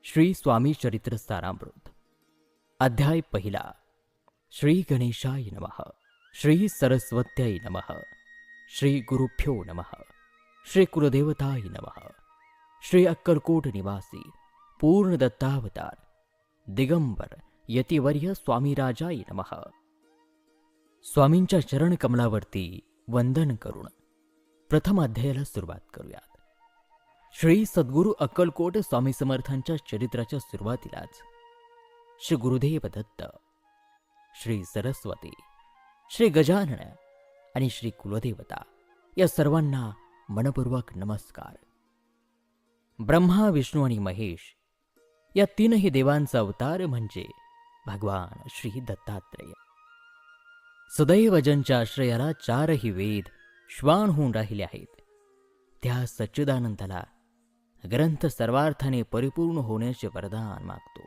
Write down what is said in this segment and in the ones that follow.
श्री स्वामी चरित्र सारामृत अध्याय पहिला. श्री गणेशाय नमः. श्री सरस्वत्यै नमः. श्री गुरुभ्यो नमः. श्री कुलदेवताय नमः. श्री अक्कलकोट निवासी पूर्ण दत्तावतार दिगंबर यतिवर्य स्वामीराजाय नमः. स्वामींच्या चरण कमलावरती वंदन करून प्रथम अध्यायाला सुरुवात करूयात. श्री सद्गुरू अक्कलकोट स्वामी समर्थांच्या चरित्राच्या सुरुवातीलाच श्री गुरुदेव दत्त, श्री सरस्वती, श्री गजानन आणि श्री कुलदेवता या सर्वांना मनपूर्वक नमस्कार. ब्रह्मा, विष्णू आणि महेश या तीनही देवांचा अवतार म्हणजे भगवान श्री दत्तात्रेय. सदैव ज्यांच्या आश्रयाला चारही वेद श्वान होऊन राहिले आहेत, त्या सच्चिदानंदाला ग्रंथ सर्वार्थाने परिपूर्ण होण्याचे वरदान मागतो.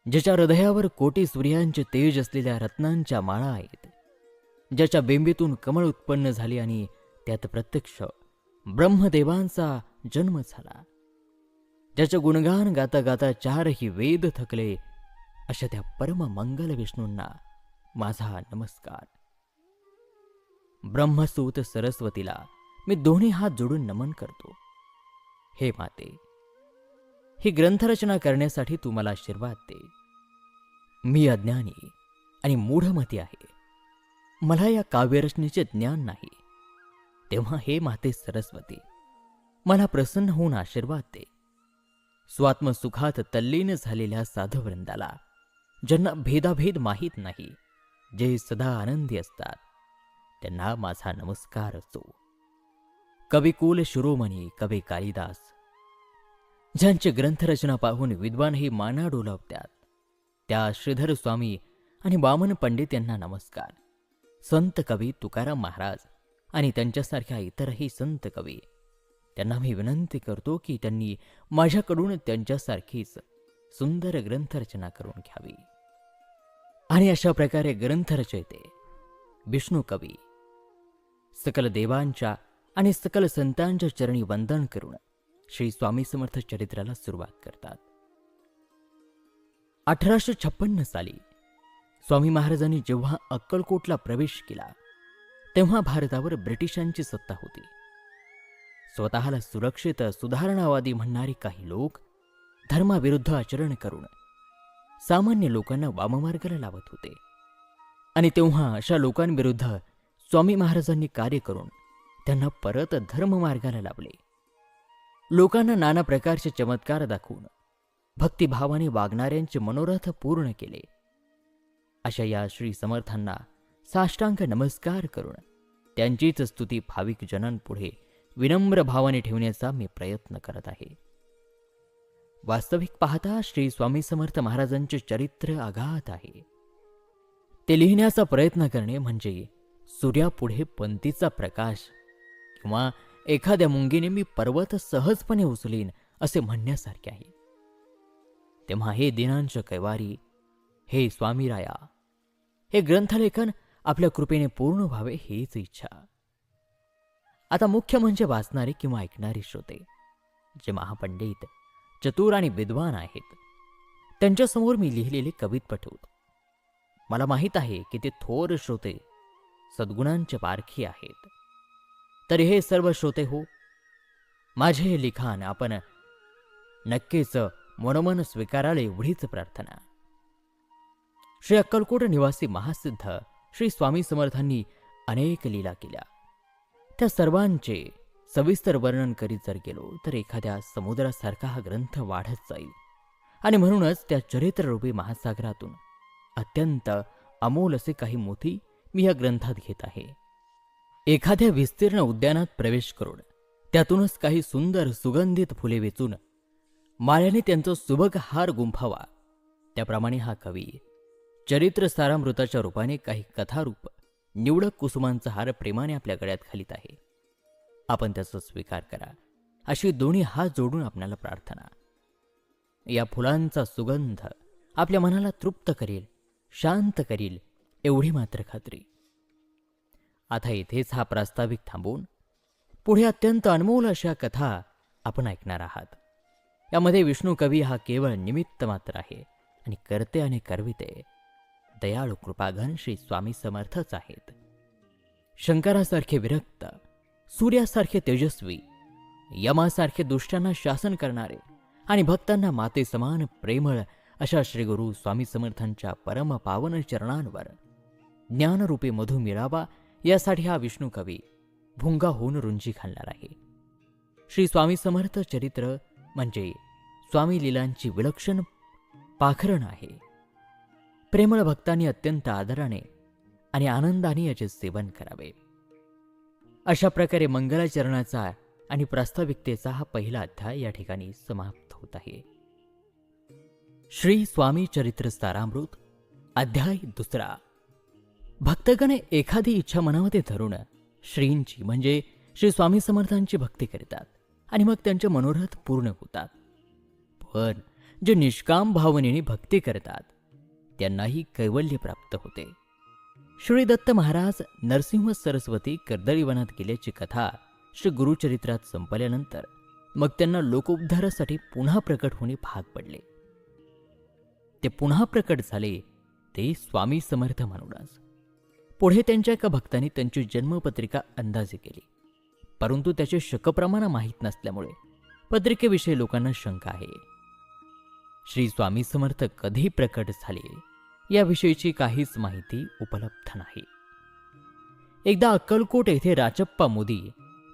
ज्याच्या हृदयावर कोटी सूर्यांचे तेज असलेल्या रत्नांच्या माळा आहेत, ज्याच्या बेंबीतून कमळ उत्पन्न झाले आणि त्यात प्रत्यक्ष ब्रह्मदेवांचा जन्म झाला, ज्याचे गुणगान गाता गाता चारही वेद थकले, अशा त्या परम मंगल विष्णूंना माझा नमस्कार. ब्रह्मसूत सरस्वतीला मी दोन्ही हात जोडून नमन करतो. हे माते, ही ग्रंथरचना करण्यासाठी तू मला आशीर्वाद दे. मी अज्ञानी आणि मूढमती आहे. मला या काव्यरचनेचे ज्ञान नाही. तेव्हा हे माते सरस्वती, मला प्रसन्न होऊन आशीर्वाद दे. स्वात्मसुखात तल्लीन झालेल्या साधुवृंदाला, ज्यांना भेदाभेद माहीत नाही, जे सदा आनंदी असतात, त्यांना माझा नमस्कार असो. कविकुल शिरोमणी कवी कालिदास, ज्यांची ग्रंथरचना पाहून विद्वानही माना डोलावतात, त्या श्रीधर स्वामी आणि वामन पंडित यांना नमस्कार. संत कवी तुकाराम महाराज आणि त्यांच्यासारख्या इतरही संत कवी, त्यांना मी विनंती करतो की त्यांनी माझ्याकडून त्यांच्यासारखीच सुंदर ग्रंथरचना करून घ्यावी. आणि अशा प्रकारे ग्रंथरचयिते विष्णू कवी सकल देवांच्या आणि सकल संतांच्या चरणी वंदन करून श्री स्वामी समर्थ चरित्राला सुरुवात करतात. 1856 साली स्वामी महाराजांनी जेव्हा अक्कलकोटला प्रवेश केला, तेव्हा भारतावर ब्रिटिशांची सत्ता होती. स्वतःला सुरक्षित सुधारणावादी म्हणणारे काही लोक धर्माविरुद्ध आचरण करून सामान्य लोकांना वाममार्गाला लावत होते. आणि तेव्हा अशा लोकांविरुद्ध स्वामी महाराजांनी कार्य करून त्यांना परत धर्ममार्गाला लावले. लोकांना नाना प्रकारचे चमत्कार दाखवून भक्तिभावाने वागणाऱ्यांचे मनोरथ पूर्ण केले. अशा या श्री समर्थांना साष्टांग नमस्कार करून त्यांचीच स्तुती भाविक जनांपुढे विनम्र भावाने ठेवण्याचा मी प्रयत्न करत आहे. वास्तविक पाहता श्री स्वामी समर्थ महाराजांचे चरित्र अगाध आहे. ते लिहिण्याचा प्रयत्न करणे म्हणजे सूर्यापुढे पंतीचा प्रकाश किंवा एखाद्या मुंगीने मी पर्वत सहजपणे उचलीन असे म्हणण्यासारखे आहे. तेव्हा हे दिनांश कैवारी, हे स्वामीराया, हे ग्रंथलेखन आपल्या कृपेने पूर्ण व्हावे हीच इच्छा. आता मुख्य म्हणजे वाचणारे किंवा ऐकणारे श्रोते, जे महापंडित, चतुर आणि विद्वान आहेत, त्यांच्यासमोर मी लिहिलेले कवित पठवतो. मला माहीत आहे की ते थोर श्रोते सद्गुणांचे पारखी आहेत. तरी हे सर्व श्रोते हो, माझे हे लिखाण आपण नक्कीच मनोमन स्वीकाराल एवढीच प्रार्थना. श्री अक्कलकोट निवासी महासिद्ध श्री स्वामी समर्थांनी अनेक लीला केल्या. त्या सर्वांचे सविस्तर वर्णन करीत जर गेलो तर एखाद्या समुद्रासारखा हा ग्रंथ वाढत जाईल. आणि म्हणूनच त्या चरित्ररूपी महासागरातून अत्यंत अमोल असे काही मोती मी या ग्रंथात घेत आहे. एखाद्या विस्तीर्ण उद्यानात प्रवेश करून त्यातूनच काही सुंदर सुगंधित फुले वेचून माळ्याने त्यांचा सुबक हार गुंफावा, त्याप्रमाणे हा कवी चरित्र सारामृताच्या रूपाने काही कथारूप निवडक कुसुमांचा हार प्रेमाने आपल्या गळ्यात घालीत आहे. आपण त्याचा स्वीकार करा, अशी दोन्ही हात जोडून आपल्याला प्रार्थना. या फुलांचा सुगंध आपल्या मनाला तृप्त करेल, शांत करील एवढी मात्र खात्री. आता इथेच हा प्रास्ताविक थांबवून पुढे अत्यंत अनमोल अशा कथा आपण ऐकणार आहात. यामध्ये विष्णू कवी हा केवळ निमित्त मात्र आहे आणि करते आणि करविते दयाळू कृपाघन श्री स्वामी समर्थच आहेत. शंकरासारखे विरक्त, सूर्यासारखे तेजस्वी, यमासारखे दुष्टांना शासन करणारे आणि भक्तांना माते समान प्रेमळ अशा श्री गुरु स्वामी समर्थांच्या परम पावन चरणांवर ज्ञानरूपी मधु मिळावा यासाठी हा विष्णू कवी भुंगा होऊन रुंजी घालणार आहे. श्री स्वामी समर्थ चरित्र म्हणजे स्वामी लीलांची विलक्षण पाखरण आहे. प्रेमळ भक्तांनी अत्यंत आदराने आणि आनंदाने याचे सेवन करावे. अशा प्रकारे मंगलाचरणाचा आणि प्रास्ताविकतेचा हा पहिला अध्याय या ठिकाणी समाप्त होत आहे. श्री स्वामी चरित्र सारामृत अध्याय 2. भक्तगण एखादी इच्छा मनामध्ये धरून श्रींची म्हणजे श्री स्वामी समर्थांची भक्ती करतात आणि मग त्यांचे मनोरथ पूर्ण होतात. पण जे निष्काम भावनेने भक्ती करतात त्यांनाही कैवल्य प्राप्त होते. श्री दत्त महाराज नरसिंह सरस्वती कर्दळीवनात गेल्याची कथा श्री गुरुचरित्रात संपल्यानंतर मग त्यांना लोकोद्धारासाठी पुन्हा प्रकट होणे भाग पडले. ते पुन्हा प्रकट झाले ते स्वामी समर्थ म्हणूनच. पुढे त्यांच्या एका भक्तांनी त्यांची जन्मपत्रिका अंदाजे केली, परंतु त्याचे शकप्रमाण माहीत नसल्यामुळे पत्रिकेविषयी लोकांना शंका आहे. श्री स्वामी समर्थ कधी प्रकट झाले याविषयीची काहीच माहिती उपलब्ध नाही. एकदा अक्कलकोट येथे राचप्पा मोदी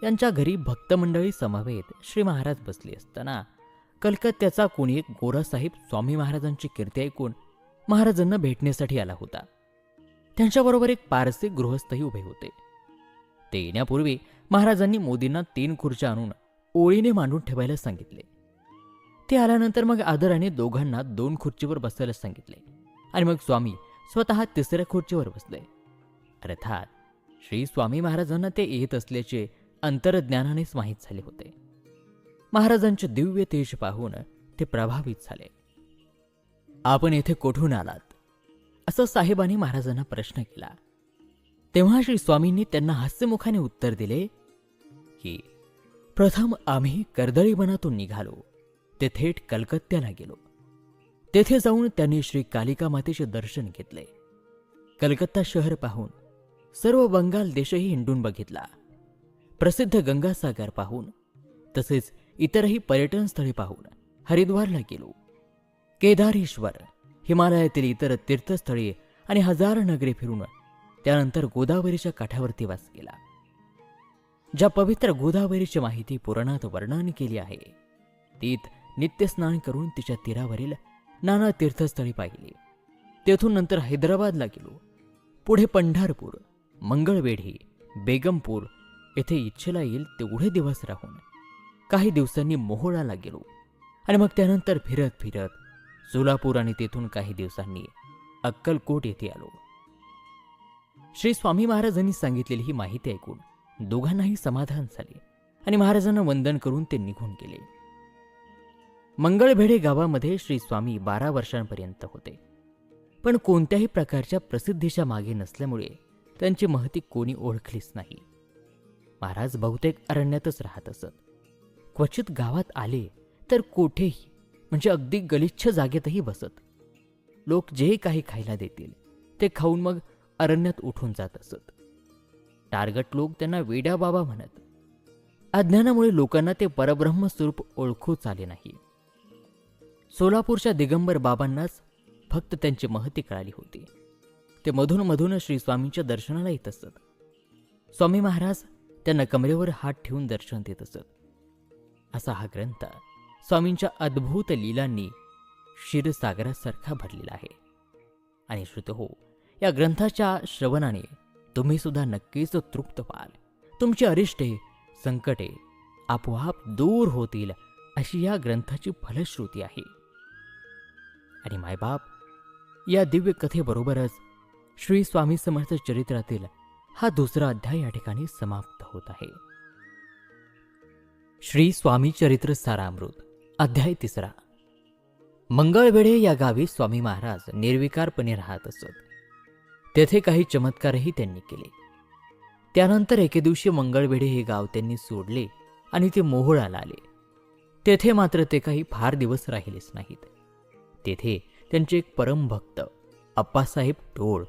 यांच्या घरी भक्तमंडळी समवेत श्री महाराज बसले असताना कलकत्त्याचा कोणी एक गोरासाहेब स्वामी महाराजांची कीर्ती ऐकून महाराजांना भेटण्यासाठी आला होता. त्यांच्याबरोबर एक पारसी गृहस्थही उभे होते. ते येण्यापूर्वी महाराजांनी मोदींना 3 खुर्च्या आणून ओळीने मांडून ठेवायला सांगितले. ते आल्यानंतर मग आदराने दोघांना 2 खुर्चीवर बसायला सांगितले आणि मग स्वामी स्वतः 3ऱ्या खुर्चीवर बसले. अर्थात श्री स्वामी महाराजांना ते येत असल्याचे अंतर्ज्ञानानेच माहीत झाले होते. महाराजांचे दिव्य तेज पाहून ते प्रभावित झाले. आपण येथे कोठून आलात असं साहेबांनी महाराजांना प्रश्न केला. तेव्हा श्री स्वामींनी त्यांना हास्यमुखाने उत्तर दिले की प्रथम आम्ही कर्दळीवनातून निघालो, ते थेट कलकत्त्याला गेलो. तेथे जाऊन त्यांनी श्री कालिका मातेचे दर्शन घेतले. कलकत्ता शहर पाहून सर्व बंगाल देशही हिंडून बघितला. प्रसिद्ध गंगासागर पाहून तसेच इतरही पर्यटन स्थळे पाहून हरिद्वारला गेलो. केदारेश्वर, हिमालयातील इतर तीर्थस्थळे आणि 1000 नगरे फिरून त्यानंतर गोदावरीच्या काठावरती वास केला. ज्या पवित्र गोदावरीची माहिती पुराणात वर्णन केली आहे तीत नित्यस्नान करून तिच्या तीरावरील नाना तीर्थस्थळी पाहिली. तेथून नंतर हैदराबादला गेलो. पुढे पंढरपूर, मंगळवेढी, बेगमपूर येथे इच्छेला येईल तेवढे दिवस राहून काही दिवसांनी मोहोळाला गेलो आणि मग त्यानंतर फिरत फिरत सोलापूर आणि तेथून काही दिवसांनी अक्कलकोट येथे आलो. श्री स्वामी महाराजांनी सांगितलेली ही माहिती ऐकून दोघांनाही समाधान झाले आणि महाराजांना वंदन करून ते निघून गेले. मंगळवेढे गावामध्ये श्री स्वामी 12 वर्षांपर्यंत होते, पण कोणत्याही प्रकारच्या प्रसिद्धीच्या मागे नसल्यामुळे त्यांची महती कोणी ओळखलीच नाही. महाराज बहुतेक अरण्यातच राहत असत. क्वचित गावात आले तर कोठेही म्हणजे अगदी गलिच्छ जागेतही बसत. लोक जे काही खायला देतील ते खाऊन मग अरण्यात उठून जात असत. टारगट लोक त्यांना वेड्या बाबा म्हणत. अज्ञानामुळे लोकांना ते परब्रह्म स्वरूप ओळखूच आले नाही. सोलापूरच्या दिगंबर बाबांनाच फक्त त्यांची महती कळाली होती. ते मधून मधून श्री स्वामींच्या दर्शनाला येत असत. स्वामी महाराज त्यांना कमरेवर हात ठेवून दर्शन देत असत. असा हा ग्रंथ स्वामींच्या अद्भुत लीलांनी क्षीरसागरासारखा भरलेला आहे. आणि श्रोते, या ग्रंथाच्या श्रवणाने तुम्ही सुद्धा नक्कीच तृप्त व्हाल. तुमची अरिष्टे, संकटे आपोआप दूर होतील अशी या ग्रंथाची फलश्रुती आहे. आणि मायबाप, या दिव्य कथेबरोबरच श्री स्वामी समर्थ चरित्रातील हा 2रा अध्याय या ठिकाणी समाप्त होत आहे. श्री स्वामी चरित्र सारामृत अध्याय 3. मंगळवेढे या गावी स्वामी महाराज निर्विकारपणे राहत असत. तेथे काही चमत्कारही त्यांनी केले. त्यानंतर एके दिवशी मंगळवेढे हे गाव त्यांनी सोडले आणि ते मोहोळाला आले. तेथे मात्र ते काही फार दिवस राहिलेच नाहीत. तेथे त्यांचे एक परमभक्त अप्पासाहेब टोळ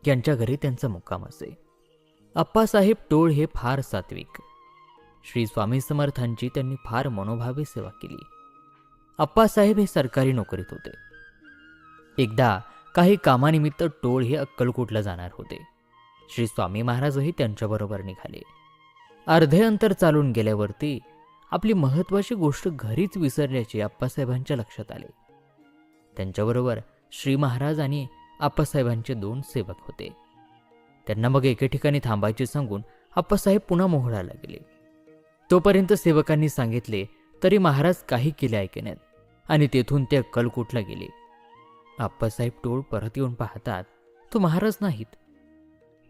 यांच्या घरी त्यांचा मुक्काम असे. अप्पासाहेब टोळ हे फार सात्विक. श्री स्वामी समर्थांची त्यांनी फार मनोभावे सेवा केली. अप्पासाहेब हे सरकारी नोकरीत होते. एकदा काही कामानिमित्त टोळ हे अक्कलकोटला जाणार होते. श्री स्वामी महाराजही त्यांच्याबरोबर निघाले. अर्धे अंतर चालून गेल्यावरती आपली महत्वाची गोष्ट घरीच विसरल्याचे अप्पासाहेबांच्या लक्षात आले. त्यांच्याबरोबर श्री महाराज आणि अप्पासाहेबांचे 2 सेवक होते. त्यांना मग एके ठिकाणी थांबायचे सांगून अप्पासाहेब पुन्हा मोहळाला गेले. तोपर्यंत सेवकांनी सांगितले तरी महाराज काही केले ऐकण्यात आणि तेथून ते अक्कलकोटला गेले. अप्पासाहेब टोळ परत येऊन पाहतात तो महाराज नाहीत.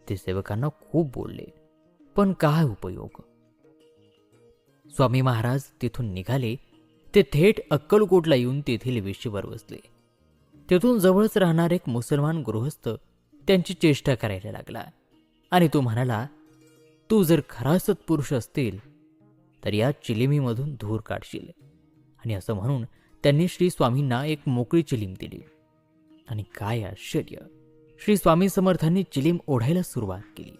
ते सेवकांना खूप बोलले, पण काय उपयोग. स्वामी महाराज तिथून निघाले. ते थेट अक्कलकोटला येऊन तेथील वेशीवर बसले. तेथून जवळच राहणार एक मुसलमान गृहस्थ त्यांची चेष्टा करायला लागला आणि तो म्हणाला, तू जर खरा सत्पुरुष असतील तर या चिलिमीमधून धूर काढशील. आणि असं म्हणून त्यांनी श्री स्वामींना एक मोकळी चिलीम दिली. आणि काय आश्चर्य, श्री स्वामी समर्थांनी चिलीम ओढायला सुरुवात केली.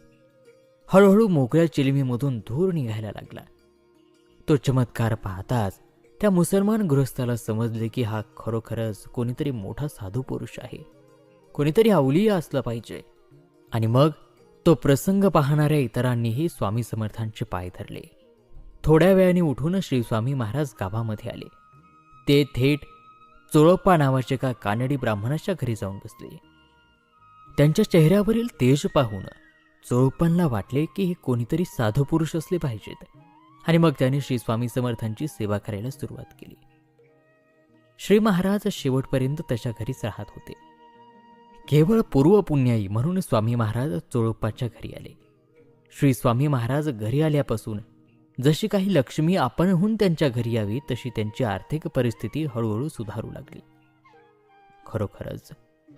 हळूहळू मोकळ्या चिलिमीमधून धूर निघायला लागला. तो चमत्कार पाहताच त्या मुसलमान गृहस्थाला समजले की हा खरोखरच कोणीतरी मोठा साधू पुरुष आहे, कोणीतरी अवलिया असला पाहिजे. आणि मग तो प्रसंग पाहणाऱ्या इतरांनीही स्वामी समर्थांचे पाय धरले. थोड्या वेळाने उठून श्री स्वामी महाराज गावामध्ये आले. ते थेट चोळप्पा नावाच्या एका कानडी ब्राह्मणाच्या घरी जाऊन बसले. त्यांच्या चेहऱ्यावरील तेज पाहून चोळप्पांना वाटले की हे कोणीतरी साधू पुरुष असले पाहिजेत. आणि मग त्याने श्री स्वामी समर्थांची सेवा करायला सुरुवात केली. श्री महाराज शेवटपर्यंत त्याच्या घरीच राहत होते. केवळ पूर्व पुण्याई म्हणून स्वामी महाराज चोळप्पाच्या घरी आले. श्री स्वामी महाराज घरी आल्यापासून जशी काही लक्ष्मी आपणहून त्यांच्या घरी यावी तशी त्यांची आर्थिक परिस्थिती हळूहळू सुधारू लागली. खरोखरच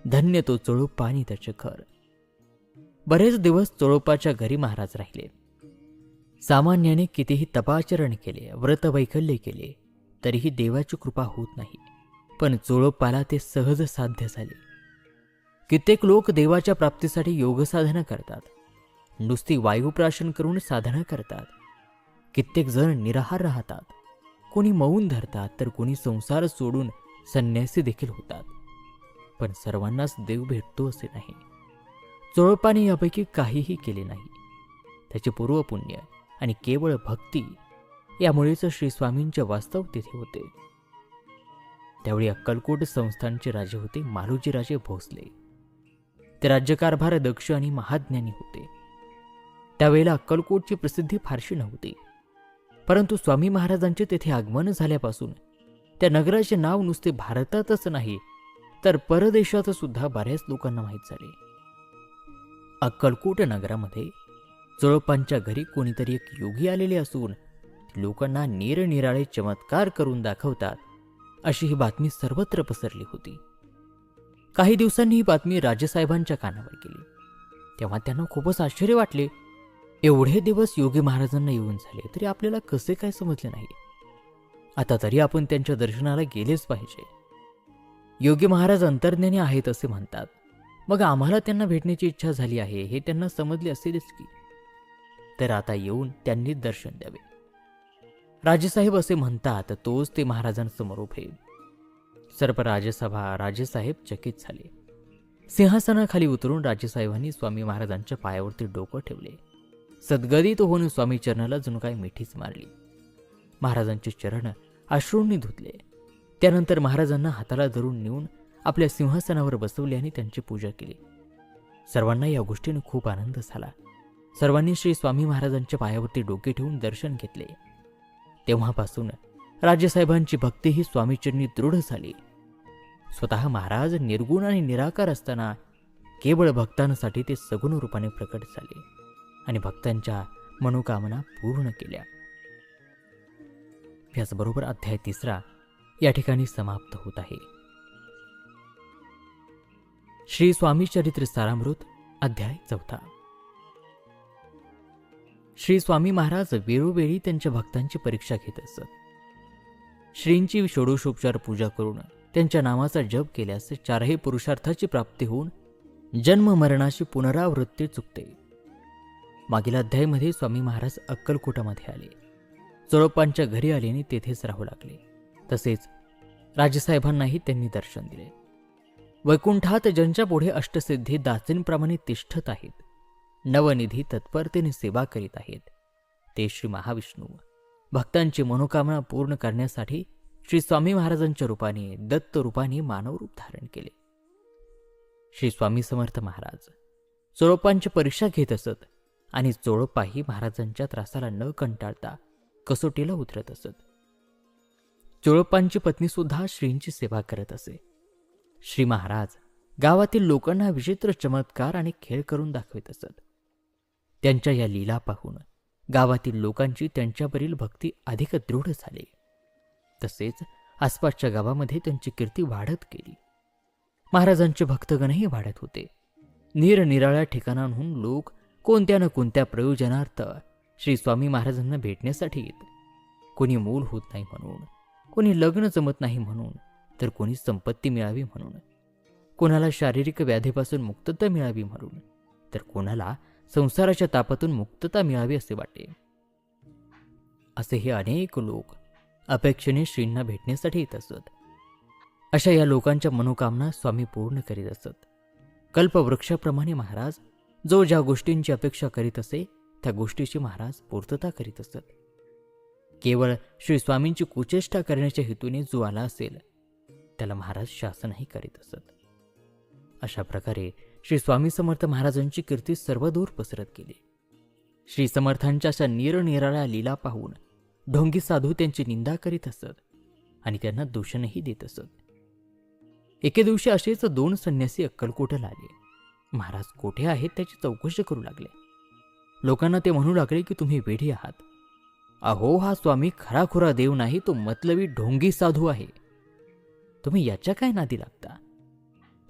धन्य तो चोळप्पा आणि त्याचे घर. बरेच दिवस चोळप्पाच्या घरी महाराज राहिले. सामान्याने कितीही तपाचरण केले, व्रतवैकल्य केले तरीही देवाची कृपा होत नाही. पण चोळप्पाला ते सहज साध्य झाले. कित्येक लोक देवाच्या प्राप्तीसाठी योगसाधना करतात, नुसती वायुप्राशन करून साधना करतात. कित्येक जण निराहार राहतात, कोणी मौन धरतात तर कोणी संसार सोडून संन्यासी देखील होतात. पण सर्वांनाच देव भेटतो असे नाही. चोळप्पाने यापैकी काहीही केले नाही. त्याचे पूर्वपुण्य आणि केवळ भक्ती यामुळेच श्री स्वामींचे वास्तव तिथे होते. त्यावेळी अक्कलकोट संस्थानचे राजे होते मालोजीराजे भोसले. ते राज्यकारभार दक्ष आणि महाज्ञानी होते. त्यावेळेला अक्कलकोटची प्रसिद्धी फारशी नव्हती. परंतु स्वामी महाराजांचे तेथे आगमन झाल्यापासून त्या नगराचे नाव नुसते भारतातच नाही तर परदेशात सुद्धा बऱ्याच लोकांना माहीत झाले. अक्कलकोट नगरामध्ये चोळप्पांच्या घरी कोणीतरी एक योगी आलेले असून लोकांना निरनिराळे चमत्कार करून दाखवतात अशी ही बातमी सर्वत्र पसरली होती. काही दिवसांनी ही बातमी राजेसाहेबांच्या कानावर गेली. तेव्हा त्यांना खूपच आश्चर्य वाटले. एवढे दिवस योगी महाराजांना येऊन झाले तरी आपल्याला कसे काय समजले नाही. आता तरी आपण त्यांच्या दर्शनाला गेलेच पाहिजे. योगी महाराज अंतर्ज्ञानी आहेत असे म्हणतात, मग आम्हाला त्यांना भेटण्याची इच्छा झाली आहे हे त्यांना समजले असेलच की. तर आता येऊन त्यांनी दर्शन द्यावे. राजेसाहेब असे म्हणतात तोच ते महाराजांसमोर उभे. सर्व राजसभा राजेसाहेब चकित झाले. सिंहासनाखाली उतरून राजेसाहेबांनी स्वामी महाराजांच्या पायावरती डोकं ठेवले. सद्गदित होऊन स्वामी चरणाला जणू काय मिठीच मारली. महाराजांचे चरण अश्रूंनी धुतले. त्यानंतर महाराजांना हाताला धरून नेऊन आपल्या सिंहासनावर बसवले आणि त्यांची पूजा केली. सर्वांना या गोष्टीने खूप आनंद झाला. सर्वांनी श्री स्वामी महाराजांच्या पायावरती डोके ठेवून दर्शन घेतले. तेव्हापासून राजेसाहेबांची भक्ती ही स्वामीचरणी दृढ झाली. स्वतः महाराज निर्गुण आणि निराकार असताना केवळ भक्तांसाठी ते सगुण रूपाने प्रकट झाले आणि भक्तांच्या मनोकामना पूर्ण केल्या. याचबरोबर अध्याय 3 या ठिकाणी समाप्त होत आहे. श्री स्वामी चरित्र सारामृत अध्याय 4. श्री स्वामी महाराज वेळोवेळी त्यांच्या भक्तांची परीक्षा घेत असत. श्रींची षोडशोपचार पूजा करून त्यांच्या नामाचा जप केल्यास चारही पुरुषार्थाची प्राप्ती होऊन जन्म मरणाची पुनरावृत्ती चुकते. मागील अध्यायामध्ये स्वामी महाराज अक्कलकोटामध्ये आले. चोळप्पांच्या घरी आले आणि तेथेच राहू लागले. तसेच राजेसाहेबांनाही त्यांनी दर्शन दिले. वैकुंठात ज्यांच्या पुढे अष्टसिद्धी दासींप्रमाणे तिष्ठत आहेत, नवनिधी तत्परतेने सेवा करीत आहेत, ते श्री महाविष्णू भक्तांची मनोकामना पूर्ण करण्यासाठी श्री स्वामी महाराजांच्या रूपाने, दत्त रूपाने मानव रूप धारण केले. श्री स्वामी समर्थ महाराज चोळप्पांची परीक्षा घेत असत आणि चोळप्पाही महाराजांच्या त्रासाला न कंटाळता कसोटीला उतरत असत. चोळप्पांची पत्नी सुद्धा श्रींची सेवा करत असे. श्री महाराज गावातील लोकांना विचित्र चमत्कार आणि खेळ करून दाखवित असत. त्यांच्या या लीला पाहून गावातील लोकांची त्यांच्यावरील भक्ती अधिक दृढ झाली. तसेच आसपासच्या गावामध्ये त्यांची कीर्ती वाढत गेली. महाराजांचे भक्तगणही वाढत होते. निरनिराळ्या ठिकाणांहून लोक कोणत्या न कोणत्या प्रयोजनार्थ श्री स्वामी महाराजांना भेटण्यासाठी येत. कोणी मूल होत नाही म्हणून, कोणी लग्न जमत नाही म्हणून, तर कोणी संपत्ती मिळावी म्हणून, कोणाला शारीरिक व्याधीपासून मुक्तता मिळावी म्हणून, तर कोणाला संसाराच्या तापातून मुक्तता मिळावी असे वाटे. असे हे अनेक लोक अपेक्षेने श्रींना भेटण्यासाठी येत असत. अशा या लोकांच्या मनोकामना स्वामी पूर्ण करीत असत. कल्पवृक्षाप्रमाणे महाराज जो ज्या गोष्टींची अपेक्षा करीत असे त्या गोष्टीची महाराज पूर्तता करीत असत. केवळ श्री स्वामींची कुचेष्टा करण्याच्या हेतूने जो आला असेल त्याला महाराज शासनही करीत असत. अशा प्रकारे श्री स्वामी समर्थ महाराजांची कीर्ती सर्वदूर पसरत गेली. श्री समर्थांच्या अशा निरनिराळ्या लीला पाहून ढोंगी साधू त्यांची निंदा करीत असत आणि त्यांना दूषणही देत असत. एके दिवशी असेच 2 संन्यासी अक्कलकोटला आले. महाराज कोठे आहेत त्याची चौकशी करू लागले. लोकांना ते म्हणू लागले की तुम्ही वेडी आहात. अहो, हा स्वामी खराखुरा देव नाही, तो मतलबी ढोंगी साधू आहे. तुम्ही याच्या काय नादी लागता?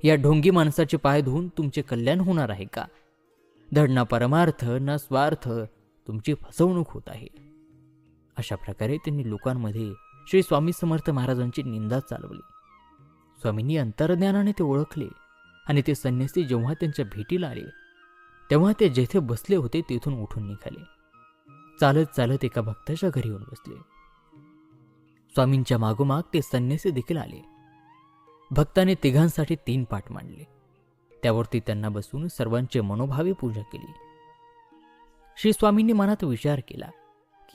या ढोंगी माणसाचे पाय धुवून तुमचे कल्याण होणार आहे का? धड ना परमार्थ ना स्वार्थ, तुमची फसवणूक होत आहे. अशा प्रकारे त्यांनी लोकांमध्ये श्री स्वामी समर्थ महाराजांची निंदा चालवली. स्वामींनी अंतर्ज्ञानाने ते ओळखले आणि ते संन्यासी जेव्हा त्यांच्या भेटीला आले तेव्हा ते जेथे बसले होते तेथून उठून निघाले. चालत चालत एका भक्ताच्या घरी येऊन बसले. स्वामींच्या मागोमाग ते संन्यासी देखील आले. भक्ताने तिघांसाठी 3 पाट मांडले. त्यावरती त्यांना बसून सर्वांचे मनोभावे पूजा केली. श्री स्वामींनी मनात विचार केला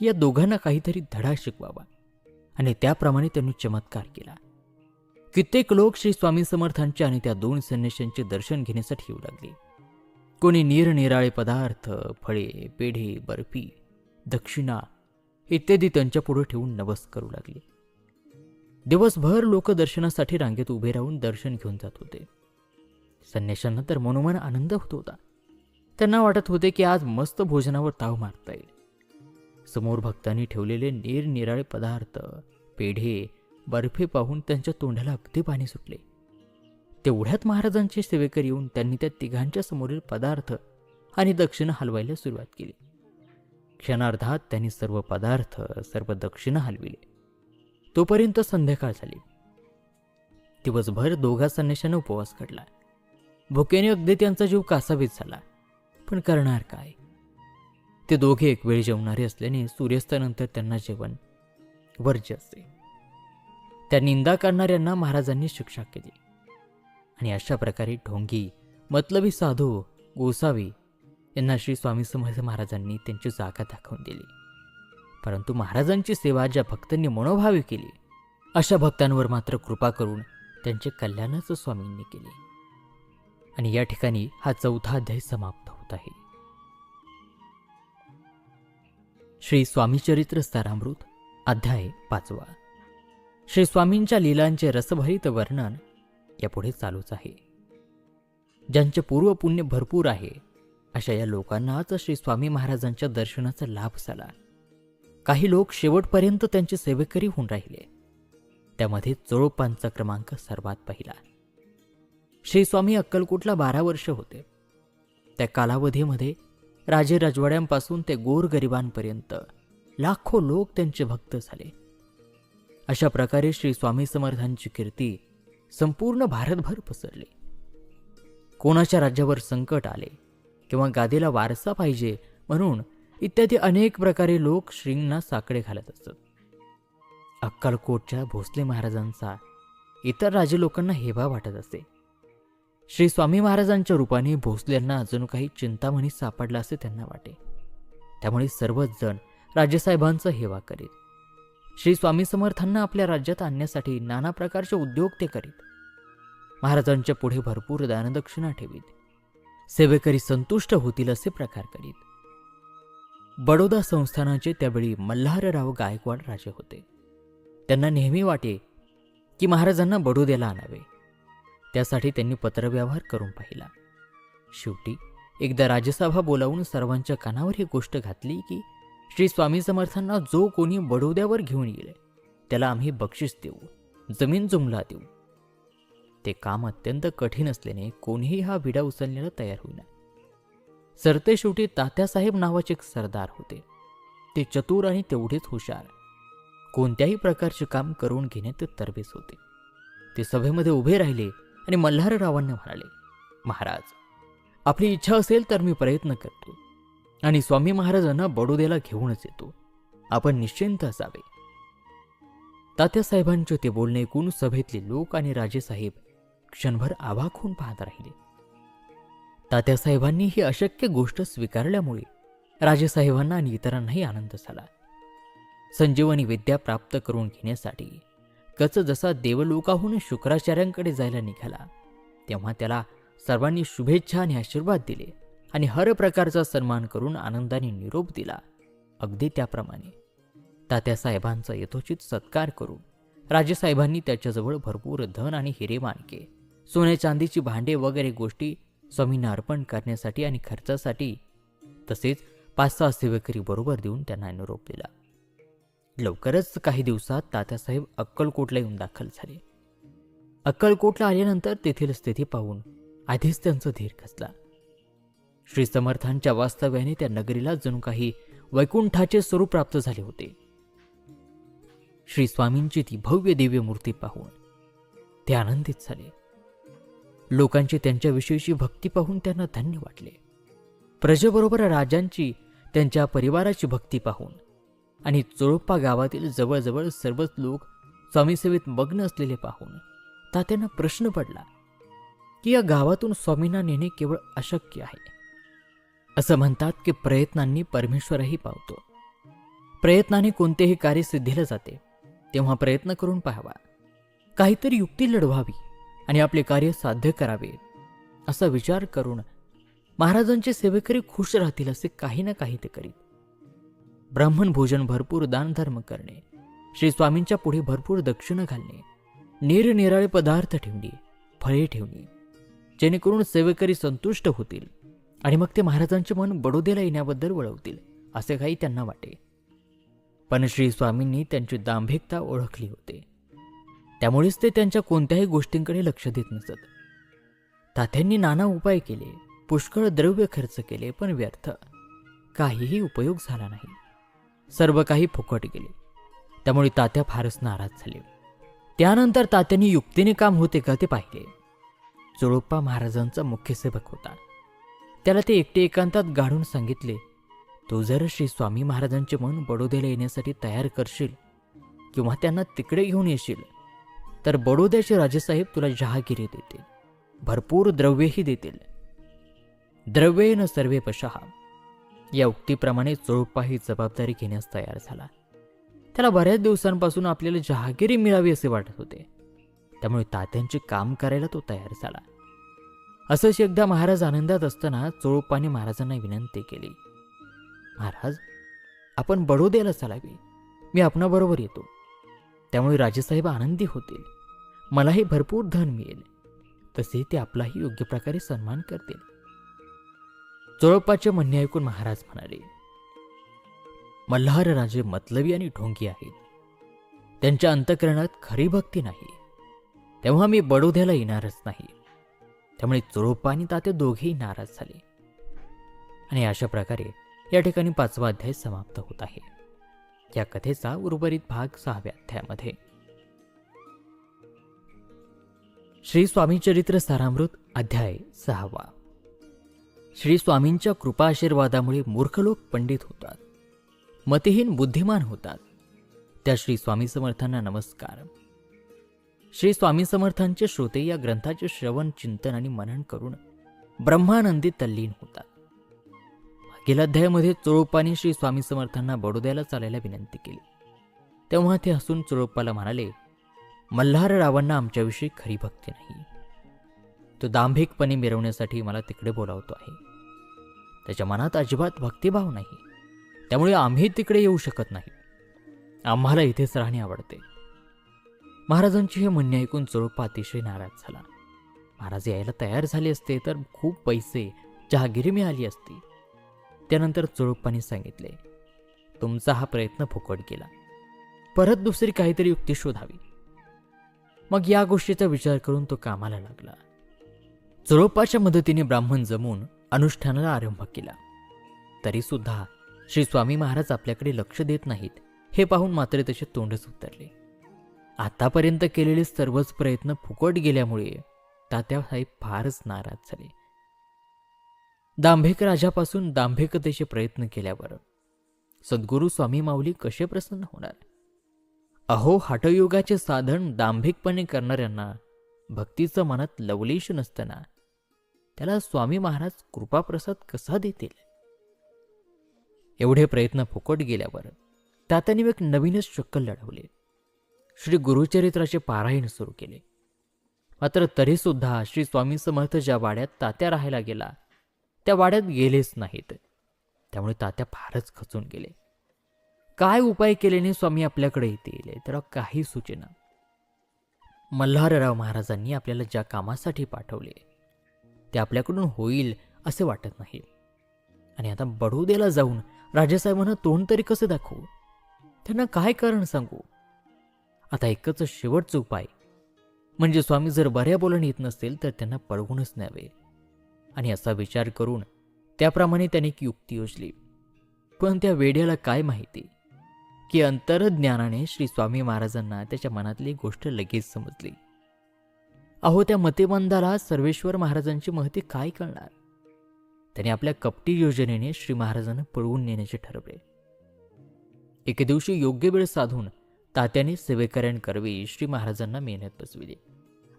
की या दोघांना काहीतरी धडा शिकवावा आणि त्याप्रमाणे त्यांनी चमत्कार केला. कित्येक लोक श्री स्वामी समर्थांचे आणि त्या 2 संन्याशांचे दर्शन घेण्यासाठी येऊ लागले. कोणी निरनिराळे पदार्थ, फळे, पेढे, बर्फी, दक्षिणा इत्यादी त्यांच्या पुढे ठेवून नवस करू लागले. दिवसभर लोक दर्शनासाठी रांगेत उभे राहून दर्शन घेऊन जात होते. संन्याशांना तर मनोमन आनंद होत होता. त्यांना वाटत होते की आज मस्त भोजनावर ताव मारता येईल. समोर भक्तांनी ठेवलेले निरनिराळे पदार्थ, पेढे, बर्फे पाहून त्यांच्या तोंडाला अगदी पाणी सुटले. तेवढ्यात महाराजांचे सेवेकरी येऊन त्यांनी त्या तिघांच्या समोरील पदार्थ आणि दक्षिणा हलवायला सुरुवात केली. क्षणार्धात त्यांनी सर्व पदार्थ, सर्व दक्षिणा हलविले. तोपर्यंत संध्याकाळ झाली. दिवसभर दोघा संन्याशांना उपवास काढला. भुकेने अगदी त्यांचा जीव कासावीस झाला. पण करणार काय? ते दोघे एक वेळ जेवणारे असल्याने सूर्यास्तानंतर त्यांना जेवण वर्ज्य असते. त्या निंदा करणाऱ्यांना महाराजांनी शिक्षा केली आणि अशा प्रकारे ढोंगी, मतलबी साधू, गोसावी यांना श्री स्वामी समर्थ महाराजांनी त्यांची जागा दाखवून दिली. परंतु महाराजांची सेवा ज्या भक्तांनी मनोभावे केली अशा भक्तांवर मात्र कृपा करून त्यांचे कल्याणच स्वामींनी केले. आणि या ठिकाणी हा 4था अध्याय समाप्त होत आहे. श्री स्वामीचरित्र सारामृत अध्याय 5. श्री स्वामींच्या लीलांचे रसभरित वर्णन यापुढे चालूच आहे. ज्यांचे पूर्व पुण्य भरपूर आहे अशा या लोकांनाच श्री स्वामी महाराजांच्या दर्शनाचा लाभ झाला. काही लोक शेवटपर्यंत त्यांचे सेवेकरी होऊन राहिले. त्यामध्ये चोळप्पांचा क्रमांक सर्वात पहिला. श्री स्वामी अक्कलकोटला 12 वर्ष होते. त्या कालावधीमध्ये राजे राजवाड्यांपासून ते गोरगरिबांपर्यंत लाखो लोक त्यांचे भक्त झाले. अशा प्रकारे श्री स्वामी समर्थांची कीर्ती संपूर्ण भारतभर पसरली. कोणाच्या राज्यावर संकट आले किंवा गादीला वारसा पाहिजे म्हणून इत्यादी अनेक प्रकारे लोक श्रींना साकडे घालत असत. अक्कलकोटच्या भोसले महाराजांचा इतर राजे लोकांना हेवा वाटत असे. श्री स्वामी महाराजांच्या रूपाने भोसल्यांना अजून काही चिंतामणी सापडला असे त्यांना वाटे. त्यामुळे सर्वच जण राजेसाहेबांचा हेवा करीत. श्री स्वामी समर्थांना आपल्या राज्यात आणण्यासाठी नाना प्रकारचे उद्योग ते करीत. महाराजांच्या पुढे भरपूर दानदक्षिणा ठेवीत. सेवेकरी संतुष्ट होतील असे प्रकार करीत. बडोदा संस्थानाचे त्यावेळी मल्हारराव गायकवाड राजे होते. त्यांना नेहमी वाटे की महाराजांना बडोद्याला आणावे. त्यासाठी त्यांनी पत्रव्यवहार करून पाहिला. शेवटी एकदा राजसभा बोलावून सर्वांच्या कानावर ही गोष्ट घातली की श्री स्वामी समर्थांना जो कोणी बडोद्यावर घेऊन येईल त्याला आम्ही बक्षीस देऊ, जमीन जुमला देऊ. ते काम अत्यंत कठीण असल्याने कोणीही हा विडा उचलण्याला तयार होईना. सरते शेवटी तात्यासाहेब नावाचे एक सरदार होते. ते चतुर आणि तेवढेच हुशार. कोणत्याही प्रकारचे काम करून घेण्यात ते तरबेज होते. ते सभेमध्ये उभे राहिले आणि मल्हाररावांना म्हणाले, महाराज, आपली इच्छा असेल तर मी प्रयत्न करतो आणि स्वामी महाराजांना बडोद्याला घेऊनच येतो. आपण निश्चिंत असावे. तात्यासाहेबांचे ते बोलणे ऐकून सभेतले लोक आणि राजेसाहेब क्षणभर अवाक होऊन पाहत राहिले. तात्यासाहेबांनी ही अशक्य गोष्ट स्वीकारल्यामुळे राजेसाहेबांना आणि इतरांनाही आनंद झाला. संजीवनी विद्या प्राप्त करून घेण्यासाठी कच जसा देवलोकाहून शुक्राचार्यांकडे जायला निघाला तेव्हा त्याला सर्वांनी शुभेच्छा आणि आशीर्वाद दिले आणि हर प्रकारचा सन्मान करून आनंदाने निरोप दिला. अगदी त्याप्रमाणे तात्यासाहेबांचा यथोचित सत्कार करून राजेसाहेबांनी त्याच्याजवळ भरपूर धन आणि हिरे माणके, सोने चांदीची भांडे वगैरे गोष्टी स्वामींना अर्पण करण्यासाठी आणि खर्चासाठी तसेच 5-6 सेवेकरी बरोबर देऊन त्यांना निरोप दिला. लवकरच काही दिवसात तात्यासाहेब अक्कलकोटला येऊन दाखल झाले. अक्कलकोटला आल्यानंतर तेथील स्थिती पाहून आधीच त्यांचा धीर खचला. श्री समर्थांच्या वास्तव्याने त्या नगरीला जणू काही वैकुंठाचे स्वरूप प्राप्त झाले होते. श्री स्वामींची ती भव्य दिव्य मूर्ती पाहून ते आनंदित झाले. लोकांची त्यांच्याविषयीची भक्ती पाहून त्यांना धन्य वाटले. प्रजेबरोबर राजांची, त्यांच्या परिवाराची भक्ती पाहून आणि चोळप्पा गावातील जवळजवळ सर्वच लोक स्वामीसेवेत मग्न असलेले पाहून तात्यांना प्रश्न पडला की या गावातून स्वामींना नेणे केवळ अशक्य आहे. असं म्हणतात की प्रयत्नांनी परमेश्वरही पावतो. प्रयत्नाने कोणतेही कार्य सिद्धीला जाते तेव्हा प्रयत्न करून पाहावा. काहीतरी युक्ती लढवावी आणि आपले कार्य साध्य करावे असा विचार करून महाराजांचे सेवेकरी खुश राहतील असे काही ना काही ते करीत. ब्राह्मण भोजन, भरपूर दानधर्म करणे, श्री स्वामींच्या पुढे भरपूर दक्षिणा घालणे, निरनिराळे पदार्थ ठेवणे, फळे ठेवणे, जेणेकरून सेवेकरी संतुष्ट होतील आणि मग ते महाराजांचे मन बडोद्याला येण्याबद्दल वळवतील असे काही त्यांना वाटे. पण श्री स्वामींनी त्यांची दांभिकता ओळखली होते. त्यामुळेच ते त्यांच्या कोणत्याही गोष्टींकडे लक्ष देत नसत. तात्यांनी नाना उपाय केले, पुष्कळ द्रव्य खर्च केले, पण व्यर्थ. काहीही उपयोग झाला नाही. सर्व काही फुकट गेले. त्यामुळे तात्या फारच नाराज झाले. त्यानंतर तात्यांनी युक्तीने काम होते का ते पाहिले. चोळप्पा महाराजांचा मुख्य सेवक होता. त्याला ते एकटे एकांतात गाढून सांगितले, तू जर श्री स्वामी महाराजांचे मन बडोद्याला येण्यासाठी तयार करशील किंवा त्यांना तिकडे घेऊन येशील तर बडोद्याचे राजेसाहेब तुला जहागिरी देतील, भरपूर द्रव्यही देतील. द्रव्येन सर्वे पशः या उक्तीप्रमाणे चोळप्पा ही जबाबदारी घेण्यास तयार झाला. त्याला बऱ्याच दिवसांपासून आपल्याला जहागिरी मिळावी असे वाटत होते. त्यामुळे तात्यांचे काम करायला तो तयार झाला. असंच एकदा महाराज आनंदात असताना चोळप्पाने महाराजांना विनंती केली, महाराज, आपण बडोद्याला चालावे. मी आपणाबरोबर येतो. त्यामुळे राजेसाहेब आनंदी होतील. मलाही भरपूर धन मिळेल. तसे ते आपलाही योग्य प्रकारे सन्मान करतील. चोळप्पाचे म्हणणे ऐकून महाराज म्हणाले, मल्हार राजे मतलबी आणि ढोंगी आहेत. त्यांच्या अंतःकरणात खरी भक्ती नाही. तेव्हा मी बडोद्याला येणारच नाही. त्यामुळे चोळप्पा आणि तात्या दोघेही नाराज झाले. आणि अशा प्रकारे या ठिकाणी 5वा अध्याय समाप्त होत आहे. या कथेचा उर्वरित भाग 6व्या अध्यायामध्ये श्री स्वामी चरित्र सारामृत अध्याय 6. श्री स्वामींच्या कृपा आशीर्वादामुळे मूर्ख लोक पंडित होतात, मतिहीन बुद्धिमान होतात. त्या श्री स्वामी समर्थांना नमस्कार. श्री स्वामी समर्थांचे श्रोते या ग्रंथाचे श्रवण, चिंतन आणि मनन करून ब्रह्मानंदी तल्लीन होतात. मागील अध्यायामध्ये चोळप्पाने श्री स्वामी समर्थांना बडोद्याला चालायला विनंती केली. तेव्हा ते हसून चोळप्पाला म्हणाले, मल्हाररावांना आमच्याविषयी खरी भक्ती नाही. तो दांभिकपणे मिरवण्यासाठी मला तिकडे बोलावतो आहे. त्याच्या मनात अजिबात भक्तिभाव नाही, त्यामुळे आम्ही तिकडे येऊ शकत नाही. आम्हाला इथेच राहणे आवडते. महाराजांची हे म्हणणे ऐकून चोळप्पा अतिशय नाराज झाला. महाराज यायला तयार झाले असते तर खूप पैसे, जहागिरी मिळाली असती. त्यानंतर चोळप्पाने सांगितले, तुमचा हा प्रयत्न फुकट गेला. परत दुसरी काहीतरी युक्ती शोधावी. मग या गोष्टीचा विचार करून तो कामाला लागला. चोळप्पाच्या मदतीने ब्राह्मण जमून अनुष्ठानाला आरंभ केला. तरी सुद्धा श्री स्वामी महाराज आपल्याकडे लक्ष देत नाहीत हे पाहून मात्र त्याचे तोंडच उतरले. आतापर्यंत केलेले सर्वच प्रयत्न फुकट गेल्यामुळे तात्यासाहेब फारच नाराज झाले. दांभिक राजापासून दांभिकतेचे प्रयत्न केल्यावर सद्गुरू स्वामी माऊली कसे प्रसन्न होणार? अहो, हठयोगाचे साधन दांभिकपणे करणाऱ्यांना भक्तीचं मनात लवलेश नसताना त्याला स्वामी महाराज कृपाप्रसाद कसा देतील? एवढे प्रयत्न फुकट गेल्यावर तात्याने एक नवीनच शक्कल लढवले. श्री गुरुचरित्राचे पारायण सुरू केले. मात्र तरी सुद्धा श्री स्वामी समर्थ ज्या वाड्यात तात्या राहायला गेला त्या वाड्यात गेलेच नाहीत. त्यामुळे तात्या फारच खचून गेले. काय उपाय केल्याने स्वामी आपल्याकडे येतील तर काही सुचेना. मल्हारराव महाराजांनी आपल्याला ज्या कामासाठी पाठवले ते आपल्याकडून होईल असे वाटत नाही. आणि आता बडोद्याला जाऊन राजासाहेबांना तोंड तरी कसे दाखवू? त्यांना काय कारण सांगू? आता एकच शेवटचा उपाय म्हणजे स्वामी जर बऱ्या बोलून येत नसतील तर त्यांना पळवूनच न्यावे. आणि असा विचार करून त्याप्रमाणे त्याने एक युक्ती योजली. पण त्या वेड्याला काय माहिती की अंतरज्ञानाने श्री स्वामी महाराजांना त्याच्या मनातली गोष्ट लगेच समजली. अहो, त्या मतिमंदाला सर्वेश्वर महाराजांची महती काय कळणार? त्याने आपल्या कपटी योजनेने श्री महाराजांना पळवून नेण्याचे ठरवले. एके दिवशी योग्य वेळ साधून तात्याने सेवेकऱ्यांकरवी श्री महाराजांना मेण्यात बसविले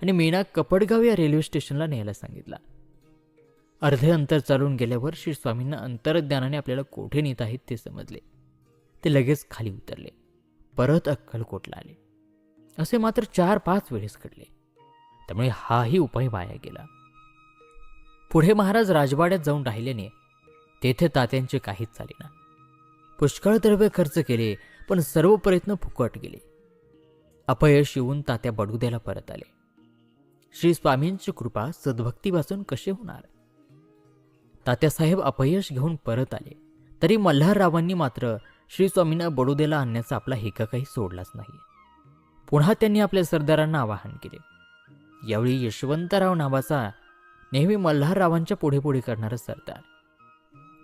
आणि मेणा कपडगाव या रेल्वे स्टेशनला न्यायला सांगितला. अर्धे अंतर चालून गेल्यावर श्री स्वामींना अंतरज्ञानाने आपल्याला कोठे नेत आहेत ते समजले. ते लगेच खाली उतरले, परत अक्कलकोटला आले. असे मात्र 4-5 वेळेस घडले. त्यामुळे हाही उपाय वाया गेला. पुढे महाराज राजवाड्यात जाऊन राहिल्याने तेथे तात्यांचे काहीच चालेना. पुष्कळ द्रव्य खर्च केले पण सर्व प्रयत्न फुकट गेले. अपयश येऊन तात्या बडोद्याला परत आले. श्री स्वामींची कृपा सद्भक्तीपासून कसे होणार? तात्यासाहेब अपयश घेऊन परत आले तरी मल्हाररावांनी मात्र श्री स्वामींना बडोद्याला आणण्याचा आपला हेका काही सोडलाच नाही. पुन्हा त्यांनी आपल्या सरदारांना आवाहन केले. यावेळी यशवंतराव नावाचा नेहमी मल्हाररावांच्या पुढे पुढे करणारा सरदार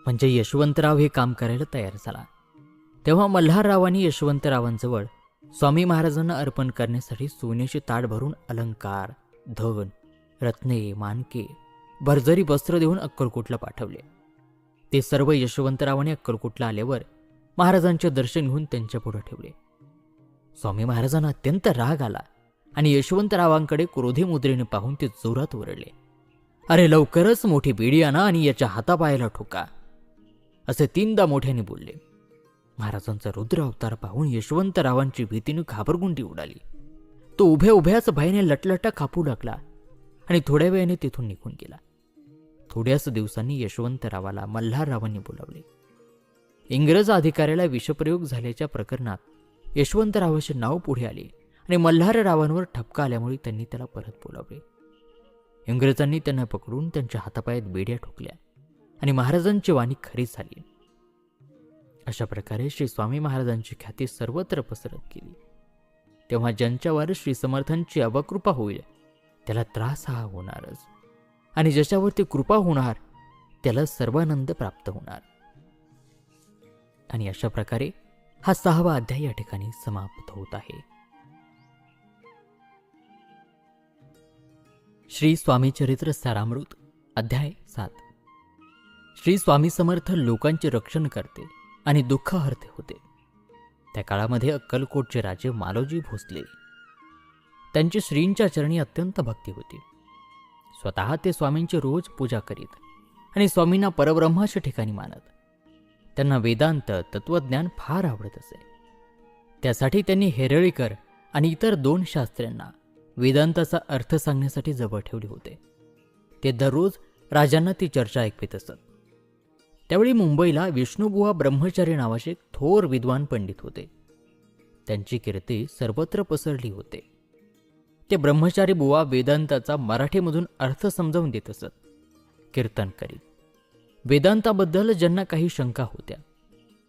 म्हणजे यशवंतराव हे काम करायला तयार झाला. तेव्हा मल्हाररावांनी यशवंतरावांजवळ स्वामी महाराजांना अर्पण करण्यासाठी सोन्याचे ताट भरून अलंकार, धन, रत्ने, मानके, भरजरी वस्त्र देऊन अक्कलकोटला पाठवले. ते सर्व यशवंतरावांनी अक्कलकोटला आल्यावर महाराजांचे दर्शन घेऊन त्यांच्या पुढे ठेवले. स्वामी महाराजांना अत्यंत राग आला आणि यशवंतरावांकडे क्रोधी मुद्रेने पाहून ते जोरात ओरडले, अरे लवकरच मोठी बेडी आणा आणि याच्या हातापायाला ठोका, असे 3दा मोठ्याने बोलले. महाराजांचा रुद्र अवतार पाहून यशवंतरावांची भीतीने घाबरगुंडी उडाली. तो उभ्या उभ्याच भयाने लटलटा कापू लागला आणि थोड्या वेळाने तिथून निघून गेला. थोड्याच दिवसांनी यशवंतरावाला मल्हाररावांनी बोलावले. इंग्रज अधिकाऱ्याला विषप्रयोग झाल्याच्या प्रकरणात यशवंतरावाचे नाव पुढे आले आणि मल्हाररावांवर ठपका आल्यामुळे त्यांनी त्याला परत बोलावले. इंग्रजांनी त्यांना पकडून त्यांच्या हातापायात बेड्या ठोकल्या आणि महाराजांची वाणी खरी झाली. अशा प्रकारे श्री स्वामी महाराजांची ख्याती सर्वत्र पसरत गेली. तेव्हा ज्यांच्यावर श्री समर्थांची अवकृपा होईल त्याला त्रास हा होणारच आणि ज्याच्यावरती कृपा होणार त्याला सर्वानंद प्राप्त होणार. आणि अशा प्रकारे हा 6वा अध्याय या ठिकाणी समाप्त होत आहे. श्री स्वामी चरित्र सारामृत अध्याय 7. श्री स्वामी समर्थ लोकांचे रक्षण करते आणि दुःख हरते होते. त्या काळामध्ये अक्कलकोटचे राजे मालोजी भोसले. त्यांची श्रींच्या चरणी अत्यंत भक्ती होती. स्वतः ते स्वामींची रोज पूजा करीत आणि स्वामींना परब्रह्माच्या ठिकाणी मानत. त्यांना वेदांत तत्वज्ञान फार आवडत असे. त्यासाठी त्यांनी हेरळीकर आणि इतर 2 शास्त्र्यांना वेदांताचा अर्थ सांगण्यासाठी जवळ ठेवले होते. ते दररोज राजांना ती चर्चा ऐकवीत असत. त्यावेळी मुंबईला विष्णुबुवा ब्रह्मचारी नावाचे एक थोर विद्वान पंडित होते. त्यांची कीर्ती सर्वत्र पसरली होते. ते ब्रह्मचारी बुवा वेदांताचा मराठीमधून अर्थ समजावून देत असत. कीर्तन करीत वेदांताबद्दल ज्यांना काही शंका होत्या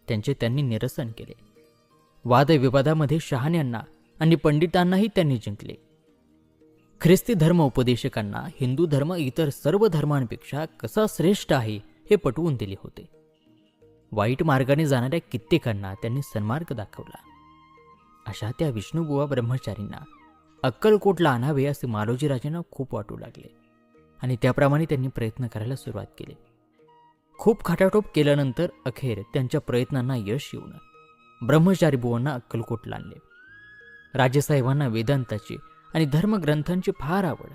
त्यांचे त्यांनी निरसन केले. वादविवादामध्ये शहाण्यांना आणि पंडितांनाही त्यांनी जिंकले. ख्रिस्ती धर्म उपदेशकांना हिंदू धर्म इतर सर्व धर्मांपेक्षा कसा श्रेष्ठ आहे हे पटवून दिले होते. वाईट मार्गाने जाणाऱ्या कित्येकांना त्यांनी सन्मार्ग दाखवला. अशा त्या विष्णुबुवा ब्रह्मचारींना अक्कलकोटला आणावे असे मालोजीराजांना खूप वाटू लागले आणि त्याप्रमाणे त्यांनी प्रयत्न करायला सुरुवात केली. खूप खाटाटोप केल्यानंतर अखेर त्यांच्या प्रयत्नांना यश येऊन ब्रह्मचारी बुवांना अक्कलकोटला आणले. राजेसाहेबांना वेदांताची आणि धर्मग्रंथांची फार आवड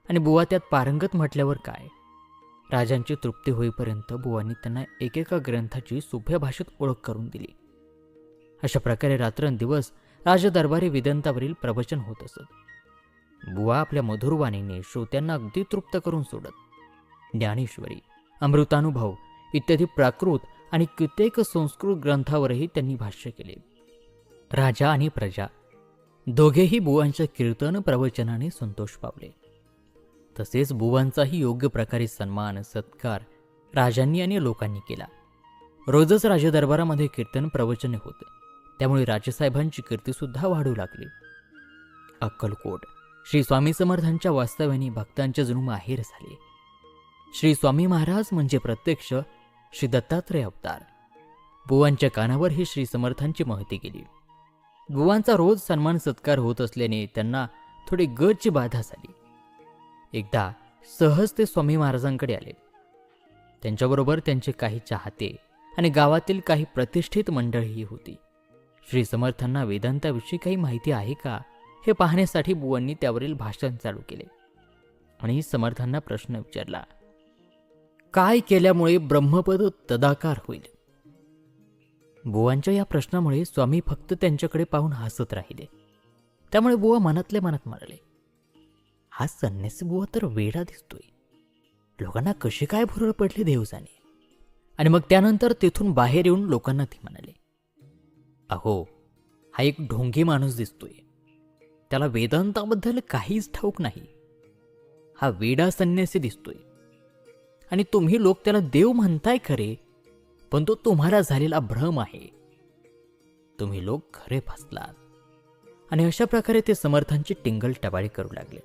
आणि बुवा त्यात पारंगत म्हटल्यावर काय, राजांची तृप्ती होईपर्यंत बुवांनी त्यांना एकेका ग्रंथाची सोप्या भाषेत ओळख करून दिली. अशा प्रकारे रात्रंदिवस राजदरबारी वेदांतावरील प्रवचन होत असत. बुवा आपल्या मधुर वाणीने श्रोत्यांना अगदी तृप्त करून सोडत. ज्ञानेश्वरी, अमृतानुभव इत्यादी प्राकृत आणि कित्येक संस्कृत ग्रंथावरही त्यांनी भाष्य केले. राजा आणि प्रजा दोघेही बुवांच्या कीर्तन प्रवचनाने संतोष पावले. तसेच बुवांचाही योग्य प्रकारे सन्मान सत्कार राजांनी आणि लोकांनी केला. रोजच राजदरबारामध्ये कीर्तन प्रवचने होते. त्यामुळे राजसाहेबांची कीर्तीसुद्धा वाढू लागली. अक्कलकोट श्री स्वामी समर्थांच्या वास्तव्याने भक्तांचे जणू माहेर झाले. श्री स्वामी महाराज म्हणजे प्रत्यक्ष श्री दत्तात्रय अवतार. बुवांच्या कानावर ही श्री समर्थांची महती गेली. बुवांचा रोज सन्मान सत्कार होत असल्याने त्यांना थोडी गजची बाधा झाली. एकदा सहज ते स्वामी महाराजांकडे आले. त्यांच्याबरोबर त्यांचे काही चाहते आणि गावातील काही प्रतिष्ठित मंडळीही होती. श्री समर्थांना वेदांताविषयी काही माहिती आहे का हे पाहण्यासाठी बुवांनी त्यावरील भाषण चालू केले आणि समर्थांना प्रश्न विचारला, काय केल्यामुळे ब्रह्मपद तदाकार होईल? बुवांच्या या प्रश्नामुळे स्वामी फक्त त्यांच्याकडे पाहून हसत राहिले. त्यामुळे बुवा मनातल्या मनात म्हणाले, हा संन्यासी बुवा तर वेडा दिसतोय. लोकांना कशी काय भुरळ पडली देव जाणे. आणि मग त्यानंतर तेथून बाहेर येऊन लोकांना ते म्हणाले, अहो, हा एक ढोंगी माणूस दिसतोय. त्याला वेदांताबद्दल काहीच ठाऊक नाही. हा वेडा संन्यासी दिसतोय आणि तुम्ही लोक त्याला देव म्हणताय खरे, पण तो तुम्हाला झालेला भ्रम आहे. तुम्ही लोक खरे फसलात. आणि अशा प्रकारे ते समर्थांची टिंगल टवाळी करू लागले.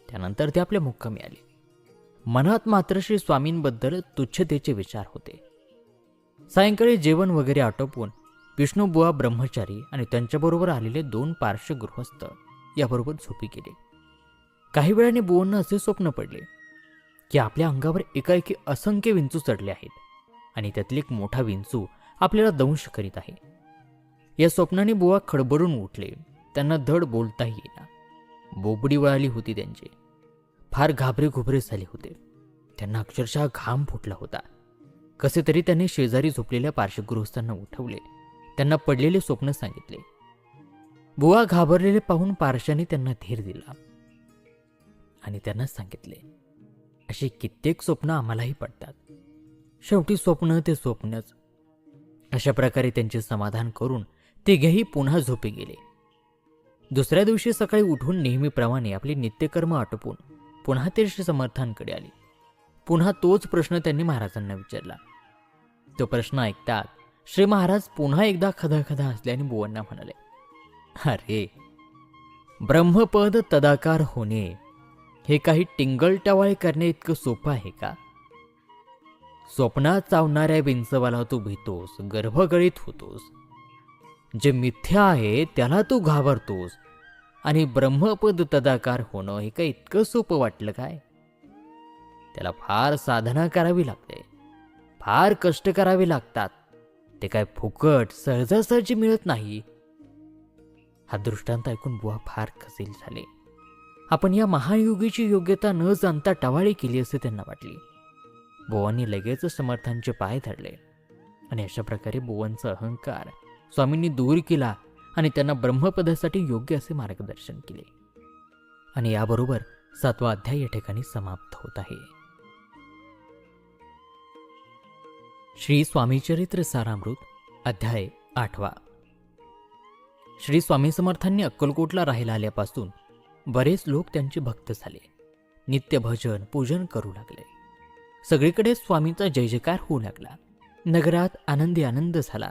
त्यानंतर ते आपल्या मुक्कामी आले. मनात मात्र श्री स्वामींबद्दल तुच्छतेचे विचार होते. सायंकाळी जेवण वगैरे आटोपून विष्णुबुवा ब्रह्मचारी आणि त्यांच्याबरोबर आलेले 2 पार्श्व गृहस्थ याबरोबर झोपी गेले. काही वेळाने बुवांना असे स्वप्न पडले की आपल्या अंगावर एकाएकी असंख्य विंचू चढले आहेत आणि त्यातील एक मोठा विंचू आपल्याला दंश करीत आहे. या स्वप्नाने बुवा खडबडून उठले. त्यांना धड बोलताही येईना. बोबडी वळाली होती त्यांची. फार घाबरे घुबरे झाले होते. त्यांना अक्षरशः घाम फुटला होता. कसे तरी त्यांनी शेजारी झोपलेल्या पार्श्वगृहस्थांना उठवले. त्यांना पडलेले स्वप्न सांगितले. बुवा घाबरलेले पाहून पारशाने त्यांना धीर दिला आणि त्यांना सांगितले, अशी कित्येक स्वप्न आम्हालाही पडतात. शेवटी स्वप्न ते स्वप्नच. अशा प्रकारे त्यांचे समाधान करून तिघेही पुन्हा झोपी गेले. दुसऱ्या दिवशी सकाळी उठून नेहमीप्रमाणे आपली नित्यकर्म आटोपून पुन्हा ते श्री समर्थांकडे आले. पुन्हा तोच प्रश्न त्यांनी महाराजांना विचारला. तो प्रश्न ऐकतात श्री महाराज पुन्हा एकदा खदाखदा हसल्याने बुवांना म्हणाले, अरे, ब्रह्मपद तदाकार होणे हे काही टिंगलटवाळे करणे इतकं सोपं आहे का? स्वप्नात चावणाऱ्या विंचवाला तू भीतोस, गर्भगळीत होतोस. जे मिथ्या आहे त्याला तू घाबरतोस आणि ब्रह्मपद तदाकार होणं हे काही इतकं सोपं वाटलं काय? त्याला फार साधना करावी लागते, फार कष्ट करावे लागतात. ते काय फुकट सहजासहजी मिळत नाही. हा दृष्टांत ऐकून बुवा फार खजील झाले. आपण या महायोगीची योग्यता न जाणता टवाळी केली असे त्यांना वाटली. बुवांनी लगेच समर्थांचे पाय धरले आणि अशा प्रकारे बुवांचा अहंकार स्वामींनी दूर केला आणि त्यांना ब्रह्मपदासाठी योग्य असे मार्गदर्शन केले. आणि याबरोबर 7वा अध्याय या ठिकाणी समाप्त होत आहे. श्री स्वामीचरित्र सारामृत अध्याय 8. श्री स्वामी समर्थांनी अक्कलकोटला राहायला आल्यापासून बरेच लोक त्यांचे भक्त झाले. नित्य भजन पूजन करू लागले. सगळीकडे स्वामींचा जय जयकार होऊ लागला. नगरात आनंदी आनंद झाला.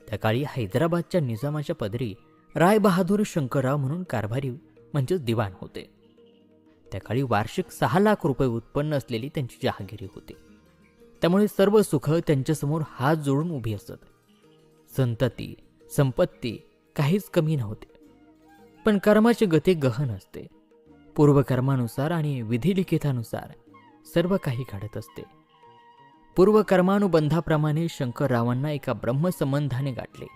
त्या काळी हैदराबादच्या निजामाच्या पदरी राय बहादूर शंकरराव म्हणून कारभारी म्हणजेच दिवाण होते. त्या काळी वार्षिक 6 लाख रुपये उत्पन्न असलेली त्यांची जहागिरी होती. त्यामुळे सर्व सुख त्यांच्यासमोर हात जोडून उभी असत. संतती संपत्ती काहीच कमी नव्हते. पण कर्माची गती गहन असते. पूर्वकर्मानुसार आणि विधिलिखितानुसार सर्व काही घडत असते. पूर्वकर्मानुबंधाप्रमाणे शंकररावांना एका ब्रह्मसंबंधाने गाठले.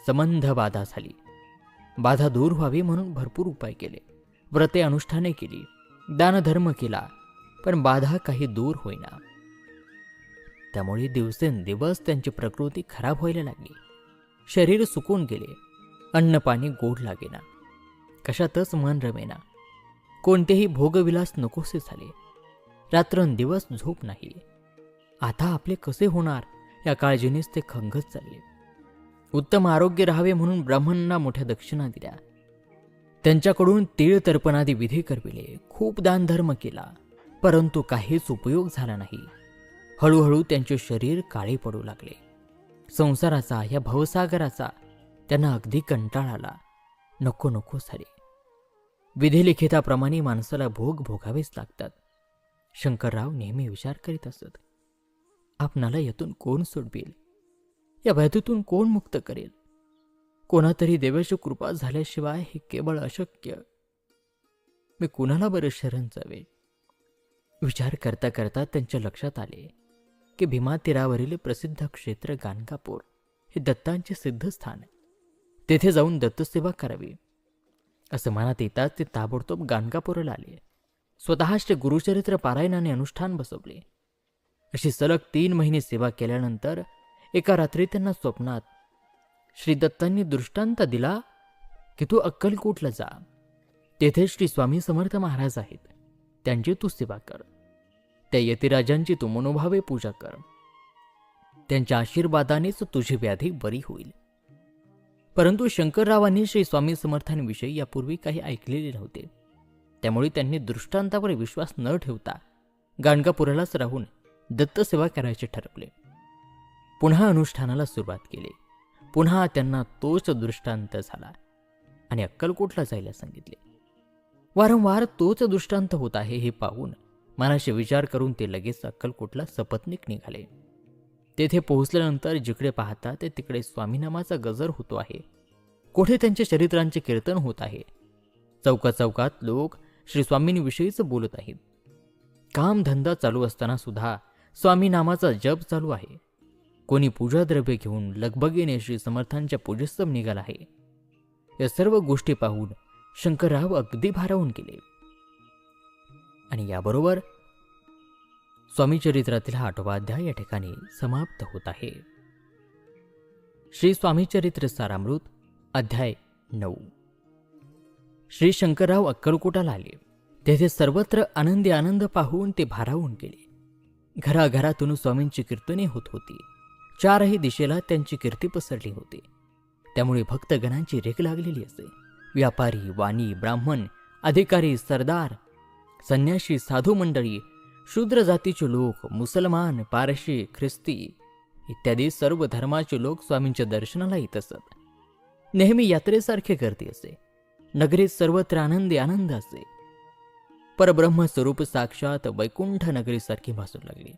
संबंध बाधा झाली. बाधा दूर व्हावी म्हणून भरपूर उपाय केले, व्रते अनुष्ठाने केली, दानधर्म केला, पण बाधा काही दूर होईना. त्यामुळे दिवसेंदिवस त्यांची प्रकृती खराब व्हायला लागली. शरीर सुकून गेले. अन्न पाणी गोड लागेना. कशातच मन रमेना. कोणतेही भोगविलास नकोसे झाले. रात्रंदिवस झोप नाही. आता आपले कसे होणार या काळजीनेच ते खंगत चालले. उत्तम आरोग्य राहावे म्हणून ब्राह्मणांना मोठ्या दक्षिणा दिल्या. त्यांच्याकडून तीळ तर्पणादी विधी करविले. खूप दानधर्म केला, परंतु काहीच उपयोग झाला नाही. हळूहळू त्यांचे शरीर काळे पडू लागले. संसाराचा या भवसागराचा त्यांना अगदी कंटाळा आला. नको नको झाले. विधिलिखिताप्रमाणे माणसाला भोग भोगावेच लागतात. शंकरराव नेहमी विचार करीत असत, आपणाला यातून कोण सोडवेल? या व्याधीतून कोण मुक्त करेल? कोणातरी देवाची कृपा झाल्याशिवाय हे केवळ अशक्य. मी कुणाला बरं शरण जावे? विचार करता करता त्यांच्या लक्षात आले की भीमा तीरावरील प्रसिद्ध क्षेत्र गाणगापूर हे दत्तांचे सिद्धस्थान. तेथे जाऊन दत्तसेवा करावी असं मनात येताच ते ताबडतोब गाणगापूरला आले. स्वतः श्री गुरुचरित्र पारायणाने अनुष्ठान बसवले. अशी सलग 3 महिने सेवा केल्यानंतर एका रात्री त्यांना स्वप्नात श्री दत्तांनी दृष्टांत दिला की तू अक्कलकोटला जा. तेथे श्री स्वामी समर्थ महाराज आहेत. त्यांची तू सेवा कर. त्या यतिराजांची तू मनोभावे पूजा कर. त्यांच्या आशीर्वादानेच तुझी व्याधी बरी होईल. परंतु शंकररावांनी श्री स्वामी समर्थांविषयी यापूर्वी काही ऐकलेले नव्हते. त्यामुळे त्यांनी दृष्टांतावर विश्वास न ठेवता गाणगापुरालाच राहून दत्तसेवा करायचे ठरवले. पुन्हा अनुष्ठानाला सुरुवात केली. पुन्हा त्यांना तोच दृष्टांत झाला आणि अक्कलकोटला जायला सांगितले. वारंवार तोच दृष्टांत होत आहे हे पाहून मनाशी विचार करून ते लगेच अक्कलकोटला सपत्नीक निघाले. तेथे पोहोचल्यानंतर जिकडे पाहता ते तिकडे स्वामीनामाचा गजर होतो आहे. कोठे त्यांच्या चरित्रांचे कीर्तन होत आहे. चौकाचौकात लोक श्री स्वामींविषयीच बोलत आहेत. कामधंदा चालू असताना सुद्धा स्वामीनामाचा जप चालू आहे. कोणी पूजाद्रव्य घेऊन लगबगीने श्री समर्थांच्या पूजेस्तव निघाला आहे. या सर्व गोष्टी पाहून शंकरराव अगदी भारावून गेले. आणि याबरोबर स्वामीचरित्रातील 8वा अध्याय या ठिकाणी समाप्त होत आहे. श्री स्वामीचरित्र सारामृत अध्याय 9. श्री शंकरराव अक्कलकोटाला आले. तेथे सर्वत्र आनंदी आनंद पाहून ते भारावून गेले. घराघरातून स्वामींची कीर्तने होत होती. 4ही दिशेला त्यांची कीर्ती पसरली होती. त्यामुळे भक्तगणांची रेख लागलेली असे. व्यापारी, वाणी, ब्राह्मण, अधिकारी, सरदार, संन्याशी, साधू मंडळी, शूद्र जातीचे लोक, मुसलमान, पारशी, ख्रिस्ती इत्यादी सर्व धर्माचे लोक स्वामींच्या दर्शनाला येत असत. नेहमी यात्रेसारखे गर्दी असे. नगरीत सर्वत्र आनंदी आनंद असे. परब्रह्म स्वरूप साक्षात वैकुंठ नगरीसारखी भासू लागली.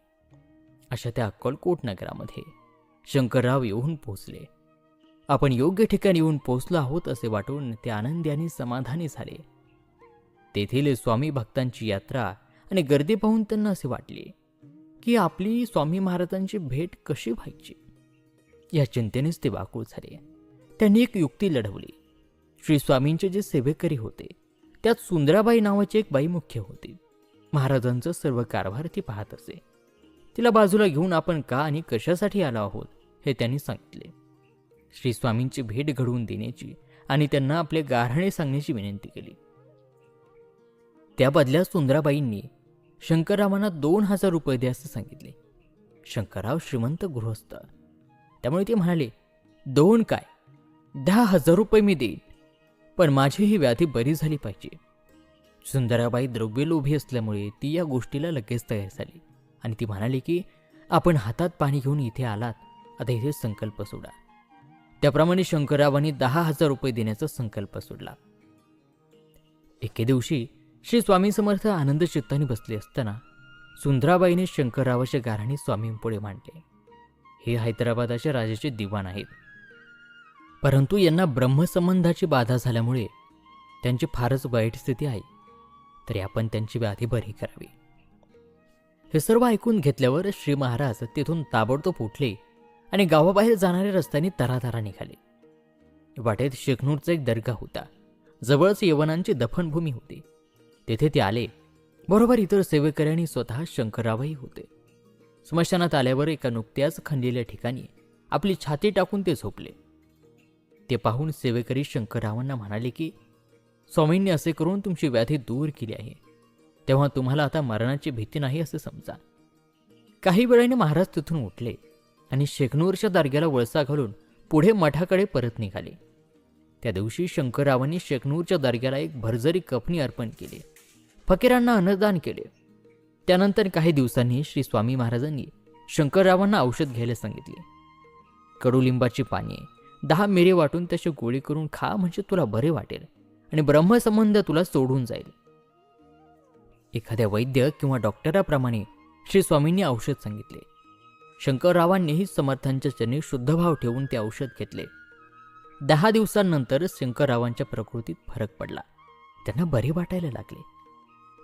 अशा त्या अक्कलकोट नगरामध्ये शंकरराव येऊन पोहोचले. आपण योग्य ठिकाणी येऊन पोचलो आहोत असे वाटून ते आनंदी आणि समाधानी झाले. तेथील स्वामी भक्तांची यात्रा आणि गर्दी पाहून त्यांना असे वाटले की आपली स्वामी महाराजांची भेट कशी व्हायची. या चिंतेनेच ते व्याकुळ झाले. त्यांनी एक युक्ती लढवली. श्री स्वामींचे जे सेवेकरी होते त्यात सुंदराबाई नावाची एक बाई मुख्य होती. महाराजांचं सर्व कारभार ती पाहत असे. तिला बाजूला घेऊन आपण का आणि कशासाठी आलो आहोत हे त्यांनी सांगितले. श्री स्वामींची भेट घडवून देण्याची आणि त्यांना आपले गाऱ्हाणे सांगण्याची विनंती केली. त्या बदल्यात सुंदराबाईंनी शंकररावांना 2,000 रुपये द्या असं सांगितले. शंकरराव श्रीमंत गृहस्थ, त्यामुळे ते म्हणाले, 2 काय 10,000 रुपये मी देईन, पण माझी ही व्याधी बरी झाली पाहिजे. सुंदराबाई द्रव्यलोभी असल्यामुळे ती या गोष्टीला लगेच तयार झाली आणि ती म्हणाली की आपण हातात पाणी घेऊन इथे आलात, आता इथे संकल्प सोडा. त्याप्रमाणे शंकररावांनी 10,000 रुपये देण्याचा संकल्प सोडला. एके दिवशी श्री स्वामी समर्थ आनंद चित्ताने बसले असताना सुंदराबाईने शंकररावाचे गाऱ्हाणे स्वामींपुढे मांडले. हे हैदराबादाच्या राजाचे दिवाण आहेत, परंतु यांना ब्रह्मसंबंधाची बाधा झाल्यामुळे त्यांची फारच वाईट स्थिती आहे, तरी आपण त्यांची व्याधी बरी करावी. हे सर्व ऐकून घेतल्यावर श्री महाराज तेथून ताबडतोब उठले आणि गावाबाहेर जाणाऱ्या रस्त्याने तरातरा निघाले. वाटेत शेखनूरचा एक दर्गा होता. जवळच यवनांची दफनभूमी होती. तेथे ते आले. बरोबर इतर सेवेकरी आणि स्वतः शंकररावही होते. स्मशानात आल्यावर एका नुकत्याच खणलेल्या ठिकाणी आपली छाती टाकून ते झोपले. ते पाहून सेवेकरी शंकररावांना म्हणाले की स्वामींनी असे करून तुमची व्याधी दूर केली आहे, तेव्हा तुम्हाला आता मरणाची भीती नाही असे समजा. काही वेळाने महाराज तिथून उठले आणि शेखनूरच्या दर्ग्याला वळसा घालून पुढे मठाकडे परत निघाले. त्या दिवशी शंकररावांनी शेखनूरच्या दर्ग्याला एक भरजरी कफनी अर्पण केली, फकीरांना अन्नदान केले. त्यानंतर काही दिवसांनी श्री स्वामी महाराजांनी शंकररावांना औषध घ्यायला सांगितले. कडुलिंबाची पाने 10 मिरे वाटून त्याची गोळी करून खा, म्हणजे तुला बरे वाटेल आणि ब्रह्मसंबंध तुला सोडून जाईल. एखाद्या वैद्य किंवा डॉक्टराप्रमाणे श्री स्वामींनी औषध सांगितले. शंकररावांनीही समर्थांच्या चरणी शुद्धभाव ठेवून ते औषध घेतले. 10 दिवसांनंतर शंकररावांच्या प्रकृतीत फरक पडला. त्यांना बरे वाटायला लागले.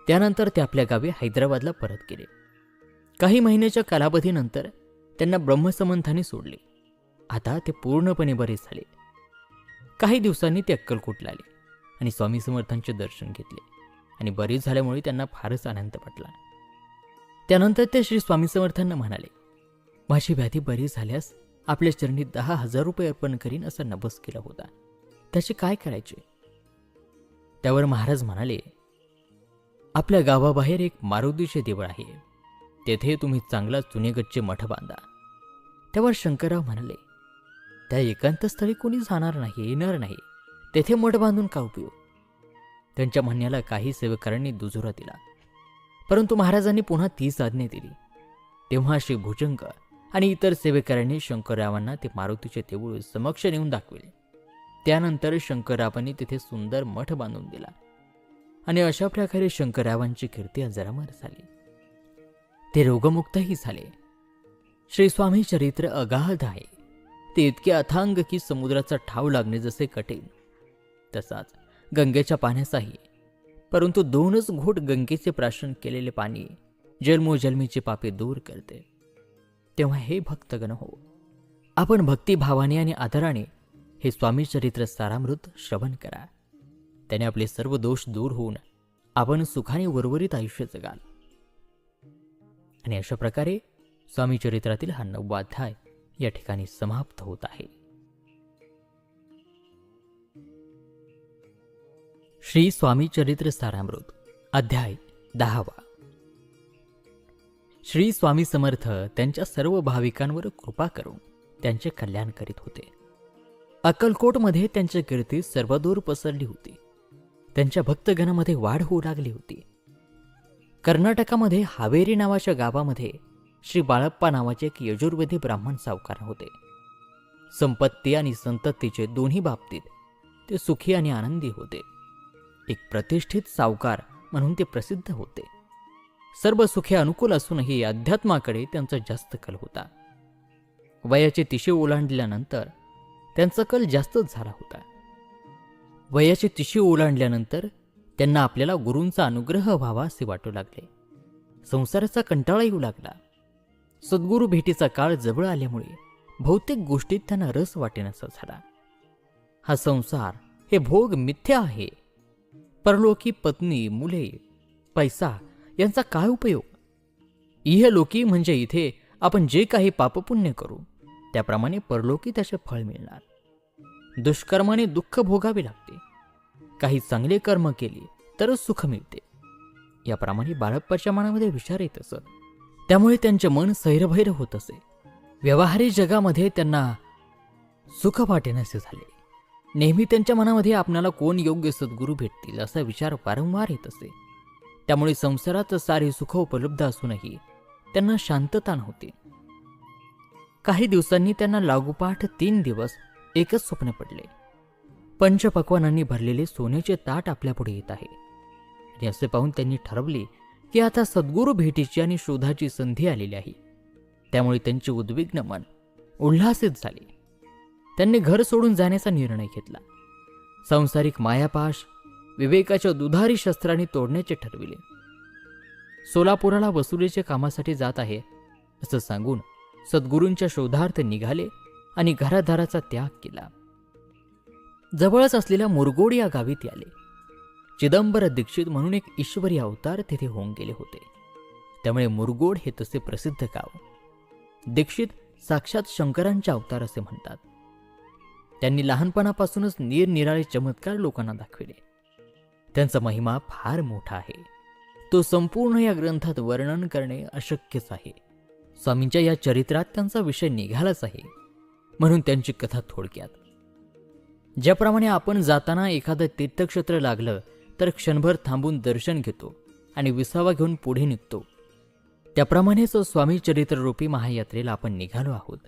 त्यानंतर ते आपल्या गावी हैदराबादला परत गेले. काही महिन्याच्या कालावधीनंतर त्यांना ब्रह्मसंबंधाने सोडले. आता ते पूर्णपणे बरे झाले. काही दिवसांनी ते अक्कलकोटला आले आणि स्वामी समर्थांचे दर्शन घेतले आणि बरे झाल्यामुळे त्यांना फारच आनंद वाटला. त्यानंतर ते श्री स्वामी समर्थांना म्हणाले, माझी व्याधी बरी झाल्यास आपल्या चरणी 10,000 रुपये अर्पण करीन असा नवस केला होता, त्याचे काय करायचे? त्यावर महाराज म्हणाले, आपल्या गावाबाहेर एक मारुतीचे देवळ आहे, तेथे तुम्ही चांगला चुनेगच्चे मठ बांधा. त्यावर शंकरराव म्हणाले, त्या एकांतस्थळी कोणी जाणार नाही, येणार नाही, तेथे मठ बांधून का उपयोग? त्यांच्या म्हणण्याला काही सेवकारांनी दुजोरा दिला, परंतु महाराजांनी पुन्हा तीच आज्ञा दिली. तेव्हा श्री भुजंग आणि इतर सेवेकऱ्यांनी शंकररावांना ते मारुतीचे देऊळ समक्ष नेऊन दाखविले. त्यानंतर शंकररावांनी तिथे सुंदर मठ बांधून दिला आणि अशा प्रकारे शंकररावांची कीर्ती अजरामर झाली. ते रोगमुक्तही झाले. श्री स्वामी चरित्र अगाध आहे. ते इतके अथांग की समुद्राचा ठाव लागणे जसे कठीण, तसाच गंगेच्या पाण्याचाही. परंतु 2च घोट गंगेचे प्राशन केलेले पाणी जन्मोजन्मीचे पापे दूर करते. तेव्हा हे भक्तगण हो, आपण भक्तिभावाने आणि आदराने हे स्वामी चरित्र सारामृत श्रवण करा. त्याने आपले सर्व दोष दूर होऊन आपण सुखाने उर्वरित आयुष्य जगाल. आणि अशा प्रकारे स्वामी चरित्रातील हा 9वा अध्याय या ठिकाणी समाप्त होत आहे. श्री स्वामी चरित्र सारामृत अध्याय 10वा. श्री स्वामी समर्थ त्यांच्या सर्व भाविकांवर कृपा करून त्यांचे कल्याण करीत होते. अक्कलकोटमध्ये त्यांच्या कीर्ती सर्वदूर पसरली होती. त्यांच्या भक्तगणामध्ये वाढ होऊ लागली होती. कर्नाटकामध्ये हावेरी नावाच्या गावामध्ये श्री बाळप्पा नावाचे एक यजुर्वेदी ब्राह्मण सावकार होते. संपत्ती आणि संततीचे दोन्ही बाबतीत ते सुखी आणि आनंदी होते. एक प्रतिष्ठित सावकार म्हणून ते प्रसिद्ध होते. सर्व सुखे अनुकूल असूनही अध्यात्माकडे त्यांचा जास्त कल होता. वयाचे 30 ओलांडल्यानंतर त्यांचा कल जास्तच झाला होता. वयाची तिशी ओलांडल्यानंतर त्यांना आपल्याला गुरूंचा अनुग्रह व्हावा असे वाटू लागले. संसाराचा कंटाळा येऊ लागला. सद्गुरू भेटीचा काळ जवळ आल्यामुळे बहुतेक गोष्टीत त्यांना रस वाटेनासा झाला. हा संसार, हे भोग मिथ्या आहे. परलोकी पत्नी, मुले, पैसा यांचा काय उपयोग? इहलोकी म्हणजे इथे आपण जे काही पापपुण्य करू त्याप्रमाणे परलोकी त्याचे फळ मिळणार. दुष्कर्माने दुःख भोगावे लागते. काही चांगले कर्म केले तरच सुख मिळते. याप्रमाणे बाळप्पाच्या मनामध्ये विचार येत असत. त्यामुळे त्यांचे मन सैरभैर होत असे. व्यवहारी जगामध्ये त्यांना सुख वाटेनासे झाले. नेहमी त्यांच्या मनामध्ये आपणाला कोण योग्य सद्गुरू भेटतील असा विचार वारंवार येत असे. त्यामुळे संसारात सारे सुख उपलब्ध असूनही त्यांना शांतता नव्हती. काही दिवसांनी त्यांना लागोपाठ 3 दिवस एकच स्वप्न पडले. पंचपक्वानांनी भरलेले सोन्याचे ताट आपल्यापुढे येत आहे आणि असे पाहून त्यांनी ठरवले की आता सद्गुरू भेटीची आणि शोधाची संधी आलेली आहे. त्यामुळे त्यांचे उद्विग्न मन उल्हासित झाले. त्यांनी घर सोडून जाण्याचा निर्णय घेतला. सांसारिक मायापाश विवेकाच्या दुधारी शस्त्राने तोडण्याचे ठरविले. सोलापुराला वसुलीच्या कामासाठी जात आहे असं सांगून सद्गुरूंच्या शोधार्थ निघाले आणि घरादाराचा त्याग केला. जवळच असलेल्या मुरगोड या गावीत आले. चिदंबर दीक्षित म्हणून एक ईश्वरी अवतार तिथे होऊन गेले होते. त्यामुळे मुरगोड हे तसे प्रसिद्ध गाव. दीक्षित साक्षात शंकरांचे अवतार असे म्हणतात. त्यांनी लहानपणापासूनच निरनिराळे चमत्कार लोकांना दाखविले. त्यांचा महिमा फार मोठा आहे. तो संपूर्ण या ग्रंथात वर्णन करणे अशक्यच आहे. स्वामींच्या या चरित्रात त्यांचा विषय निघालाच आहे, म्हणून त्यांची कथा थोडक्यात. ज्याप्रमाणे आपण जाताना एखादं तीर्थक्षेत्र लागलं तर क्षणभर थांबून दर्शन घेतो आणि विसावा घेऊन पुढे निघतो, त्याप्रमाणेच स्वामी चरित्ररूपी महायात्रेला आपण निघालो आहोत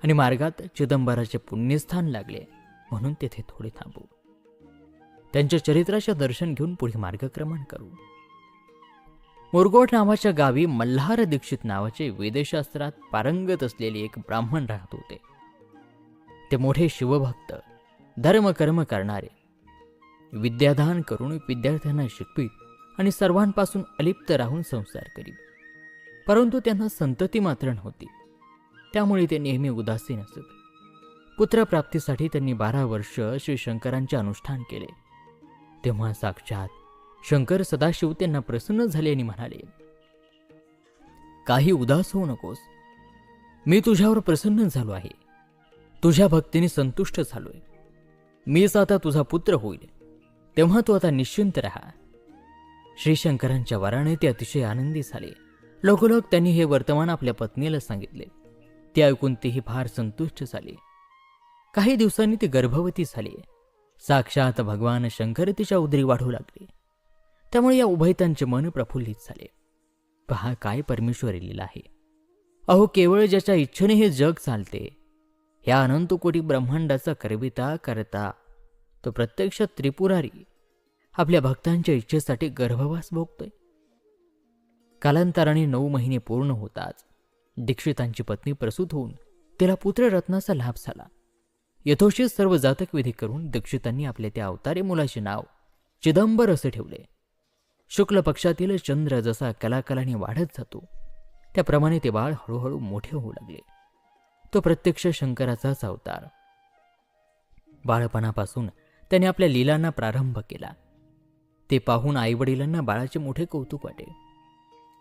आणि मार्गात चिदंबराचे पुण्यस्थान लागले, म्हणून तेथे थोडे थांबू. त्यांच्या चरित्राचे दर्शन घेऊन पुढे मार्गक्रमण करू. मुरगोड नावाच्या गावी मल्हार दीक्षित नावाचे वेदशास्त्रात पारंगत असलेले एक ब्राह्मण राहत होते. ते मोठे शिवभक्त, धर्मकर्म करणारे, विद्यादान करून विद्यार्थ्यांना शिकवीत आणि सर्वांपासून अलिप्त राहून संसार करीत. परंतु त्यांना संतती मात्र नव्हती. त्यामुळे ते नेहमी उदासीन असत. पुत्रप्राप्तीसाठी त्यांनी 12 वर्ष श्री शंकरांचे अनुष्ठान केले. तेव्हा साक्षात शंकर सदाशिव त्यांना प्रसन्न झाले आणि म्हणाले, काही उदास होऊ नकोस. मी तुझ्यावर प्रसन्न झालो आहे. तुझ्या भक्तीने संतुष्ट झालोय. मीच आता तुझा पुत्र होईल. तेव्हा तू आता निश्चिंत राहा. श्री शंकरांच्या वराने ते अतिशय आनंदी झाले. लगोलग त्यांनी हे वर्तमान आपल्या पत्नीला सांगितले. ते ऐकून तेही फार संतुष्ट झाले. काही दिवसांनी ती गर्भवती झाली. साक्षात भगवान शंकर तिच्या उदरी वाढू लागले. त्यामुळे या उभयतांचे मन प्रफुल्लित झाले. पहा काय परमेश्वरी लीला आहे. अहो, केवळ ज्याच्या इच्छेने हे जग चालते, ह्या अनंत कोटी ब्रह्मांडाचा करविता करता तो प्रत्यक्ष त्रिपुरारी आपल्या भक्तांच्या इच्छेसाठी गर्भवास भोगतोय. कालांतराने 9 महिने पूर्ण होताच दीक्षितांची पत्नी प्रसूत होऊन तिला पुत्ररत्नाचा लाभ झाला. यथोचित सर्व जातक विधी करून दीक्षितांनी आपल्या त्या अवतारी मुलाचे नाव चिदंबर असे ठेवले. शुक्ल पक्षातील चंद्र जसा कलाकलाने वाढत जातो त्याप्रमाणे ते बाळ हळूहळू मोठे होऊ लागले. तो प्रत्यक्ष शंकराचाच अवतार. बाळपणापासून त्याने आपल्या लीलांना प्रारंभ केला. ते पाहून आईवडिलांना बाळाचे मोठे कौतुक वाटे.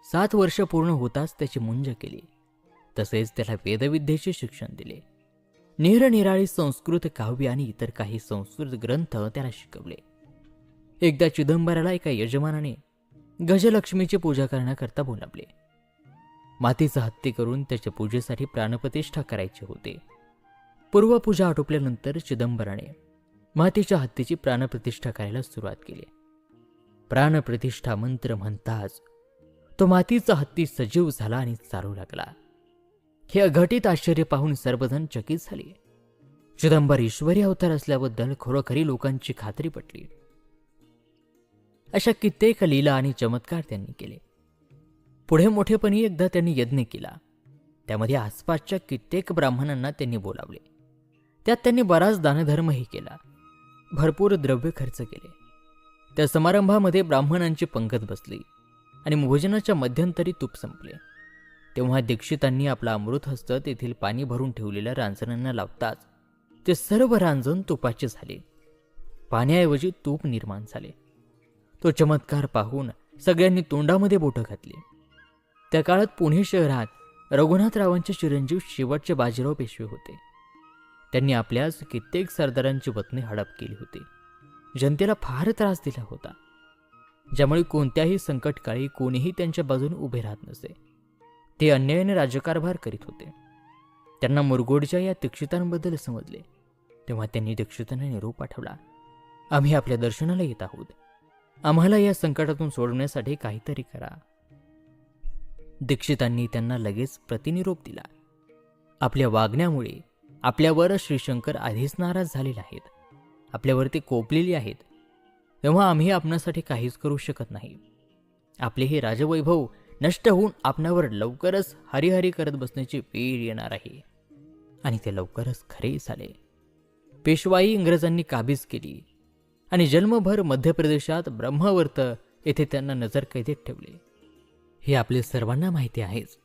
7 वर्ष पूर्ण होताच त्याची मुंज केली. तसेच त्याला वेदविद्येचे शिक्षण दिले. निरनिराळी संस्कृत काव्य आणि इतर काही संस्कृत ग्रंथ त्याला शिकवले. एकदा चिदंबराला एका यजमानाने गजलक्ष्मीची पूजा करण्याकरता बोलावले. मातीचा हत्ती करून त्याच्या पूजेसाठी प्राणप्रतिष्ठा करायची होते. पूर्वपूजा आटोपल्यानंतर चिदंबराने मातीच्या हत्तीची प्राणप्रतिष्ठा करायला सुरुवात केली. प्राणप्रतिष्ठा मंत्र म्हणताच तो मातीचा हत्ती सजीव झाला आणि चालू लागला. हे अघटित आश्चर्य पाहून सर्वजण चकित झाले. चिदंबर ईश्वरी अवतार असल्याबद्दल खरोखरी लोकांची खात्री पटली. अशा कित्येक लीला आणि चमत्कार त्यांनी केले. पुढे मोठेपणी एकदा त्यांनी यज्ञ केला. त्यामध्ये आसपासच्या कित्येक ब्राह्मणांना त्यांनी बोलावले. त्यात त्यांनी बराच दानधर्मही केला. भरपूर द्रव्य खर्च केले. त्या समारंभामध्ये ब्राह्मणांची पंगत बसली आणि भोजनाच्या मध्यंतरी तूप संपले. तेव्हा दीक्षितांनी आपला अमृत हस्त तेथील पाणी भरून ठेवलेल्या रांजणांना लावताच ते सर्व रांजण तुपाचे झाले. पाण्याऐवजी तूप निर्माण झाले. तो चमत्कार पाहून सगळ्यांनी तोंडामध्ये बोटं घातली. त्या काळात पुणे शहरात रघुनाथरावांचे चिरंजीव शेवटचे बाजीराव पेशवे होते. त्यांनी आपल्याच कित्येक सरदारांची वतने हडप केली होती. जनतेला फार त्रास दिला होता, ज्यामुळे कोणत्याही संकटकाळी कोणीही त्यांच्या बाजूने उभे राहत नसे. ते अन्यायाने राज्यकारभार करीत होते. त्यांना मुरगोडच्या या दीक्षितांबद्दल समजले. तेव्हा त्यांनी दीक्षितांना निरोप पाठवला, आम्ही आपल्या दर्शनाला येत आहोत. आम्हाला या संकटातून सोडवण्यासाठी काहीतरी करा. दीक्षितांनी त्यांना लगेच प्रतिनिरोप दिला. आपल्या वागण्यामुळे आपल्यावर श्रीशंकर आधीच नाराज झालेले आहेत. आपल्यावर ते कोपलेले आहेत. तेव्हा आम्ही आपणासाठी काहीच करू शकत नाही. आपले हे राजवैभव नष्ट होऊन आपणावर लवकरच हरिहरी करत बसण्याची वेळ येणार आहे. आणि ते लवकरच खरे झाले. पेशवाई इंग्रजांनी काबीज केली आणि जन्मभर मध्य प्रदेशात ब्रह्मावर्त येथे त्यांना नजरकैदेत ठेवले. हे आपले सर्वांना माहिती आहेच.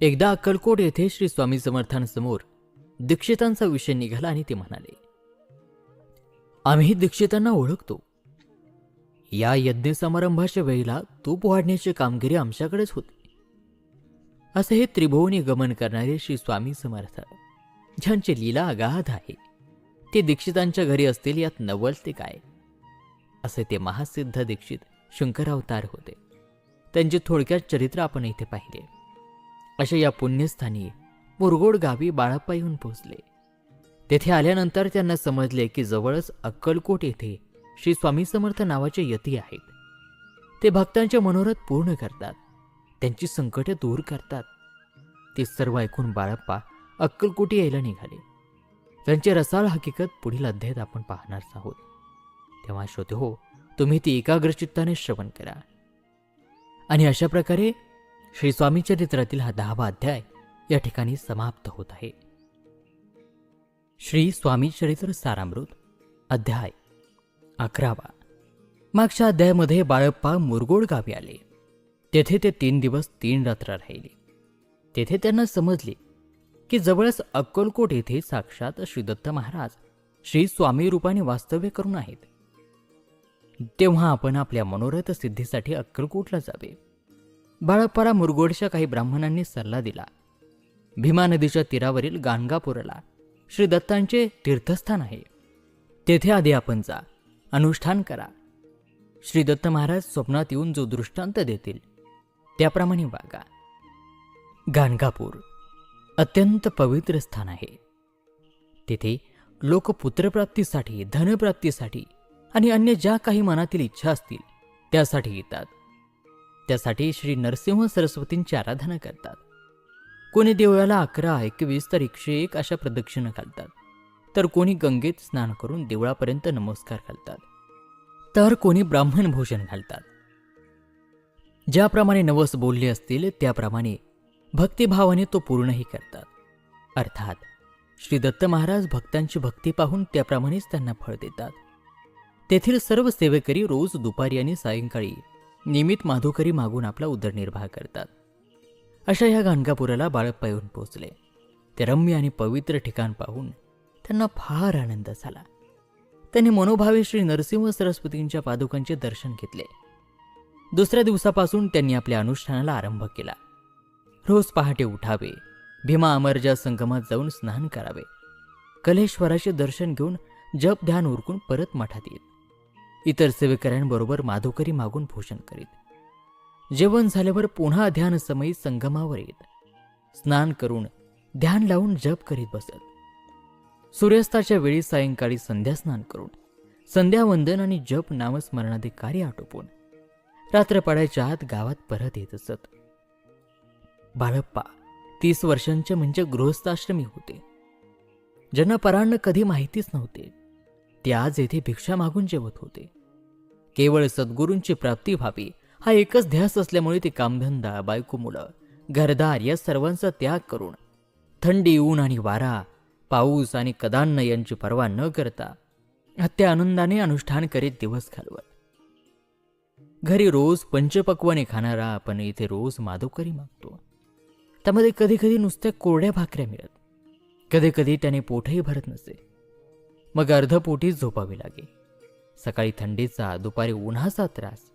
एकदा अक्कलकोट येथे श्री स्वामी समर्थांसमोर दीक्षितांचा विषय निघाला आणि ते म्हणाले, आम्ही दीक्षितांना ओळखतो. या यज्ञ समारंभाच्या वेळेला तूप वाढण्याची कामगिरी आमच्याकडेच होती. असे हे त्रिभुवनी गमन करणारे श्री स्वामी समर्थ, ज्यांची लीला अगाध आहे, ते दीक्षितांच्या घरी असतील यात नवल ते काय. असे ते महासिद्ध दीक्षित शंकरावतार होते. त्यांचे थोडक्यात चरित्र आपण इथे पाहिले. अशा या पुण्यस्थानी मुरगोड गावी बाळप्पा येऊन पोहोचले. तेथे आल्यानंतर त्यांना समजले की जवळच अक्कलकोट येथे श्री स्वामी समर्थ नावाचे यती आहेत. ते भक्तांचे मनोरथ पूर्ण करतात, त्यांची संकटे दूर करतात. ते सर्व ऐकून बाळप्पा अक्कलकोटी यायला निघाले. त्यांची रसाळ हकीकत पुढील अध्यायात आपण पाहणार आहोत. तेव्हा श्रोते हो, तुम्ही ती एकाग्रचित्ताने श्रवण करा. आणि अशा प्रकारे श्री स्वामी चरित्रातील हा 10वा अध्याय या ठिकाणी समाप्त होत आहे. श्री स्वामी चरित्र सारामृत अध्याय 11. मागच्या अध्यायामध्ये बाळप्पा मुरगोड गावी आले. तेथे ते 3 दिवस 3 रात्र राहिले. तेथे त्यांना समजले की जवळच अक्कलकोट येथे साक्षात श्री दत्त महाराज श्री स्वामी रूपाने वास्तव्य करून आहेत. तेव्हा आपण आपल्या मनोरथ सिद्धीसाठी अक्कलकोटला जावे. बाळप्पाला मुरगोडच्या काही ब्राह्मणांनी सल्ला दिला. भीमा नदीच्या तीरावरील गाणगापूरला श्री दत्तांचे तीर्थस्थान आहे. तेथे आधी आपण जा, अनुष्ठान करा. श्री दत्त महाराज स्वप्नात येऊन जो दृष्टांत देतील त्याप्रमाणे वागा. गाणगापूर अत्यंत पवित्र स्थान आहे. तेथे लोक पुत्रप्राप्तीसाठी, धनप्राप्तीसाठी आणि अन्य ज्या काही मनातील इच्छा असतील त्यासाठी येतात. त्यासाठी श्री नरसिंह सरस्वतींची आराधना करतात. कोणी देवळाला 11, 21 तर 101 अशा प्रदक्षिणा घालतात. तर कोणी गंगेत स्नान करून देवळापर्यंत नमस्कार घालतात. तर कोणी ब्राह्मण भोजन घालतात. ज्याप्रमाणे नवस बोलले असतील त्याप्रमाणे भक्तिभावाने तो पूर्णही करतात. अर्थात श्री दत्त महाराज भक्तांची भक्ती पाहून त्याप्रमाणेच त्यांना फळ देतात. तेथील सर्व सेवेकरी रोज दुपारी आणि सायंकाळी नियमित माधुकरी मागून आपला उदरनिर्वाह करतात. अशा या गाणगापुराला बाळप्पा येऊन पोहोचले. ते रम्य आणि पवित्र ठिकाण पाहून त्यांना फार आनंद झाला. त्यांनी मनोभावे श्री नरसिंह सरस्वतींच्या पादुकांचे दर्शन घेतले. दुसऱ्या दिवसापासून त्यांनी आपल्या अनुष्ठानाला आरंभ केला. रोज पहाटे उठावे, भीमा अमरजा संगमात जाऊन स्नान करावे, कलेश्वराचे दर्शन घेऊन जप ध्यान उरकून परत मठात येत. इतर सेवेकऱ्यांबरोबर माधुकरी मागून भोजन करीत. जेवण झाल्यावर पुन्हा ध्यान समयी संगमावर येत. स्नान करून ध्यान लावून जप करीत बसत. सूर्यास्ताच्या वेळी सायंकाळी संध्या स्नान करून संध्यावंदन आणि जप नामस्मरणादी कार्य आटोपून रात्र पडायच्या आत गावात परत येत असत. बाळप्पा 30 वर्षांचे म्हणजे गृहस्थाश्रमी होते. ज्यांना परान्न कधी माहितीच नव्हते ते आज येथे भिक्षा मागून जेवत होते. केवळ सद्गुरूंची प्राप्ती व्हावी हा एकच ध्यास असल्यामुळे ते कामधंदा, बायको, मुलं, घरदार या सर्वांचा त्याग करून थंडी, ऊन आणि वारा पाऊस आणि कदान्न यांची पर्वा न करता अत्या आनंदाने अनुष्ठान करीत दिवस घालवत. घरी रोज पंचपक्वाने खाणारा आपण इथे रोज माधवकरी मागतो. त्यामध्ये कधी कधी नुसत्या कोरड्या भाकऱ्या मिळत, कधी कधी त्याने पोटही भरत नसे. मग अर्धपोटीच झोपावे लागे. सकाळी थंडीचा, दुपारी उन्हाचा त्रास,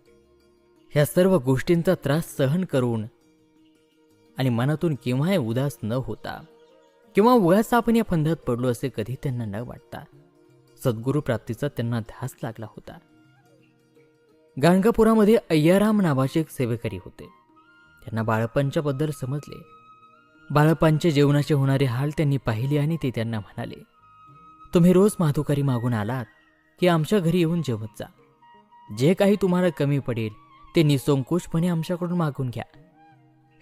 ह्या सर्व गोष्टींचा त्रास सहन करून आणि मनातून केव्हाही उदास न होता किंवा उगाच आपण या फंदात पडलो असे कधी त्यांना न वाटता सद्गुरू प्राप्तीचा त्यांना ध्यास लागला होता. गाणगापुरामध्ये अय्याराम नावाचे एक सेवेकरी होते. त्यांना बाळप्पांच्या बद्दल समजले. बाळप्पांचे जेवणाचे होणारे हाल त्यांनी पाहिले आणि ते त्यांना म्हणाले, तुम्ही रोज माधुकरी मागून आलात की आमच्या घरी येऊन जेवत जा. जे काही तुम्हाला कमी पडेल ते निसंकोचपणे आमच्याकडून मागून घ्या.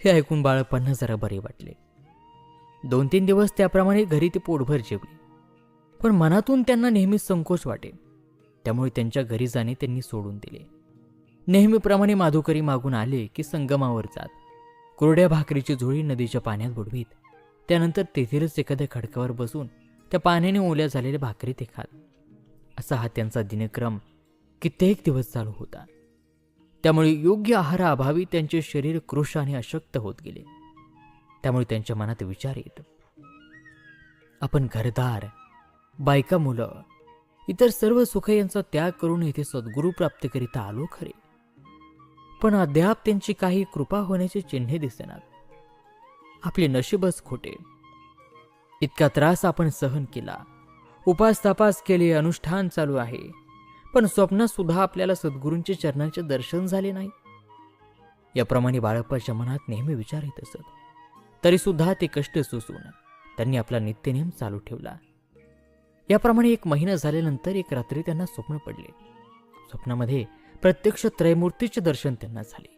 हे ऐकून बाळप्पांना जरा बरे वाटले. 2-3 दिवस त्याप्रमाणे घरी ते पोटभर जेवले. पण मनातून त्यांना नेहमीच संकोच वाटे. त्यामुळे त्यांच्या घरी जाणे त्यांनी सोडून दिले. नेहमीप्रमाणे माधुकरी मागून आले की संगमावर जात कोरड्या भाकरीची झोळी नदीच्या पाण्यात बुडवीत. त्यानंतर तेथीलच एखाद्या खडकावर बसून त्या पाण्याने ओल्या झालेल्या भाकरी ते खात. असा हा त्यांचा दिनक्रम कित्येक दिवस चालू होता. त्यामुळे योग्य आहाराअभावी त्यांचे शरीर कृश आणि अशक्त होत गेले. त्यामुळे त्यांच्या मनात विचार येत, आपण घरदार, बायका, मुलं, इतर सर्व सुख यांचा त्याग करून येथे सद्गुरू प्राप्तीकरिता आलो खरे, पण अद्याप त्यांची काही कृपा होण्याची चिन्हे दिसेनात. आपले नशीबच खोटे. इतका त्रास आपण सहन केला, उपास तापास केले, अनुष्ठान चालू आहे, पण स्वप्नात सुद्धा आपल्याला सद्गुरूंचे चरणांचे दर्शन झाले नाही. याप्रमाणे बाळप्पाच्या मनात नेहमी विचार येत असत. तरी सुद्धा ते कष्ट सोसून त्यांनी आपला नित्यनेम चालू ठेवला. याप्रमाणे 1 महिना झाल्यानंतर एक रात्री त्यांना स्वप्न पडले. स्वप्नामध्ये प्रत्यक्ष त्रयमूर्तीचे दर्शन त्यांना झाले.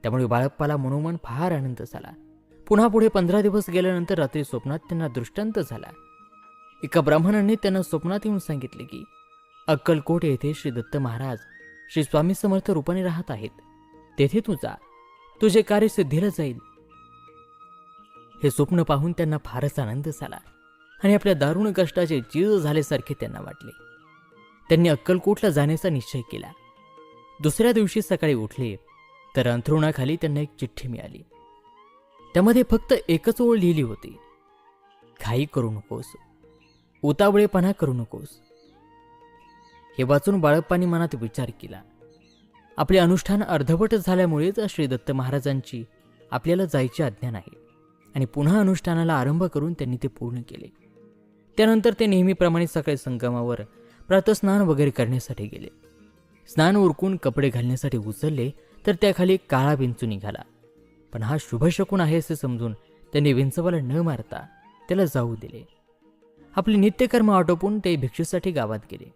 त्यामुळे बाळप्पाला मनोमन फार आनंद झाला. पुन्हा पुढे 15 दिवस गेल्यानंतर रात्री स्वप्नात त्यांना दृष्टांत झाला. एका ब्राह्मणाने त्यांना स्वप्नात येऊन सांगितले की अक्कलकोट येथे श्री दत्त महाराज श्री स्वामी समर्थ रूपाने राहत आहेत. तेथे तू जा, तुझे कार्य सिद्धीला जाईल. हे स्वप्न पाहून त्यांना फारच आनंद झाला आणि आपल्या दारुण कष्टाचे चीज झाल्यासारखे त्यांना वाटले. त्यांनी अक्कलकोटला जाण्याचा निश्चय केला. दुसऱ्या दिवशी सकाळी उठले तर अंथरुणाखाली त्यांना एक चिठ्ठी मिळाली. त्यामध्ये फक्त एकच ओळ लिहिली होती, घाई करू नकोस, उतावळेपणा करू नकोस. हे वाचून बाळप्पांनी मनात विचार केला, आपले अनुष्ठान अर्धवट झाल्यामुळेच श्री दत्त महाराजांची आपल्याला जायची आज्ञा नाही आणि पुन्हा अनुष्ठानाला आरंभ करून त्यांनी ते पूर्ण केले. त्यानंतर ते नेहमीप्रमाणे सकाळी संगमावर प्रातस्नान वगैरे करण्यासाठी गेले. स्नान उरकून कपडे घालण्यासाठी उचलले तर त्याखाली एक काळा विंचू निघाला. पण हा शुभशकुन आहे असे समजून त्यांनी विंचवाला न मारता त्याला जाऊ दिले. आपले नित्यकर्म आटोपून ते भिक्षेसाठी गावात गेले.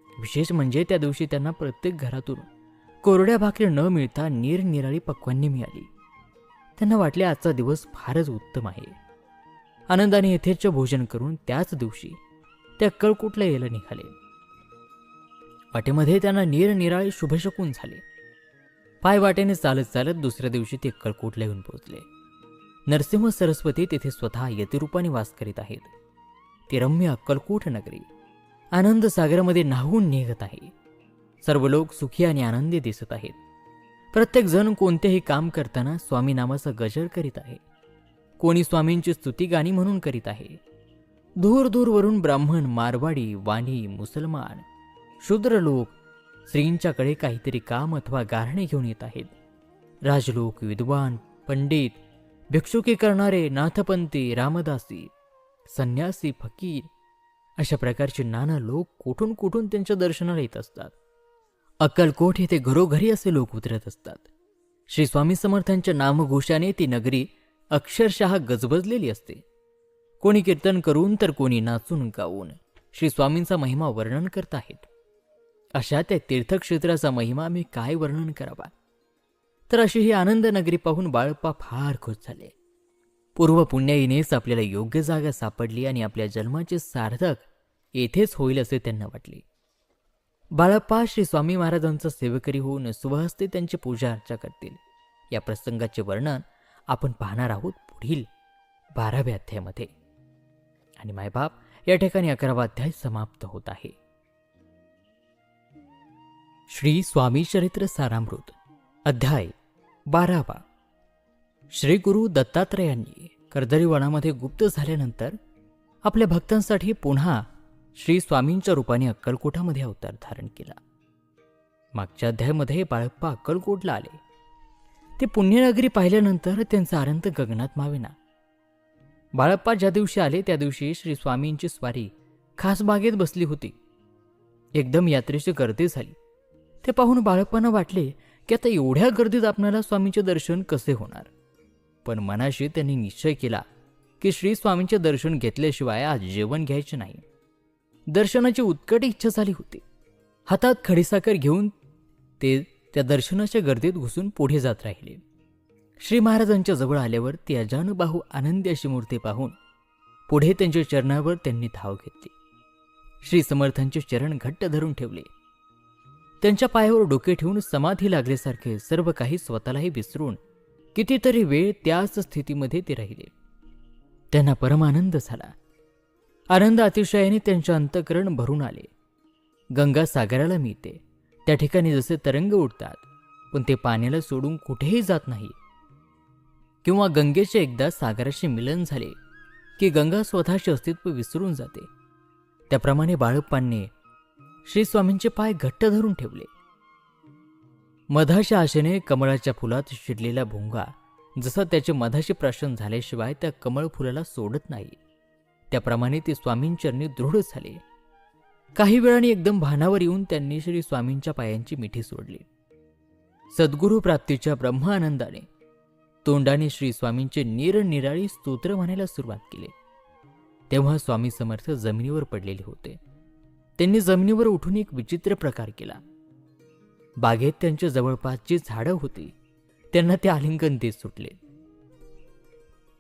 विशेष म्हणजे त्या दिवशी त्यांना प्रत्येक घरातून कोरड्या भाकरी न मिळता निरनिराळी पक्वान्ने मिळाली. त्यांना वाटले आजचा दिवस फारच उत्तम आहे. आनंदाने यथेच्छ भोजन करून त्याच दिवशी ते अक्कलकोटला यायला निघाले. वाटेमध्ये त्यांना निरनिराळे शुभशकुन झाले. पाय वाटेने चालत चालत दुसऱ्या दिवशी ते अक्कलकोटला येऊन पोहोचले. नरसिंह सरस्वती तेथे स्वतः यतिरूपाने वास करीत आहेत. ती रम्य अक्कलकोट नगरी आनंद सागरामध्ये न्हावून निघत आहे. सर्व लोक सुखी आणि आनंदी दिसत आहेत. प्रत्येक जण कोणतेही काम करताना स्वामी नामाचा गजर करीत आहे. कोणी स्वामींची स्तुती गाणी म्हणून करीत आहे. दूर दूरवरून ब्राह्मण, मारवाडी, वाणी, मुसलमान, शूद्र लोक स्त्रींच्याकडे काहीतरी काम अथवा गारणे घेऊन येत आहेत. राजलोक, विद्वान, पंडित, भिक्षुकी करणारे, नाथपंथी, रामदासी, संन्यासी, फकीर अशा प्रकारचे नाना लोक कुठून कुठून त्यांच्या दर्शनाला येत असतात. अक्कलकोट येथे घरोघरी असे लोक उतरत असतात. श्री स्वामी समर्थांच्या नामघोषाने ती नगरी अक्षरशः गजबजलेली असते. कोणी कीर्तन करून तर कोणी नाचून गाऊन श्री स्वामींचा महिमा वर्णन करत आहेत. अशा त्या तीर्थक्षेत्राचा महिमा मी काय वर्णन करावा. तर अशी ही आनंद नगरी पाहून बाळप्पा फार खुश झाले. पूर्व पुण्याईनेच आपल्याला योग्य जागा सापडली आणि आपल्या जन्माचे सार्थक येथेच होईल असे त्यांना वाटले. बाळप्पा श्री स्वामी महाराजांचा सेवेकरी होऊन स्वहस्ते त्यांची पूजा अर्चा करतील. या प्रसंगाचे वर्णन आपण पाहणार आहोत पुढील 12व्या अध्यायामध्ये. आणि मायबाप या ठिकाणी 11वा अध्याय समाप्त होत आहे. श्री स्वामी चरित्र सारामृत अध्याय 12वा. श्री गुरु दत्तात्रेयांनी कर्दळी वनामध्ये गुप्त झाल्यानंतर आपल्या भक्तांसाठी पुन्हा श्री स्वामींच्या रूपाने अक्कलकोटामध्ये अवतार धारण केला. मागच्या अध्यायामध्ये बाळप्पा अक्कलकोटला आले. ते पुण्यनगरी पाहिल्यानंतर त्यांचा आनंद गगनात मावेना. बाळप्पा ज्या दिवशी आले त्या दिवशी श्री स्वामींची स्वारी खास बागेत बसली होती. एकदम यात्रेची गर्दी झाली. ते पाहून बाळप्पांना वाटले की आता एवढ्या गर्दीत आपणाला स्वामींचे दर्शन कसे होणार. पण मनाशी त्यांनी निश्चय केला की श्री स्वामींचे दर्शन घेतल्याशिवाय आज जेवण घ्यायचे नाही. दर्शनाची उत्कट इच्छा झाली होती. हातात खडीसाखर घेऊन ते त्या दर्शनाच्या गर्दीत घुसून पुढे जात राहिले. श्री महाराजांच्या जवळ आल्यावर ती अजानुबाहू आनंदी अशी मूर्ती पाहून पुढे त्यांच्या चरणावर त्यांनी धाव घेतली. श्री समर्थांचे चरण घट्ट धरून ठेवले. त्यांच्या पायावर डोके ठेवून समाधी लागल्यासारखे सर्व काही स्वतःलाही विसरून कितीतरी वेळ त्याच स्थितीमध्ये ते राहिले. त्यांना परमानंद झाला. आनंद अतिशयाने त्यांचे अंतःकरण भरून आले. गंगा सागराला मिळते त्या ठिकाणी जसे तरंग उडतात, पण ते पाण्याला सोडून कुठेही जात नाही. किंवा गंगेचे एकदा सागराशी मिलन झाले की गंगा स्वतःचे अस्तित्व विसरून जाते. त्याप्रमाणे बाळप्पांनी श्री स्वामींचे पाय घट्ट धरून ठेवले. मधाच्या आशेने कमळाच्या फुलात शिरलेला भोंगा जसा त्याचे मधाचे प्राशन झाल्याशिवाय त्या कमळ फुलाला सोडत नाही, त्याप्रमाणे ते स्वामींचरणी दृढ झाले. काही वेळाने एकदम भानावर येऊन त्यांनी श्री स्वामींच्या पायांची मिठी सोडली. सद्गुरू प्राप्तीच्या ब्रह्म आनंदाने तोंडाने श्री स्वामींचे निरनिराळी स्तोत्र म्हणायला सुरुवात केली. तेव्हा स्वामी समर्थ जमिनीवर पडलेले होते. त्यांनी जमिनीवर उठून एक विचित्र प्रकार केला. बागेत त्यांच्या जवळपास जी झाडं होती त्यांना ते आलिंगन देत सुटले.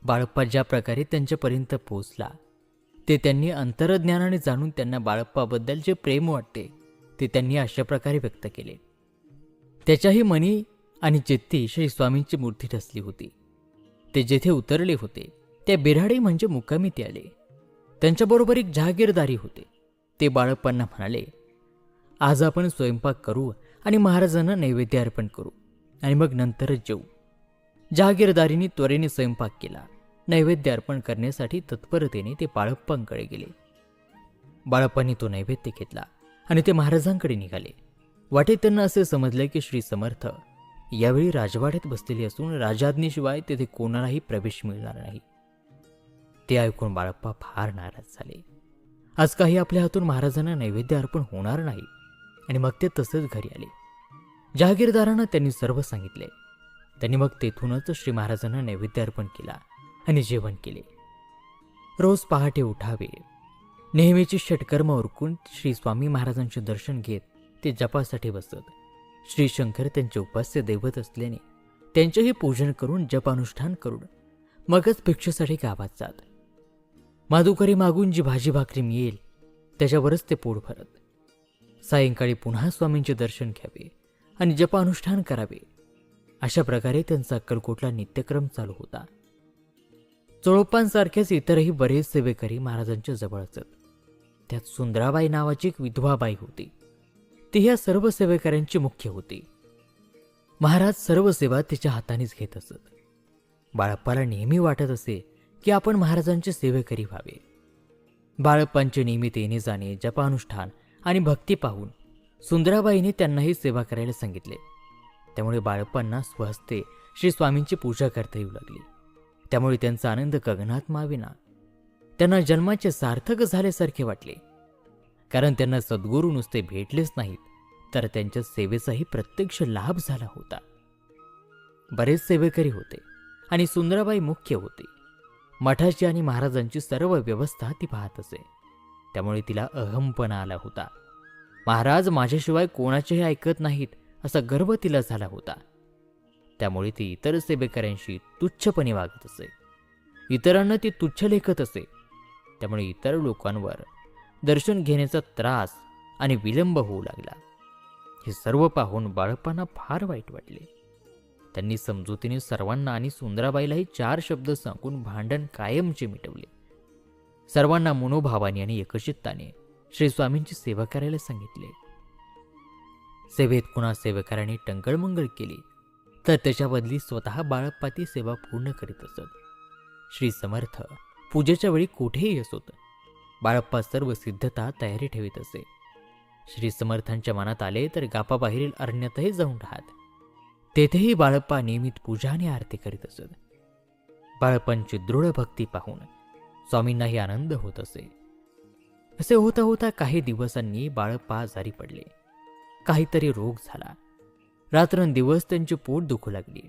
बाळप्पा ज्या प्रकारे त्यांच्यापर्यंत पोहोचला ते त्यांनी अंतरज्ञानाने जाणून त्यांना बाळप्पाबद्दल जे प्रेम वाटते ते त्यांनी अशा प्रकारे व्यक्त केले. त्याच्याही मनी आणि चित्ती श्री स्वामींची मूर्ती ठसली होती. ते जेथे उतरले होते त्या बिऱ्हाडी म्हणजे मुक्कामी ते आले. त्यांच्याबरोबर एक जहागीरदारी होते. ते बाळप्पांना म्हणाले, आज आपण स्वयंपाक करू आणि महाराजांना नैवेद्य अर्पण करू आणि मग नंतरच जेऊ. जहागीरदारीने त्वरेने स्वयंपाक केला. नैवेद्य अर्पण करण्यासाठी तत्परतेने ते बाळप्पांकडे गेले. बाळप्पांनी तो नैवेद्य घेतला आणि ते महाराजांकडे निघाले. वाटेत त्यांना असे समजले की श्री समर्थ यावेळी राजवाड्यात बसलेले असून राजाज्ञेशिवाय तेथे कोणालाही प्रवेश मिळणार नाही. ते ऐकून बाळप्पा फार नाराज झाले. आज काही आपल्या हातून महाराजांना नैवेद्य अर्पण होणार नाही आणि मग ते तसेच घरी आले. जहागीरदारांना त्यांनी सर्व सांगितले. त्यांनी मग तेथूनच श्री महाराजांना नैवेद्य अर्पण केला आणि जेवण केले. रोज पहाटे उठावे, नेहमीची षटकर्म उरकून श्री स्वामी महाराजांचे दर्शन घेत ते जपासाठी बसत. श्री शंकर त्यांचे उपास्य दैवत असल्याने त्यांचेही पूजन करून जपानुष्ठान करून मगच भिक्षेसाठी गावात जात. माधुकरी मागून जी भाजी भाकरी मिळेल त्याच्यावरच ते पोट भरत. सायंकाळी पुन्हा स्वामींचे दर्शन घ्यावे आणि जपानुष्ठान करावे. अशा प्रकारे त्यांचा अक्कलकोटला नित्यक्रम चालू होता. चोळप्पांसारखेच इतरही बरेच सेवेकरी महाराजांच्या जवळ असत. त्यात सुंदराबाई नावाची एक विधवाबाई होती. ती ह्या सर्व सेवेकऱ्यांची मुख्य होती. महाराज सर्व सेवा तिच्या हातानेच घेत असत. बाळप्पाला नेहमी वाटत असे की आपण महाराजांचे सेवेकरी व्हावे. बाळप्पांचे नियमित येणे जाणे, जपानुष्ठान आणि भक्ती पाहून सुंदराबाईने त्यांनाही सेवा करायला सांगितले. त्यामुळे बाळप्पांना स्वहस्ते श्री स्वामींची पूजा करता येऊ लागली. त्यामुळे त्यांचा आनंद गगनात मावेना. त्यांना जन्माचे सार्थक झाल्यासारखे वाटले. कारण त्यांना सद्गुरू नुसते भेटलेच नाहीत तर त्यांच्या सेवेचाही प्रत्यक्ष लाभ झाला होता. बरेच सेवेकरी होते आणि सुंदराबाई मुख्य होती. मठाची आणि महाराजांची सर्व व्यवस्था ती पाहत असे. त्यामुळे तिला अहमपणा आला होता. महाराज माझ्याशिवाय कोणाचेही ऐकत नाहीत असा गर्व तिला झाला होता. त्यामुळे ती इतर सेवेकऱ्यांशी तुच्छपणे वागत असे. इतरांना ती तुच्छ लेखत असे. त्यामुळे इतर लोकांवर दर्शन घेण्याचा त्रास आणि विलंब होऊ लागला. हे सर्व पाहून बाळप्पांना फार वाईट वाटले. त्यांनी समजुतीने सर्वांना आणि सुंदराबाईलाही 4 शब्द सांगून भांडण कायमचे मिटवले. सर्वांना मनोभावाने आणि एकचित्ताने श्री स्वामींची सेवा करायला सांगितले. सेवेत कुणा सेवेकराने टंगळमंगळ केली तर त्याच्या बदली स्वतः बाळप्पा ती सेवा पूर्ण करीत असत. श्री समर्थ पूजेच्या वेळी कुठेही असोत, बाळप्पा सर्व सिद्धता तयारी ठेवीत असे. श्री समर्थांच्या मनात आले तर गापाबाहेरील अरण्यातही जाऊन राहत. तेथेही बाळप्पा नियमित पूजा आणि आरती करीत असत. बाळप्पांची दृढ भक्ती पाहून स्वामींनाही आनंद होत असे. असे होता होता काही दिवसांनी बाळप्पा आजारी पडले. काहीतरी रोग झाला. रात्रंदिवस त्यांचे पोट दुखू लागले.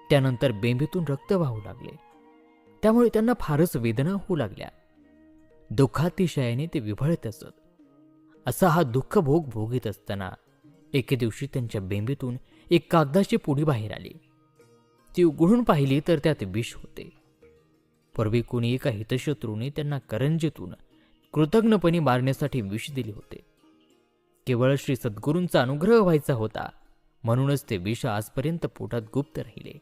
त्यानंतर बेंबीतून रक्त वाहू लागले. त्यामुळे त्यांना फारच वेदना होऊ लागल्या. दुःखातिशयाने ते विव्हळत असत. असा हा दुःख भोग भोगीत असताना एके दिवशी त्यांच्या बेंबीतून एक कागदाची पुडी बाहेर आली. ती उघडून पाहिली तर त्यात विष होते. पूर्वी कोणी एका हितशत्रूने त्यांना करंजीतून कृतज्ञपणे मारण्यासाठी विष दिले होते. केवळ श्री सद्गुरूंचा अनुग्रह व्हायचा होता म्हणूनच ते विष आजपर्यंत पोटात गुप्त राहिले.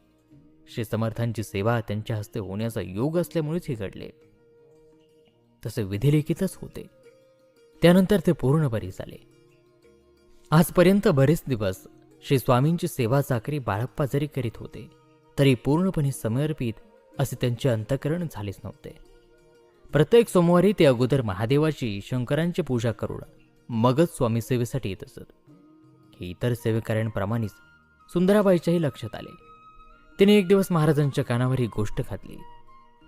श्री समर्थांची सेवा त्यांच्या हस्ते होण्याचा योग असल्यामुळेच हे घडले. तसे विधिलिखितच होते. त्यानंतर ते पूर्ण बरे झाले. आजपर्यंत बरेच दिवस श्री स्वामींची सेवा चाकरी बाळप्पा जरी करीत होते तरी पूर्णपणे समर्पित असे त्यांचे अंतःकरण झालेच नव्हते. प्रत्येक सोमवारी ते अगोदर महादेवाची शंकरांची पूजा करून मगच स्वामी सेवेसाठी येत असत. हे इतर सेवेकऱ्यांप्रमाणेच सुंदराबाईच्याही लक्षात आले. तिने एक दिवस महाराजांच्या कानावर ही गोष्ट घातली.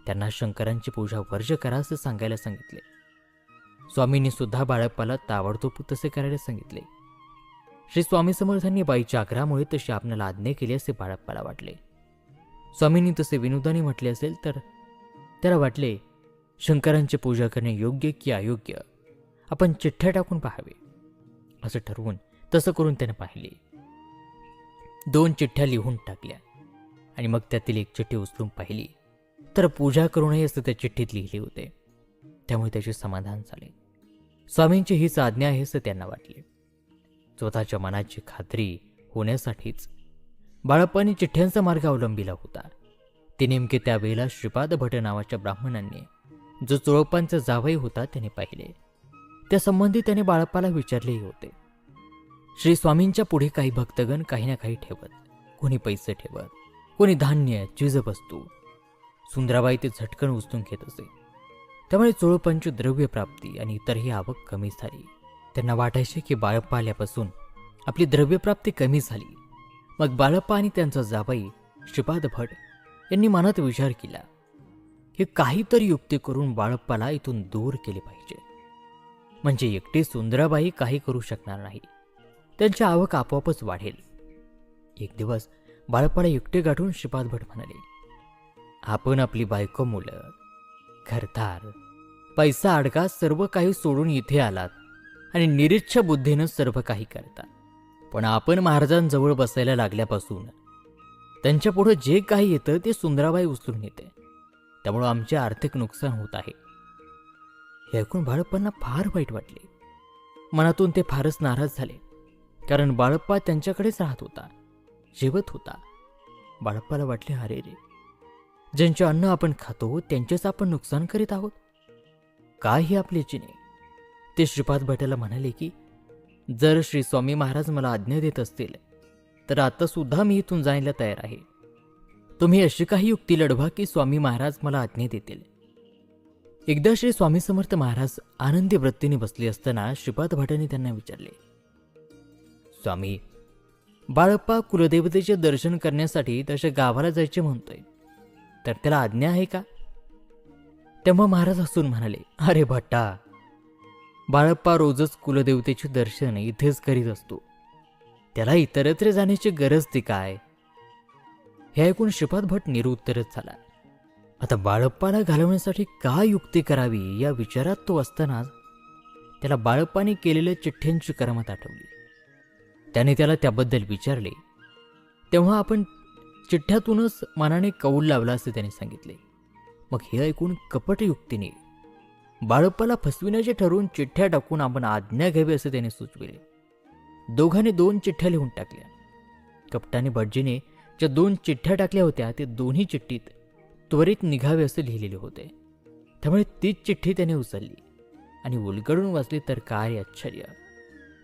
त्यांना शंकरांची पूजा वर्ज करा असं सांगायला सांगितले. स्वामींनी सुद्धा बाळप्पाला ताबडतोब तसे करायला सांगितले. श्री स्वामी समर्थांनी बाईच्या आग्रहामुळे तशी आपणाला आज्ञा केली असे बाळप्पाला वाटले. स्वामींनी तसे विनोदाने म्हटले असेल तर त्याला वाटले शंकरांची पूजा करणे योग्य की अयोग्य आपण चिठ्ठ्या टाकून पाहावे. असं ठरवून तसं करून त्याने पाहिले. 2 चिठ्ठ्या लिहून टाकल्या आणि मग त्यातील एक चिठ्ठी उचलून पाहिली तर पूजा करू नये असं त्या चिठ्ठीत लिहिले होते. त्यामुळे त्याचे समाधान झाले. स्वामींची हीच आज्ञा आहे असं त्यांना वाटले. स्वतःच्या मनाची खात्री होण्यासाठीच बाळप्पांनी चिठ्ठ्यांचा मार्ग अवलंबिला होता. ते नेमके त्यावेळेला श्रीपाद भट नावाच्या ब्राह्मणांनी जो चोळप्पांचा जावई होता त्याने पाहिले. त्या संबंधी त्याने बाळप्पाला विचारलेही होते. श्री स्वामींच्या पुढे काही भक्तगण काही ना काही ठेवत, कोणी पैसे ठेवत, कोणी धान्य चीजवस्तू. सुंदराबाई ते झटकन उचलून घेत असे. त्यामुळे चोळप्पांची द्रव्य प्राप्ती आणि इतरही आवक कमी झाली. त्यांना वाटायचे की बाळप्पा आल्यापासून आपली द्रव्यप्राप्ती कमी झाली. मग बाळप्पा आणि त्यांचा जावई श्रीपाद भट यांनी मनात विचार केला की काहीतरी युक्ती करून बाळप्पाला इथून दूर केले पाहिजे. म्हणजे एकटी सुंदराबाई काही करू शकणार नाही. त्यांची आवक आपोआपच वाढेल. एक दिवस बाळप्पाला एकटे गाठून श्रीपाद भट म्हणाले, आपण आपली बायको, मुलं, घरदार, पैसा अडका सर्व काही सोडून इथे आलात आणि निरीच्छ बुद्धीनं सर्व काही करता. पण आपण महाराजांजवळ बसायला लागल्यापासून त्यांच्या पुढे जे काही येतं ते सुंदराबाई उचलून येते. त्यामुळं आमचे आर्थिक नुकसान होत आहे. हे ऐकून बाळप्पांना फार वाईट वाटले. मनातून ते फारच नाराज झाले. कारण बाळप्पा त्यांच्याकडेच राहत होता, जेवत होता. बाळप्पाला वाटले, अरे रे, ज्यांचे अन्न आपण खातो त्यांचेच आपण नुकसान करीत आहोत. काय हे आपले चिने. ते श्रीपाद भटाला म्हणाले की जर श्री स्वामी महाराज मला आज्ञा देत असतील तर आता सुद्धा मी इथून जायला तयार आहे. तुम्ही अशी काही युक्ती लढवा की स्वामी महाराज मला आज्ञा देतील. एकदा श्री स्वामी समर्थ महाराज आनंदी वृत्तीने बसले असताना श्रीपाद भटाने त्यांना विचारले, स्वामी, बाळप्पा कुलदेवतेचे दर्शन करण्यासाठी त्याच्या गावाला जायचे म्हणतोय, तर त्याला आज्ञा आहे का? तेव्हा महाराज हसून म्हणाले, अरे भट्टा, बाळप्पा रोजच कुलदेवतेचे दर्शन इथेच करीत असतो. त्याला इतरत्र जाण्याची गरज ती काय? हे ऐकून श्रीपाद भट निरुत्तरच झाला. आता बाळप्पाला घालवण्यासाठी काय युक्ती करावी या विचारात तो असतानाच त्याला बाळप्पाने केलेल्या चिठ्ठ्यांची करामत आठवली. त्याने त्याला त्याबद्दल विचारले. तेव्हा आपण चिठ्ठ्यातूनच मनाने कौल लावला असे त्याने सांगितले. मग हे ऐकून कपट युक्तीने बाळप्पाला फसविण्याचे ठरवून चिठ्ठ्या टाकून आपण आज्ञा घ्यावी असे त्याने सुचविले. दोघांनी 2 चिठ्ठ्या लिहून टाकल्या. कपटाने भटजीने ज्या 2 चिठ्ठ्या टाकल्या होत्या ते दोन्ही चिठ्ठीत त्वरित निघावे असे लिहिलेले होते. त्यामुळे तीच चिठ्ठी त्याने उचलली आणि उलगडून वाचली तर काय आश्चर्य.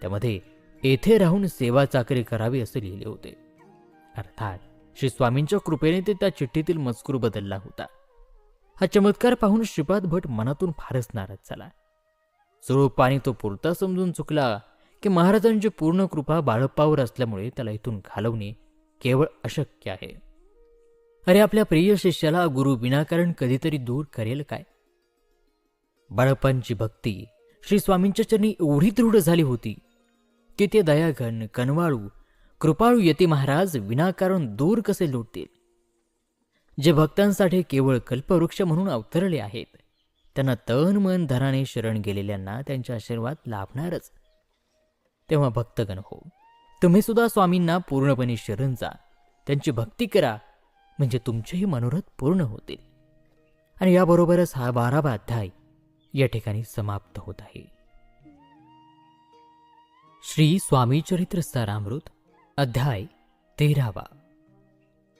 त्यामध्ये येथे राहून सेवा चाकरी करावी असे लिहिले होते. अर्थात श्री स्वामींच्या कृपेने ते त्या चिठ्ठीतील मजकूर बदलला होता. हा चमत्कार पाहून श्रीपाद भट मनातून फारच नाराज झाला. चोळप्पाने तो पुरता समजून चुकला की महाराजांची पूर्ण कृपा बाळप्पावर असल्यामुळे त्याला इथून घालवणे केवळ अशक्य आहे. अरे, आपल्या प्रिय शिष्याला गुरु विनाकारण कधीतरी दूर करेल काय? बाळप्पांची भक्ती श्री स्वामींच्या चरणी एवढी दृढ झाली होती की ते दयाघन, कनवाळू, कृपाळू यती महाराज विनाकारण दूर कसे लोटतील? जे भक्तांसाठी केवळ कल्पवृक्ष म्हणून अवतरले आहेत, त्यांना तन मन धनाने शरण गेलेल्यांना त्यांचे आशीर्वाद लाभणारच. तेव्हा भक्तगण हो, तुम्ही सुद्धा स्वामींना पूर्णपणे शरण जा, त्यांची भक्ती करा, म्हणजे तुमचेही मनोरथ पूर्ण होतील. आणि याबरोबरच हा 12वा अध्याय या ठिकाणी समाप्त होत आहे. श्री स्वामी चरित्र सारामृत अध्याय 13वा.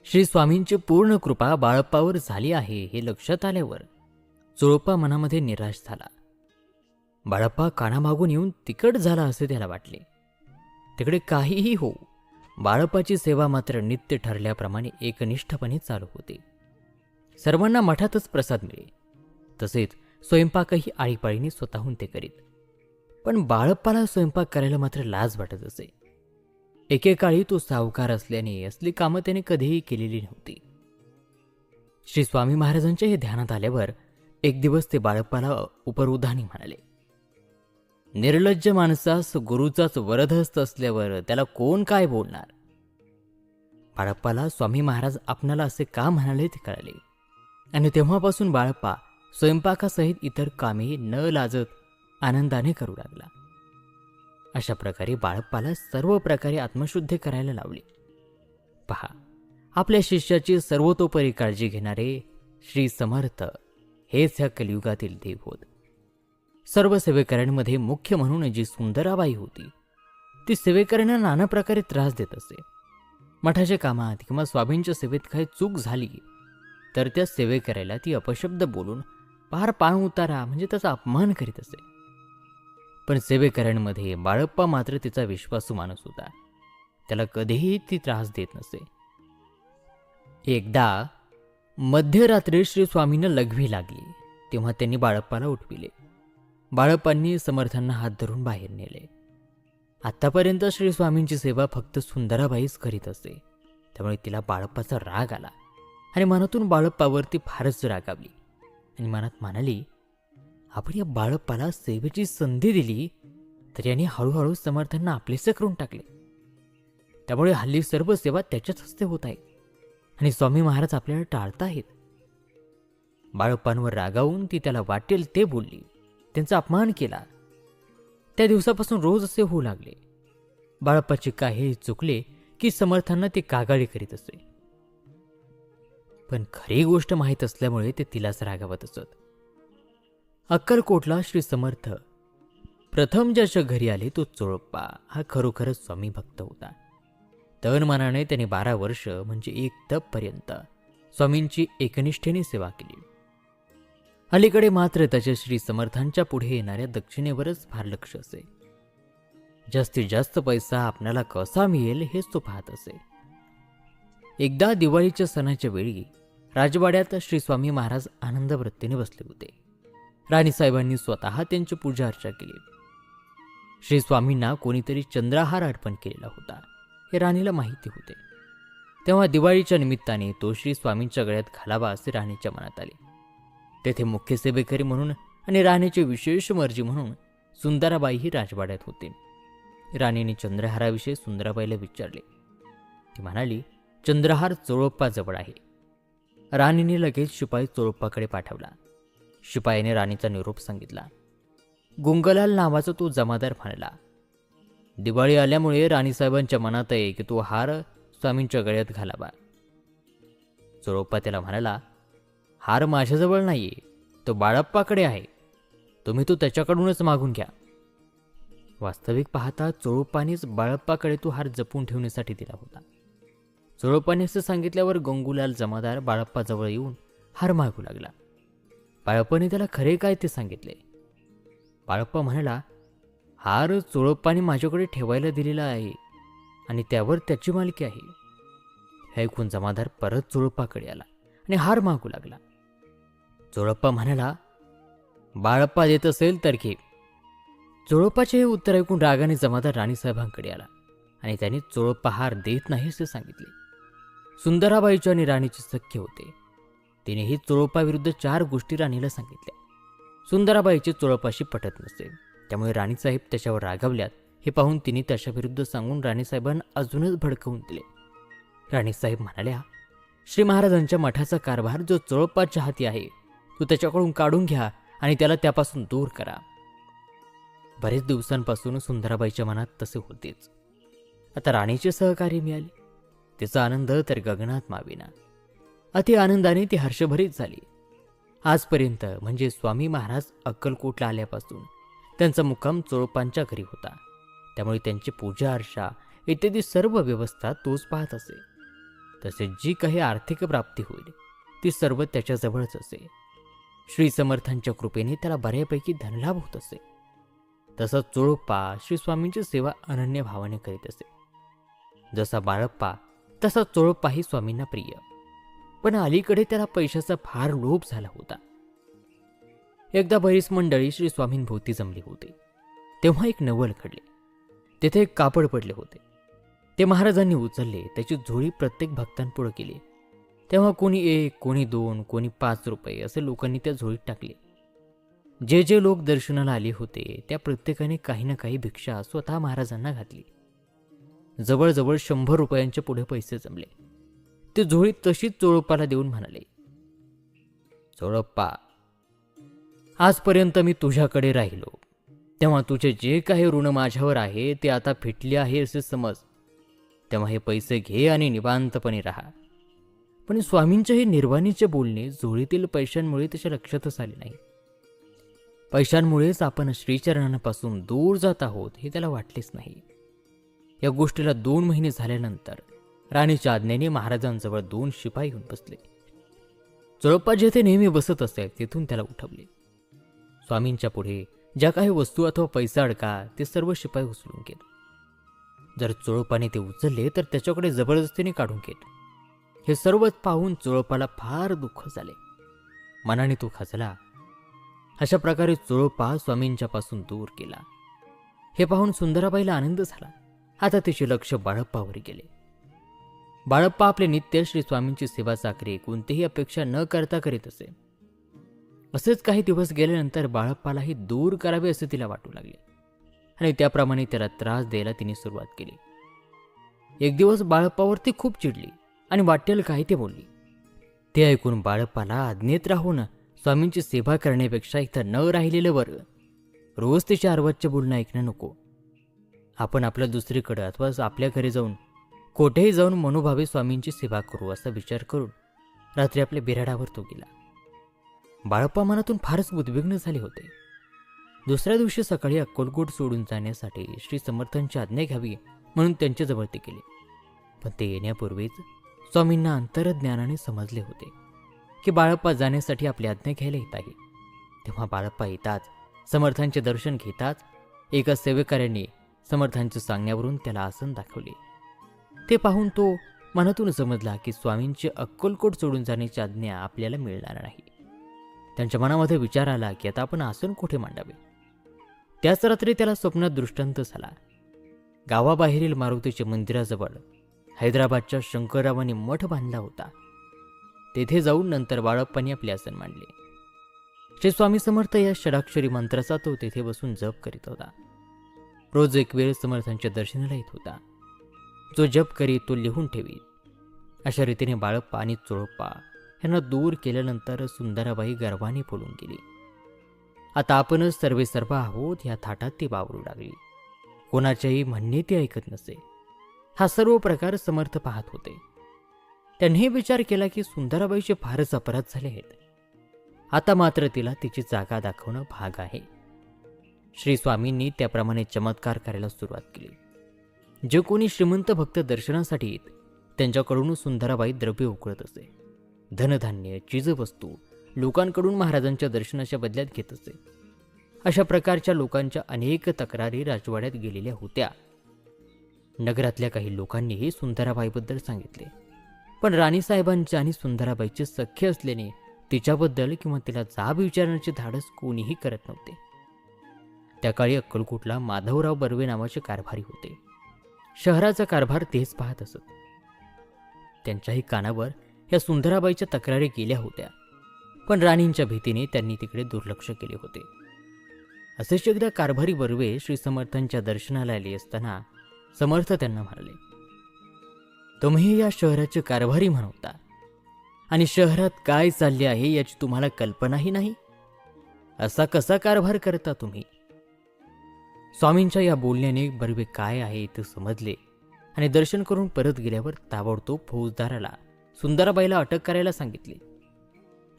श्री स्वामींची पूर्ण कृपा बाळप्पावर झाली आहे हे लक्षात आल्यावर चोळप्पा मनामध्ये निराश झाला. बाळप्पा कानामागून येऊन तिकट झाला असे त्याला वाटले. तिकडे काहीही हो, बाळप्पाची सेवा मात्र नित्य ठरल्याप्रमाणे एकनिष्ठपणे चालू होते. सर्वांना मठातच प्रसाद मिळे, तसेच स्वयंपाकही आळीपाळीने स्वतःहून ते करीत. पण बाळप्पाला स्वयंपाक करायला मात्र लाज वाटत असे. एकेकाळी तो सावकार असल्याने असली कामं त्याने कधीही केलेली नव्हती. श्री स्वामी महाराजांच्या हे ध्यानात आल्यावर एक दिवस ते बाळप्पाला उपरोधाने म्हणाले, निर्लज्ज माणसास गुरुचाच वरदहस्त असल्यावर त्याला कोण काय बोलणार? बाळप्पाला स्वामी महाराज आपणाला असे का म्हणाले ते कळले, आणि तेव्हापासून बाळप्पा स्वयंपाकासहित इतर कामे न लाजत आनंदाने करू लागला. अशा प्रकारे बाळप्पाला सर्व प्रकारे आत्मशुद्धी करायला लावले. पहा, आपल्या शिष्याची सर्वतोपरी काळजी घेणारे श्री समर्थ हेच ह्या कलियुगातील देव होत. सर्व सेवेकऱ्यांमध्ये मुख्य म्हणून जी सुंदराबाई होती, ती सेवेकऱ्यांना नाना प्रकारे त्रास देत असे. मठाच्या कामात किंवा स्वामींच्या सेवेत काही चूक झाली तर त्या सेवेकऱ्याला ती अपशब्द बोलून पार पाय उतारा म्हणजे त्याचा अपमान करीत असे. पण सेवेकऱ्यांमध्ये बाळप्पा मात्र तिचा विश्वासू माणूस होता. त्याला कधीही ती त्रास देत नसे. एकदा मध्यरात्री श्री स्वामींना लघवी लागली, तेव्हा त्यांनी बाळप्पाला उठविले. बाळप्पांनी समर्थांना हात धरून बाहेर नेले. आतापर्यंत श्री स्वामींची सेवा फक्त सुंदराबाईच करीत असे, त्यामुळे तिला बाळप्पाचा राग आला आणि मनातून बाळप्पावरती फारच रागावली आणि मनात म्हणाली, आपण या बाळप्पाला सेवेची संधी दिली तर याने हळूहळू समर्थांना आपलेसे करून टाकले. त्यामुळे हल्ली सर्व सेवा त्याच्याच हस्ते होत आहे आणि स्वामी महाराज आपल्याला टाळताहेत. बाळप्पांवर रागावून ती त्याला वाटेल ते बोलली, त्यांचा अपमान केला. त्या दिवसापासून रोज असे होऊ लागले. बाळप्पाचे काही चुकले की समर्थांना ते कागाळी करीत असे. पण खरी गोष्ट माहीत असल्यामुळे ते तिलाच रागावत असत. अक्कलकोटला श्री समर्थ प्रथम ज्याच्या घरी आले तो चोळप्पा हा खरोखरच स्वामी भक्त होता. तन मनाने त्याने 12 वर्ष म्हणजे एक तपपर्यंत स्वामींची एकनिष्ठेने सेवा केली. अलीकडे मात्र त्याच्या श्री समर्थांच्या पुढे येणाऱ्या दक्षिणेवरच फार लक्ष असे. जास्तीत जास्त पैसा आपल्याला कसा मिळेल हेच तो पाहत असे. एकदा दिवाळीच्या सणाच्या वेळी राजवाड्यात श्री स्वामी महाराज आनंद वृत्तीने बसले होते. राणीसाहेबांनी स्वतः त्यांची पूजा अर्चा केली. श्री स्वामींना कोणीतरी चंद्रहार अर्पण केलेला होता हे राणीला माहिती होते. तेव्हा दिवाळीच्या निमित्ताने तो श्री स्वामींच्या गळ्यात घालावा असे राणीच्या मनात आले. तेथे मुख्य सेवेकरी म्हणून आणि राणीची विशेष मर्जी म्हणून सुंदराबाईही राजवाड्यात होते. राणीने चंद्रहाराविषयी सुंदराबाईला विचारले. ती म्हणाली, चंद्रहार चोळप्पा जवळ आहे. राणीने लगेच शिपाई चोळप्पाकडे पाठवला. शिपाईने राणीचा निरोप सांगितला. गुंगलाल नावाचा तो जमादार म्हणाला, दिवाळी आल्यामुळे राणीसाहेबांच्या मनात आहे की तो हार स्वामींच्या गळ्यात घालावा. चोळप्पा त्याला म्हणाला, हार माझ्याजवळ नाहीये, तो बाळप्पाकडे आहे. तुम्ही तो त्याच्याकडूनच मागून घ्या. वास्तविक पाहता चोळप्पानेच बाळप्पाकडे तो हार जपून ठेवण्यासाठी दिला होता. चोळप्पाने असं सांगितल्यावर गंगूलाल जमादार बाळप्पाजवळ येऊन हार मागू लागला. बाळप्पाने त्याला खरे काय ते सांगितले. बाळप्पा म्हणाला, हार चोळप्पाने माझ्याकडे ठेवायला दिलेला आहे आणि त्यावर त्याची मालकी आहे. हे ऐकून जमादार परत चोळप्पाकडे आला आणि हार मागू लागला. चोळप्पा म्हणाला, बाळप्पा देत असेल तर घे. चोळप्पाचे हे उत्तर ऐकून रागाने जमादार राणीसाहेबांकडे आला आणि त्याने चोळप्पा हार देत नाही असे सांगितले. सुंदराबाईची आणि राणीचे सख्य होते. तिनेही चोळप्पाविरुद्ध 4 गोष्टी राणीला सांगितल्या. सुंदराबाईचे चोळप्पाशी पटत नसे, त्यामुळे राणीसाहेब त्याच्यावर रागावल्यात. हे पाहून तिने त्याच्याविरुद्ध सांगून राणीसाहेबांना अजूनच भडकवून दिले. राणीसाहेब म्हणाल्या, श्री महाराजांच्या मठाचा कारभार जो चोळप्पाच्या हाती आहे तो त्याच्याकडून काढून घ्या आणि त्याला त्यापासून दूर करा. बरेच दिवसांपासून सुंदराबाईच्या मनात तसे होतेच. आता राणीचे सहकार्य मिळाले. तिचा आनंद तर गगनात मावेना. अति आनंदाने ती हर्षभरीत झाली. आजपर्यंत म्हणजे स्वामी महाराज अक्कलकोटला आल्यापासून त्यांचा मुक्काम चोळप्पांच्या घरी होता. त्यामुळे त्यांची पूजा अर्चा इत्यादी सर्व व्यवस्था तोच पाहत असे. तसेच जी काही आर्थिक प्राप्ती होईल ती सर्व त्याच्याजवळच असे. श्री समर्थांच्या कृपेने त्याला बऱ्यापैकी धनलाभ होत असे. तसंच चोळप्पा श्री स्वामींची सेवा अनन्य भावाने करीत असे. जसा बाळप्पा तसा चोळप्पाही स्वामींना प्रिय. पण अलीकडे त्याला पैशाचा फार लोभ झाला होता. एकदा बरीच मंडळी श्री स्वामींभोवती जमली होती. तेव्हा एक नवल घडले. तेथे एक कापड पडले होते. ते महाराजांनी उचलले. त्याची झोळी प्रत्येक भक्तांपुढे केली. तेव्हा कोणी 1, कोणी 2, कोणी 5 रुपये असे लोकांनी त्या झोळीत टाकले. जे जे लोक दर्शनाला आले होते त्या प्रत्येकाने काही ना काही भिक्षा स्वतः महाराजांना घातली. जवळजवळ 100 रुपयांच्या पुढे पैसे जमले. ते झोळी तशीच चोळप्पाला देऊन म्हणाले, चोळप्पा, आजपर्यंत मी तुझ्याकडे राहिलो, तेव्हा तुझे जे काही ऋण माझ्यावर आहे ते आता फिटले आहे असे समज. तेव्हा हे पैसे घे आणि निवांतपणे राहा. पण स्वामींचे हे निर्वाणीचे बोलणे झोळीतील पैशांमुळे त्याच्या लक्षातच आले नाही. पैशांमुळेच आपण श्रीचरणांपासून दूर जात आहोत हे त्याला वाटलेच नाही. या गोष्टीला 2 महिने झाल्यानंतर राणीच्या आज्ञेने महाराजांजवळ 2 शिपाई येऊन बसले. चोळप्पा जेथे नेहमी बसत असे तेथून त्याला उठवले. स्वामींच्या पुढे ज्या काही वस्तू अथवा पैसा अडका ते सर्व शिपाई उचलून घेत. जर चोळप्पाने ते उचलले तर त्याच्याकडे जबरदस्तीने काढून घेत. हे सर्वच पाहून चोळप्पाला फार दुःख झाले. मनाने तो खचला. अशा प्रकारे चोळप्पा स्वामींच्या पासून दूर गेला. हे पाहून सुंदराबाईला आनंद झाला. आता तिचे लक्ष बाळप्पावर गेले. बाळप्पा आपले नित्य श्री स्वामींची सेवा चाकरी कोणतीही अपेक्षा न करता करीत असे. असेच काही दिवस गेल्यानंतर बाळप्पालाही दूर करावे असे तिला वाटू लागले आणि त्याप्रमाणे त्याला त्रास द्यायला तिने सुरुवात केली. एक दिवस बाळप्पावर ती खूप चिडली आणि वाटेल काही ते बोलली. ते ऐकून बाळप्पाला आज्ञेत राहून स्वामींची सेवा करण्यापेक्षा इथं न राहिलेलं बरं. रोज तिचे अर्वाच्य बोलणं ऐकणं नको. आपण आपल्या दुसरीकडं अथवा आपल्या घरी जाऊन कोठेही जाऊन मनोभावे स्वामींची सेवा करू असा विचार करून रात्री आपल्या बिराडावर तो गेला. बाळप्पा मनातून फारच उद्विग्न झाले होते. दुसऱ्या दिवशी सकाळी अक्कलकोट सोडून जाण्यासाठी श्री समर्थांची आज्ञा घ्यावी म्हणून त्यांच्याजवळ ते गेले. पण ते येण्यापूर्वीच स्वामींना अंतरज्ञानाने समजले होते की बाळप्पा जाण्यासाठी आपली आज्ञा घ्यायला येत आहे. तेव्हा बाळप्पा येताच समर्थांचे दर्शन घेताच एका सेवेकऱ्याने समर्थांच्या सांगण्यावरून त्याला आसन दाखवले. ते पाहून तो मनातून समजला की स्वामींची अक्कलकोट सोडून जाण्याची आज्ञा आपल्याला मिळणार नाही. त्यांच्या मनामध्ये विचार आला की आता आपण आसन कुठे मांडावे. त्याच रात्री त्याला स्वप्नात दृष्टांत झाला. गावाबाहेरील मारुतीच्या मंदिराजवळ हैदराबादच्या शंकररावांनी मठ बांधला होता. तेथे जाऊन नंतर बाळप्पांनी आपले आसन मांडले. श्री स्वामी समर्थ या षडाक्षरी मंत्राचा तो तेथे बसून जप करीत होता. रोज एक वेळ समर्थांच्या दर्शनाला येत होता. जो जप करी तो लिहून ठेवी. अशा रीतीने बाळप्पा आणि चोळप्पा यांना दूर केल्यानंतर सुंदराबाई गर्वाने बोलून गेली. आता आपणच सर्वे सर्व आहोत या थाटात ती वावरू लागली. कोणाच्याही म्हणणे ती ऐकत नसे. हा सर्व प्रकार समर्थ पाहत होते. त्यांनी विचार केला की सुंदराबाईचे फारच अपराध झाले आहेत. आता मात्र तिला तिची जागा दाखवणं भाग आहे. श्री स्वामींनी त्याप्रमाणे चमत्कार करायला सुरुवात केली. जे कोणी श्रीमंत भक्त दर्शनासाठी येत त्यांच्याकडून सुंदराबाई द्रव्य उकळत असे. धनधान्य, चीजवस्तू लोकांकडून महाराजांच्या दर्शनाच्या बदल्यात घेत असे. अशा प्रकारच्या लोकांच्या अनेक तक्रारी राजवाड्यात गेलेल्या होत्या. नगरातल्या काही लोकांनीही सुंदराबाईबद्दल सांगितले, पण राणीसाहेबांचे आणि सुंदराबाईचे सख्य असल्याने तिच्याबद्दल किंवा तिला जाब विचारण्याचे धाडस कोणीही करत नव्हते. त्या काळी अक्कलकोटला माधवराव बर्वे नावाचे कारभारी होते. शहराचा कारभार तेच पाहत असत. त्यांच्याही कानावर या सुंदराबाईच्या तक्रारी गेल्या होत्या, पण राणींच्या भीतीने त्यांनी तिकडे दुर्लक्ष केले होते. असेच एकदा कारभारी बर्वे श्री समर्थांच्या दर्शनाला आले असताना समर्थ त्यांना म्हणाले, तुम्ही या शहराचे कारभारी म्हणता आणि शहरात काय चालले आहे याची तुम्हाला कल्पनाही नाही. असा कसा कारभार करता तुम्ही? स्वामींच्या या बोलण्याने बर्वे काय आहे ते समजले आणि दर्शन करून परत गेल्यावर ताबडतोब फौजदाराला सुंदराबाईला अटक करायला सांगितले.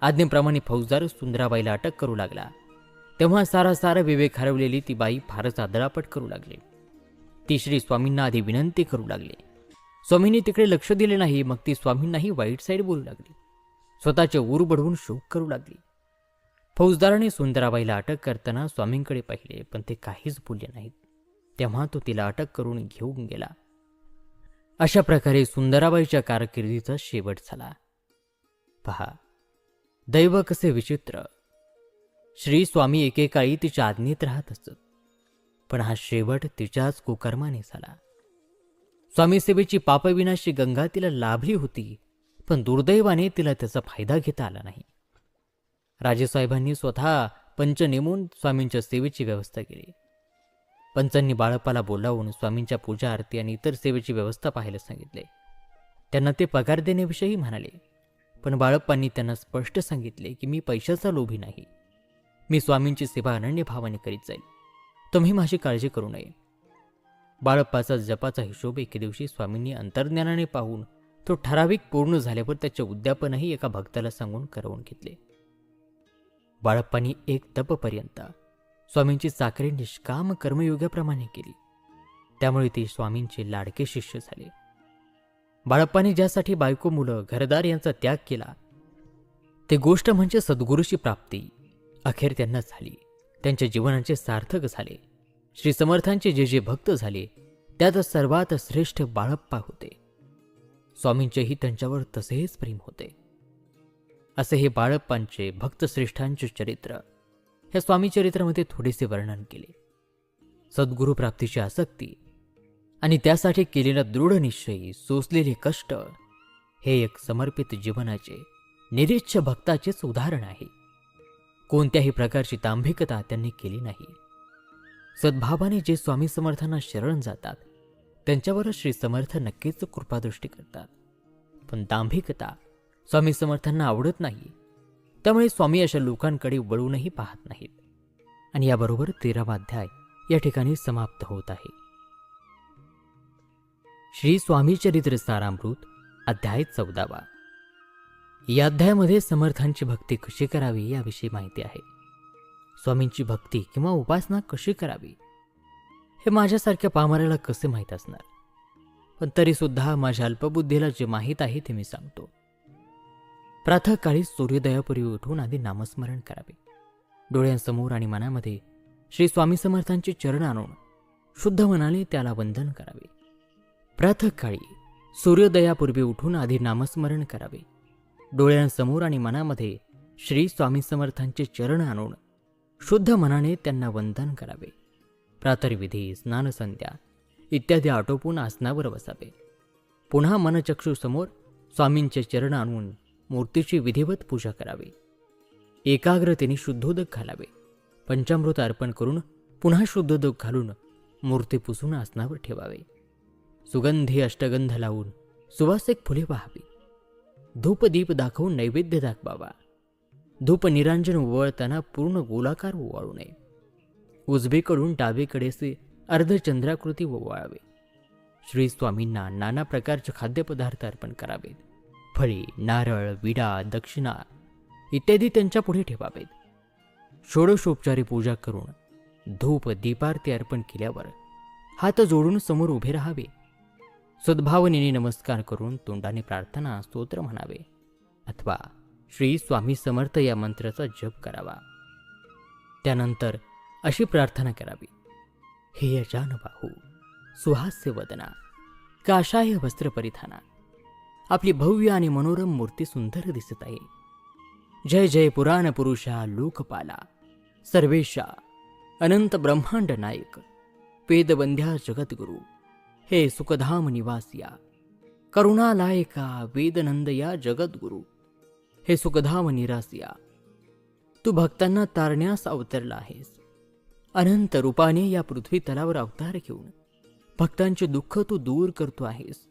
आज्ञेप्रमाणे फौजदार सुंदराबाईला अटक करू लागला. तेव्हा सारा विवेक हरवलेली ती बाई फारच आदळापट करू लागली. ती श्री स्वामींना आधी विनंती करू लागली. स्वामींनी तिकडे लक्ष दिले नाही. मग ती स्वामींनाही वाईट साईड बोलू लागली. स्वतःचे ऊर बडवून शोक करू लागली. फौजदाराने सुंदराबाईला अटक करताना स्वामींकडे पाहिले, पण ते काहीच बोलले नाहीत. तेव्हा तो तिला अटक करून घेऊन गेला. अशा प्रकारे सुंदराबाईच्या कारकिर्दीचा शेवट झाला. पहा, दैव कसे विचित्र. श्री स्वामी एकेकाळी तिच्या आज्ञेत राहत असत, पण हा शेवट तिच्याच कुकर्माने झाला. स्वामी सेवेची पापविनाशी गंगा तिला लाभली होती, पण दुर्दैवाने तिला त्याचा फायदा घेता आला नाही. राजेसाहेबांनी स्वतः पंच नेमून स्वामींच्या सेवेची व्यवस्था केली. पंचांनी बाळप्पाला बोलावून स्वामींच्या पूजा आरती आणि इतर सेवेची व्यवस्था पाहायला सांगितले. त्यांना ते पगार देण्याविषयी म्हणाले, पण बाळप्पांनी त्यांना स्पष्ट सांगितले की मी पैशाचा लोभी नाही. मी स्वामींची सेवा अनन्य भावाने करीत जाईल. तुम्ही माझी काळजी करू नये. बाळप्पाचा जपाचा हिशोब एके दिवशी स्वामींनी अंतर्ज्ञानाने पाहून तो ठराविक पूर्ण झाल्यावर त्याचे उद्यापनही एका भक्ताला सांगून करवून घेतले. बाळप्पांनी एक तपपर्यंत स्वामींची चाकरी निष्काम कर्मयोगाप्रमाणे केली. त्यामुळे ते स्वामींचे लाडके शिष्य झाले. बाळप्पांनी ज्यासाठी बायको, मुलं, घरदार यांचा त्याग केला ते गोष्ट म्हणजे सद्गुरूची प्राप्ती अखेर त्यांना झाली. त्यांच्या जीवनाचे सार्थक झाले. श्री समर्थांचे जे जे भक्त झाले त्यात सर्वात श्रेष्ठ बाळप्पा होते. स्वामींचेही त्यांच्यावर तसेच प्रेम होते. असे हे बाळप्पांचे भक्तश्रेष्ठांचे चरित्र ह्या स्वामी चरित्रामध्ये थोडेसे वर्णन केले. सद्गुरू प्राप्तीची आसक्ती आणि त्यासाठी केलेला दृढ निश्चय, सोसलेले कष्ट हे एक समर्पित जीवनाचे निरीच्छ भक्ताचेच उदाहरण आहे. कोणत्याही प्रकारची दांभिकता त्यांनी केली नाही. सद्भावाने जे स्वामी समर्थांना शरण जातात त्यांच्यावर श्री समर्थ नक्कीच कृपादृष्टी करतात. पण दांभिकता स्वामी समर्थांना आवडत नाही. त्यामुळे स्वामी अशा लोकांकडे वळूनही पाहत नाहीत. आणि याबरोबर 13वा अध्याय या ठिकाणी समाप्त होत आहे. श्री स्वामी चरित्र सारामृत अध्याय 14वा. या अध्यायामध्ये समर्थांची भक्ती कशी करावी याविषयी माहिती आहे. स्वामींची भक्ती किंवा उपासना कशी करावी हे माझ्यासारख्या पामराला कसे माहीत असणार, पण तरीसुद्धा माझ्या अल्पबुद्धीला जे माहीत आहे ते मी सांगतो. प्रातःकाळी सूर्योदयापूर्वी उठून आधी नामस्मरण करावे. डोळ्यांसमोर आणि मनामध्ये श्री स्वामी समर्थांचे चरण आणून शुद्ध मनाने त्याला वंदन करावे. प्रातःकाळी सूर्योदयापूर्वी उठून आधी नामस्मरण करावे. डोळ्यांसमोर आणि मनामध्ये श्री स्वामी समर्थांचे चरण आणून शुद्ध मनाने त्यांना वंदन करावे. प्रातर्विधी, स्नानसंध्या इत्यादी आटोपून आसनावर बसावे. पुन्हा मनचक्षुसमोर स्वामींचे चरण आणून मूर्तीची विधिवत पूजा करावी. एकाग्रतेने शुद्धोदक घालावे. पंचामृत अर्पण करून पुन्हा शुद्धोदक घालून मूर्ती पुसून आसनावर ठेवावे. सुगंधी अष्टगंध लावून सुवासिक फुले वाहावी. धूपदीप दाखवून नैवेद्य दाखवावा. धूप निरांजन ओवाळताना पूर्ण गोलाकार ओवाळू नये. उजवीकडून डावीकडेचे अर्धचंद्राकृती ओवाळावे. श्री स्वामींना नाना प्रकारचे खाद्यपदार्थ अर्पण करावेत. फळे, नारळ, विडा, दक्षिणा इत्यादी त्यांच्या पुढे ठेवावेत. षोडशोपचारी पूजा करून धूप दीपारती अर्पण केल्यावर हात जोडून समोर उभे राहावे. सद्भावनेने नमस्कार करून तोंडाने प्रार्थना स्तोत्र म्हणावे अथवा श्री स्वामी समर्थ या मंत्राचा जप करावा. त्यानंतर अशी प्रार्थना करावी. हे अजानबाहू, सुहास्य वदना, काषाय वस्त्र परिधाना, आपली भव्य आणि मनोरम मूर्ती सुंदर दिसत आहे. जय जय पुराण पुरुषा, लोकपाला, सर्वेशा, अनंत ब्रह्मांड नायक, वेदवंद्या जगद्गुरु, हे सुखधाम निवासिया, करुणालायका, वेदनंदया जगद्गुरु, हे सुखधाम निरासिया, तू भक्तांना तारण्यास अवतरला आहेस. अनंत रूपाने या पृथ्वी तलावर अवतार घेऊन भक्तांचे दुःख तू दूर करतो आहेस.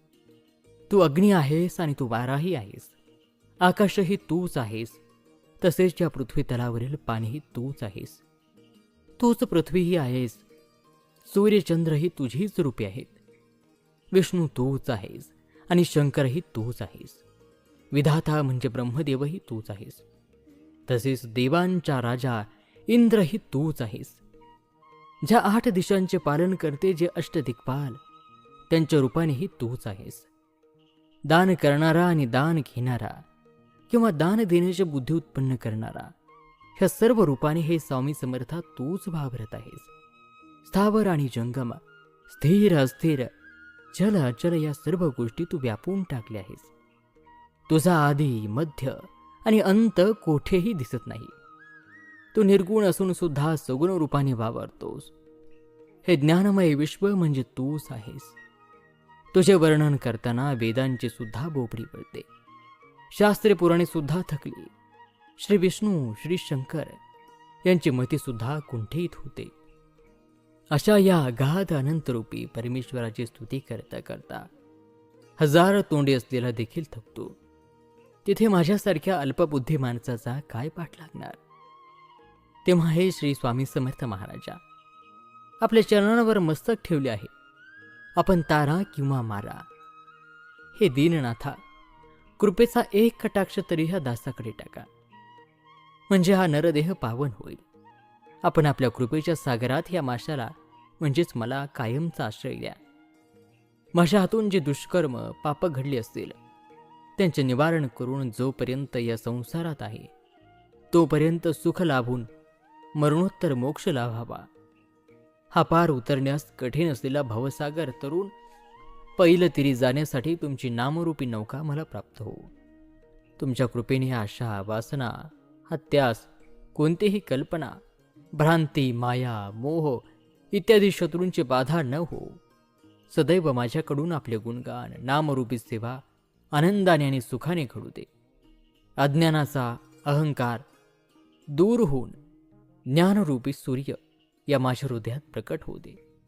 तू अग्नी आहेस आणि तू वाराही आहेस. आकाशही तूच आहेस, तसेच या पृथ्वी तलावरील पाणीही तूच आहेस. तूच पृथ्वीही आहेस. सूर्यचंद्रही तुझीच रूपे आहेत. विष्णू तूच आहेस आणि शंकरही तूच आहेस. विधाता म्हणजे ब्रह्मदेवही तूच आहेस. तसेच देवांचा राजा इंद्रही तूच आहेस. ज्या 8 दिशांचे पालन करते जे अष्टदिक्पाल, त्यांच्या रूपानेही तूच आहेस. दान करणारा आणि दान घेणारा किंवा दान देण्याची बुद्धी उत्पन्न करणारा, ह्या सर्व रूपाने हे स्वामी समर्था तूच वावरत आहेस. स्थावर आणि जंगम, स्थिर अस्थिर, चल अचल या सर्व गोष्टी तू व्यापून टाकल्या आहेस. तुझा आदी, मध्य आणि अंत कोठेही दिसत नाही. तू निर्गुण असून सुद्धा सगुण रूपाने वावरतोस. हे ज्ञानमय विश्व म्हणजे तूच आहेस. तुझे वर्णन करताना वेदांची सुद्धा बोबडी पडते. शास्त्रे पुराणे सुद्धा थकली. श्री विष्णू, श्री शंकर यांची मती सुद्धा कुंठित होते. अशा या अगाध अनंतरूपी परमेश्वराची स्तुती करता करता 1000 तोंडे असलेला देखील थकतो. तिथे माझ्यासारख्या अल्पबुद्धी माणसाचा काय पाठ लागणार. तेव्हा हे श्री स्वामी समर्थ महाराजा आपल्या चरणांवर मस्तक ठेवले आहे. आपण तारा किंवा मारा. हे दीननाथा, कृपेचा एक कटाक्ष तरी ह्या दासाकडे टाका, म्हणजे हा नरदेह पावन होईल. आपण आपल्या कृपेच्या सागरात ह्या माशाला म्हणजेच मला कायमचा आश्रय द्या. माझ्या हातून जे दुष्कर्म पाप घडले असतील त्यांचे निवारण करून जोपर्यंत या संसारात आहे तोपर्यंत सुख लाभून मरणोत्तर मोक्ष लाभावा. हा पार उतरण्यास कठीण असलेला भवसागर तरुण पहिलं तिरी जाण्यासाठी तुमची नामरूपी नौका मला प्राप्त हो. तुमच्या कृपेने आशा, वासना, हत्यास, कोणतीही कल्पना, भ्रांती, माया, मोह इत्यादी शत्रूंची बाधा न हो. सदैव माझ्याकडून आपले गुणगान, नामरूपी सेवा आनंदाने आणि सुखाने घडू दे. अज्ञानाचा अहंकार दूर होऊन ज्ञानरूपी सूर्य या माझ्या हृदयात प्रकट होऊ दे.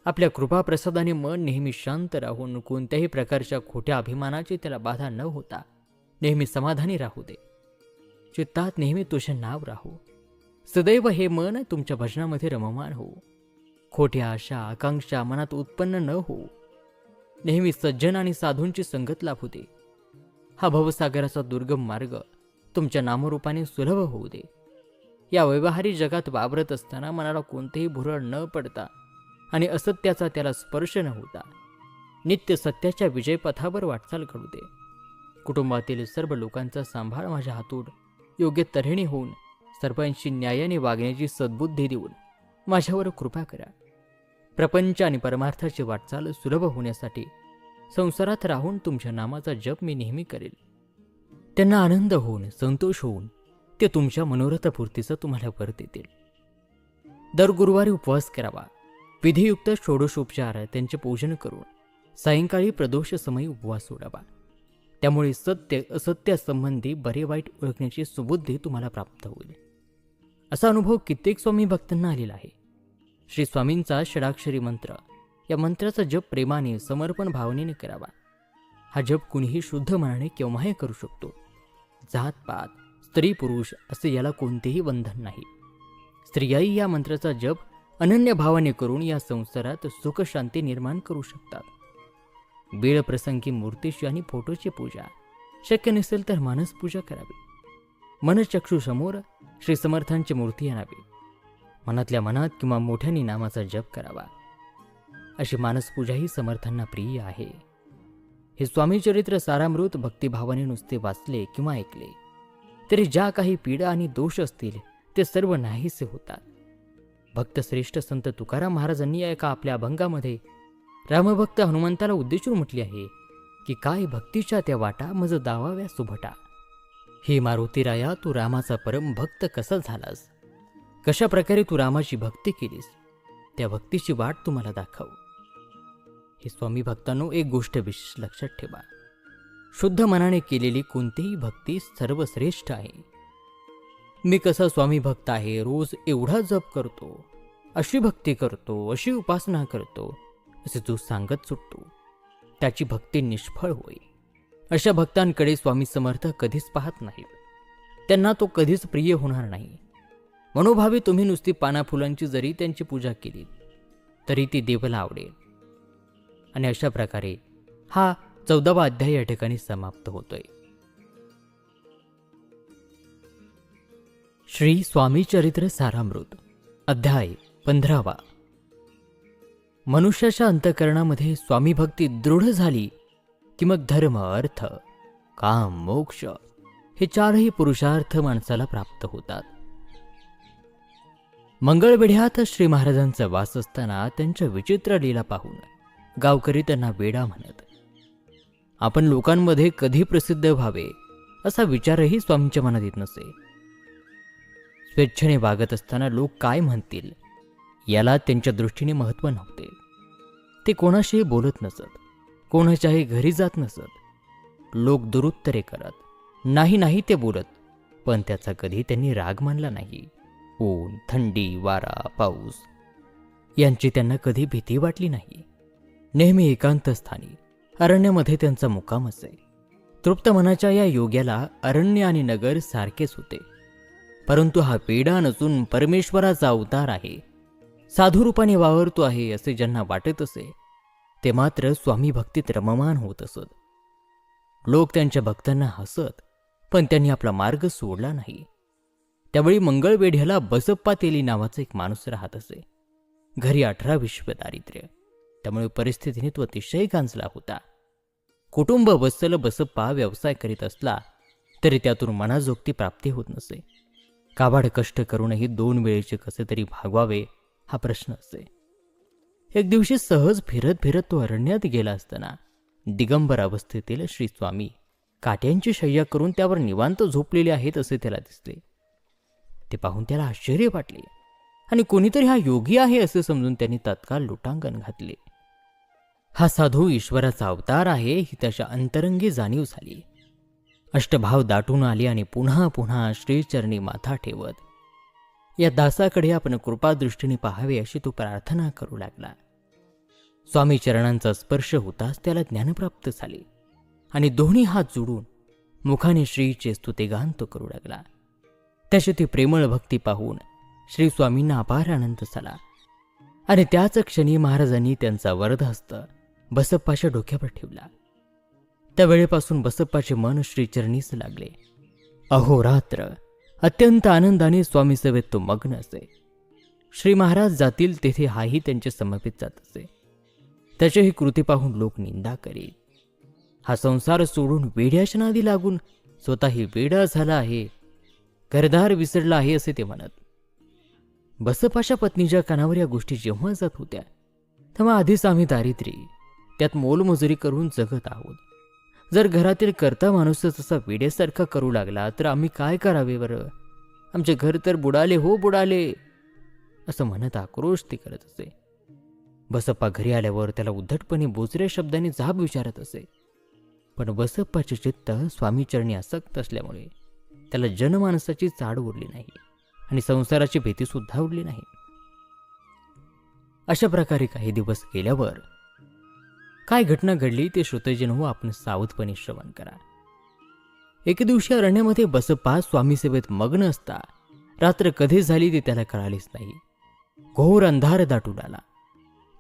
आपल्या कृपाप्रसादाने मन नेहमी शांत राहून कोणत्याही प्रकारच्या खोट्या अभिमानाची त्याला बाधा न होता नेहमी समाधानी राहू दे. चित्तात नेहमी तुझे नाव राहू. सदैव हे मन तुमच्या भजनामध्ये रममान हो. खोट्या आशा, आकांक्षा मनात उत्पन्न न हो. नेहमी सज्जन आणि साधूंची संगत लाभू दे. हा भवसागराचा दुर्गम मार्ग तुमच्या नामरूपाने सुलभ होऊ दे. या व्यवहारी जगात वावरत असताना मनाला कोणतेही भुरळ न पडता आणि असत्याचा त्याला स्पर्श न होता नित्य सत्याच्या विजयपथावर वाटचाल करू दे. कुटुंबातील सर्व लोकांचा सांभाळ माझ्या हातून योग्य तऱ्हेने होऊन सर्वांशी न्यायाने वागण्याची सद्बुद्धी देऊन माझ्यावर कृपा करा. प्रपंच आणि परमार्थाची वाटचाल सुलभ होण्यासाठी संसारात राहून तुमच्या नामाचा जप मी नेहमी करेल. त्यांना आनंद होऊन, संतोष होऊन ते तुमच्या मनोरथपूर्तीचा तुम्हाला वर देतील. दर गुरुवारी उपवास करावा. विधियुक्त षोडशोपचार त्यांचे पूजन करून सायंकाळी प्रदोष समयी उपवास सोडावा. त्यामुळे सत्य असत्य संबंधी बरे वाईट ओळखण्याची सुबुद्धी तुम्हाला प्राप्त होईल. असा अनुभव कित्येक स्वामी भक्तांना आलेला आहे. श्री स्वामींचा षडाक्षरी मंत्र या मंत्राचा जप प्रेमाने, समर्पण भावनेने करावा. हा जप कुणीही शुद्ध मनाने केव्हाही करू शकतो. जात-पात, स्त्री पुरुष असे याला कोणतेही बंधन नाही. स्त्रियाही या मंत्राचा जप अनन्य भावाने करून या संसारात सुख शांती निर्माण करू शकतात. वेळ प्रसंगी मूर्तीची आणि फोटोची पूजा, शक्य नसेल तर मानस पूजा करावी. मनचक्षुसमोर श्री समर्थांची मूर्ती आणावी. मनातल्या मनात किंवा मोठ्याने नामाचा जप करावा. अशी मानसपूजाही समर्थांना प्रिय आहे. हे स्वामी चरित्र सारामृत भक्तिभावाने नुसते वाचले किंवा ऐकले तरी ज्या काही पीडा आणि दोष असतील ते सर्व नाहीसे होतात. भक्तश्रेष्ठ संत तुकाराम महाराजांनी एका आपल्या अभंगामध्ये रामभक्त हनुमंताला उद्देशून म्हटले आहे की काय भक्तीच्या त्या वाटा मज दावाव्या सुभटा. हे मारुतीराया, तू रामाचा परम भक्त कसा झालास, कशा प्रकारे तू रामाची भक्ती केलीस, त्या भक्तीची वाट तुम्हाला दाखव. हे स्वामी भक्तांनो, एक गोष्ट विशेष लक्षात ठेवा. शुद्ध मनाने केलेली कोणतीही भक्ती सर्वश्रेष्ठ आहे. मी कसा स्वामी भक्त आहे, रोज एवढा जप करतो, अशी भक्ती करतो, अशी उपासना करतो, असे जो सांगत सुटतो त्याची भक्ती निष्फळ होईल. अशा भक्तांकडे स्वामी समर्थ कधीच पाहत नाहीत. त्यांना तो कधीच प्रिय होणार नाही. मनोभावे तुम्ही नुसती पानाफुलांची जरी त्यांची पूजा केली तरी ती देवाला आवडेल. आणि अशा प्रकारे हा 14वा अध्याय या ठिकाणी समाप्त होतोय. श्री स्वामी चरित्र सारामृत अध्याय 15वा. मनुष्याच्या अंतःकरणामध्ये स्वामी भक्ती दृढ झाली की मग धर्म, अर्थ, काम, मोक्ष हे चारही पुरुषार्थ माणसाला प्राप्त होतात. मंगळवेढ्यात श्री महाराजांचा वास असताना त्यांच्या विचित्र लीला पाहून गावकरी त्यांना वेडा म्हणत. आपण लोकांमध्ये कधी प्रसिद्ध व्हावे असा विचारही स्वामींच्या मनात येत नसे. स्वेच्छेने वागत असताना लोक काय म्हणतील याला त्यांच्या दृष्टीने महत्त्व नव्हते. ते कोणाशीही बोलत नसत, कोणाच्याही घरी जात नसत. लोक दुरुत्तरे करत, नाही ते बोलत, पण त्याचा कधी त्यांनी राग मानला नाही. ऊन, थंडी, वारा, पाऊस यांची त्यांना कधी भीती वाटली नाही. नेहमी एकांत स्थानी अरण्यामध्ये त्यांचा मुक्काम असे. तृप्त मनाच्या या योग्याला अरण्य आणि नगर सारखेच होते. परंतु हा पेडा नसून परमेश्वराचा अवतार आहे, साधू रूपाने वावरतो आहे असे ज्यांना वाटत असे ते मात्र स्वामी भक्तीत रममान होत असत. लोक त्यांच्या भक्तांना हसत, पण त्यांनी आपला मार्ग सोडला नाही. त्यावेळी मंगळवेढ्याला बसप्पा तेली नावाचा एक माणूस राहत असे. घरी 18-20 दारिद्र्य, त्यामुळे परिस्थितीने तो अतिशय गांजला होता. कुटुंब वत्सल बसप्पा व्यवसाय करीत असला तरी त्यातून मनाजोगती प्राप्ती होत नसे. काबाड कष्ट करूनही 2 वेळेचे कसे तरी भागवावे हा प्रश्न असे. एक दिवशी सहज फिरत फिरत तो अरण्यात गेला असताना दिगंबर अवस्थेतील श्री स्वामी काट्यांची शय्या करून त्यावर निवांत झोपलेले आहेत असे त्याला दिसले. ते पाहून त्याला आश्चर्य वाटले आणि कोणीतरी हा योगी आहे असे समजून त्यांनी तत्काळ लोटांगण घातले. हा साधू ईश्वराचा अवतार आहे ही त्याच्या अंतरंगी जाणीव झाली. अष्टभाव दाटून आले आणि पुन्हा पुन्हा श्रीचरणी माथा ठेवत या दासाकडे आपण कृपादृष्टीने पाहावे अशी तो प्रार्थना करू लागला. स्वामी चरणांचा स्पर्श होताच त्याला ज्ञानप्राप्त झाले आणि दोन्ही हात जोडून मुखाने श्रीचे स्तुतिगान तो करू लागला. त्याची ती प्रेमळ भक्ती पाहून श्री स्वामींना अपार आनंद झाला आणि त्याच क्षणी महाराजांनी त्यांचा वरदहस्त बसप्पाच्या डोक्यावर ठेवला. त्यावेळेपासून बसप्पाचे मन श्रीचरणीस लागले. अहोरात्र अत्यंत आनंदाने स्वामी सेवेत तो मग्न असे. श्री महाराज जातील तेथे हाही त्यांचे समर्पित जात असे. त्याची ही कृती पाहून लोक निंदा करीत. हा संसार सोडून वेड्याच्या नादी लागून स्वतःही वेडा झाला आहे, घरदार विसरला आहे असे ते म्हणत. बसप्पाच्या पत्नीच्या कानावर या गोष्टी जेव्हा जात होत्या तेव्हा आधीच आम्ही दारिद्र्य, त्यात मोलमजुरी करून जगत आहोत. जर घरातील कर्ता माणूसच असा वेड्यासारखा करू लागला तर आम्ही काय करावे बरं? आमचे घर तर बुडाले हो बुडाले असं म्हणत आक्रोश ती करत असे. बसप्पा घरी आल्यावर त्याला उद्धटपणे बोचऱ्या शब्दांनी जाब विचारत असे. पण बसप्पाचे चित्त स्वामीचरणी आसक्त असल्यामुळे त्याला जनमानसाची चाड उरली नाही आणि संसाराची भीती सुद्धा उरली नाही. अशा प्रकारे काही दिवस गेल्यावर काय घटना घडली ते श्रोतेजन हो आपण सावधपणे श्रवण करा. एके दिवशी अरण्यामध्ये बसप्पा स्वामी सेवेत मग्न असता रात्र कधी झाली ते त्याला कळालेच नाही. घोर अंधार दाटून आला.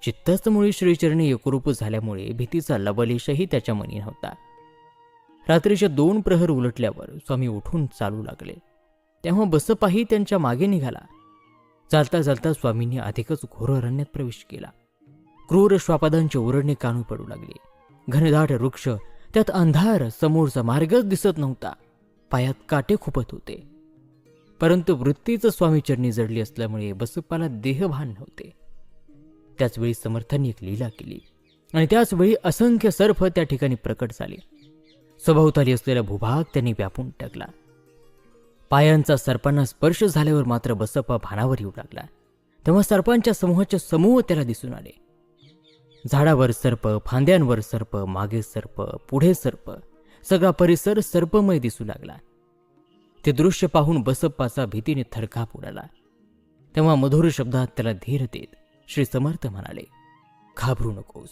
चित्तच मुळे श्रीचरणी एकरूप झाल्यामुळे भीतीचा लवलेशही त्याच्या मनी नव्हता. रात्रीच्या 2 प्रहर उलटल्यावर स्वामी उठून चालू लागले. तेव्हा बसप्पाही त्यांच्या मागे निघाला. चालता चालता स्वामींनी अधिकच घोर अरण्यात प्रवेश केला. क्रूर श्वापदांचे ओरडणे कानू पडू लागले. घनदाट वृक्ष, त्यात अंधार, समोरचा मार्गच दिसत नव्हता. पायात काटे खुपत होते. परंतु वृत्तीच स्वामीचरणी जडली असल्यामुळे बसप्पाला देहभान नव्हते. त्याचवेळी समर्थांनी एक लीला केली आणि त्याचवेळी असंख्य सर्प त्या ठिकाणी प्रकट झाले. सभोवताली असलेला भूभाग त्यांनी व्यापून टाकला. पायांचा सर्पांना स्पर्श झाल्यावर मात्र बसप्पा भानावर येऊ लागला. तेव्हा सर्पांच्या समूहाचे समूह त्याला दिसून आले. झाडावर सर्प, फांद्यांवर सर्प, मागे सर्प, पुढे सर्प, सगळा परिसर सर्पमय दिसू लागला. ते दृश्य पाहून बसप्पाचा भीतीने थरकाप उडाला. तेव्हा मधुर शब्दात त्याला धीर देत श्री समर्थ म्हणाले, घाबरू नकोस.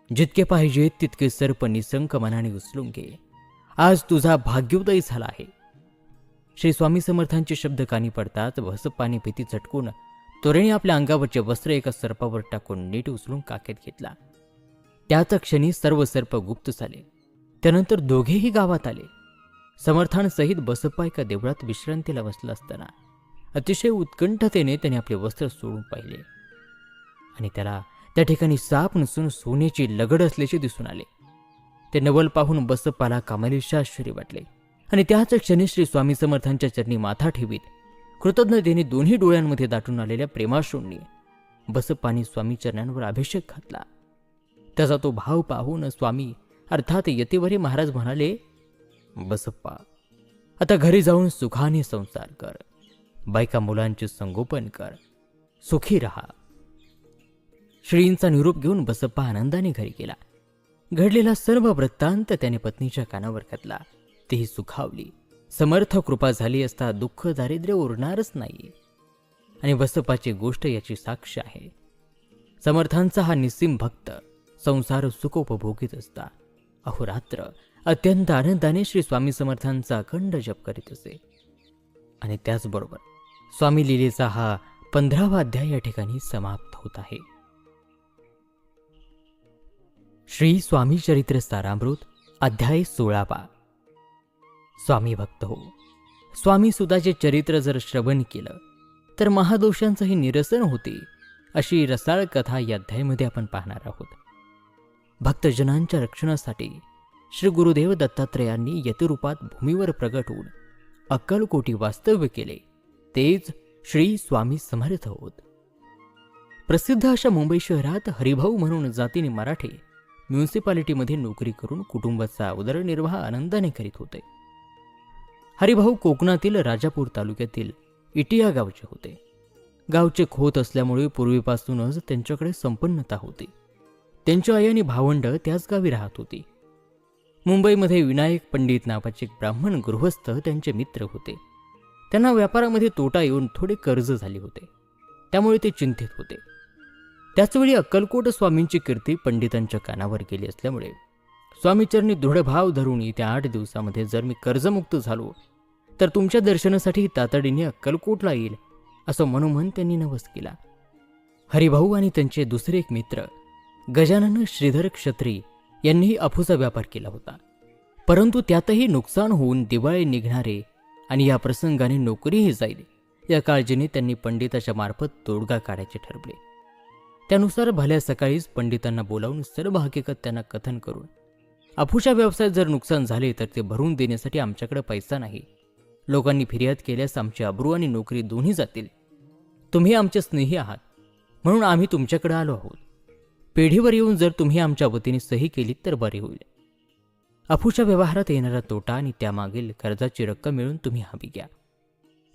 जितके पाहिजे तितके सर्प निसंक मनाने उचलून घे. आज तुझा भाग्योदय झाला आहे. श्री स्वामी समर्थांचे शब्द कानी पडताच बसप्पाने भीती झटकून त्वरेने आपल्या अंगावरचे वस्त्र एका सर्पावर टाकून नीट उचलून काखेत घेतला. त्याच क्षणी सर्व सर्प गुप्त झाले. त्यानंतर दोघेही गावात आले. समर्थांसहित बसप्पा एका देवळात विश्रांतीला बसला असताना अतिशय उत्कंठतेने त्याने आपले वस्त्र सोडून पाहिले आणि त्याला त्या ठिकाणी साप नसून सोन्याची लगड असल्याचे दिसून आले. ते नवल पाहून बसप्पाला कमालीचे आश्चर्य वाटले आणि त्याच क्षणी श्री स्वामी समर्थांच्या चरणी माथा ठेवीत कृतज्ञतेने दोन्ही डोळ्यांमध्ये दाटून आलेल्या प्रेमाश्रूंनी बसप्पाने स्वामी चरणांवर अभिषेक घातला. त्याचा तो भाव पाहून स्वामी अर्थात यतिवरी महाराज म्हणाले, बसप्पा, आता घरी जाऊन सुखाने संसार कर. बायका मुलांचे संगोपन कर. सुखी रहा. श्रींचा निरोप घेऊन बसप्पा आनंदाने घरी गेला. घडलेला सर्व वृत्तांत त्याने पत्नीच्या कानावर घातला. तीही सुखावली. समर्थ कृपा झाली असता दुःख दारिद्र्य उरणारच नाही आणि बसप्पाची गोष्ट याची साक्ष आहे. समर्थांचा हा निस्सीम भक्त संसार सुखोपभोगीत असता अहोरात्र अत्यंत आनंदाने श्री स्वामी समर्थांचा अखंड जप करीत असे. आणि त्याचबरोबर स्वामी लीलेचा हा 15वा अध्याय या ठिकाणी समाप्त होत आहे. श्री स्वामी चरित्र सारामृत अध्याय 16. स्वामी भक्त हो, स्वामी सुदाचे चरित्र जर श्रवण केलं तर महादोषांचंही निरसन होते, अशी रसाळ कथा या अध्यायामध्ये आपण पाहणार आहोत. भक्तजनांच्या रक्षणासाठी श्री गुरुदेव दत्तात्रेयांनी यतिरूपात भूमीवर प्रगट होऊन अक्कलकोटी वास्तव्य केले. तेच श्री स्वामी समर्थ होत. प्रसिद्ध अशा मुंबई शहरात हरिभाऊ म्हणून जातीने मराठे म्युनिसिपालिटीमध्ये नोकरी करून कुटुंबाचा उदरनिर्वाह आनंदाने करीत होते. हरिभाऊ कोकणातील राजापूर तालुक्यातील इटिया गावचे होते. गावचे खोत असल्यामुळे पूर्वीपासूनच त्यांच्याकडे संपन्नता होती. त्यांची आई आणि भावंड त्याच गावी राहत होती. मुंबईमध्ये विनायक पंडित नावाचे एक ब्राह्मण गृहस्थ त्यांचे मित्र होते. त्यांना व्यापारामध्ये तोटा येऊन थोडे कर्ज झाले होते. त्यामुळे ते चिंतित होते. त्याचवेळी अक्कलकोट स्वामींची कीर्ती पंडितांच्या कानावर गेली असल्यामुळे स्वामीचरणी दृढ भाव धरून येत्या 8 दिवसामध्ये जर मी कर्जमुक्त झालो तर तुमच्या दर्शनासाठी तातडीने अक्कलकोटला येईल, असं मनोमन त्यांनी नवस केला. हरिभाऊ आणि त्यांचे दुसरे एक मित्र गजानन श्रीधर क्षत्री यांनीही अफूचा व्यापार केला होता. परंतु त्यातही नुकसान होऊन दिवाळे निघणारे आणि या प्रसंगाने नोकरीही जाईल या काळजीने त्यांनी पंडिताच्या मार्फत तोडगा काढायचे ठरवले. त्यानुसार भल्या सकाळीच पंडितांना बोलावून सर्व हकीकत त्यांना कथन करून, अफूच्या व्यवसायात जर नुकसान झाले तर ते भरून देण्यासाठी आमच्याकडे पैसा नाही. लोकांनी फिर्याद केल्यास आमची अब्रू आणि नोकरी दोन्ही जातील. तुम्ही आमचे स्नेही आहात म्हणून आम्ही तुमच्याकडे आलो आहोत. पेढीवर येऊन जर तुम्ही आमच्या वतीने सही केलीत तर बरे होईल. अफूच्या व्यवहारात येणारा तोटा आणि त्यामागील कर्जाची रक्कम मिळून तुम्ही हवी घ्या.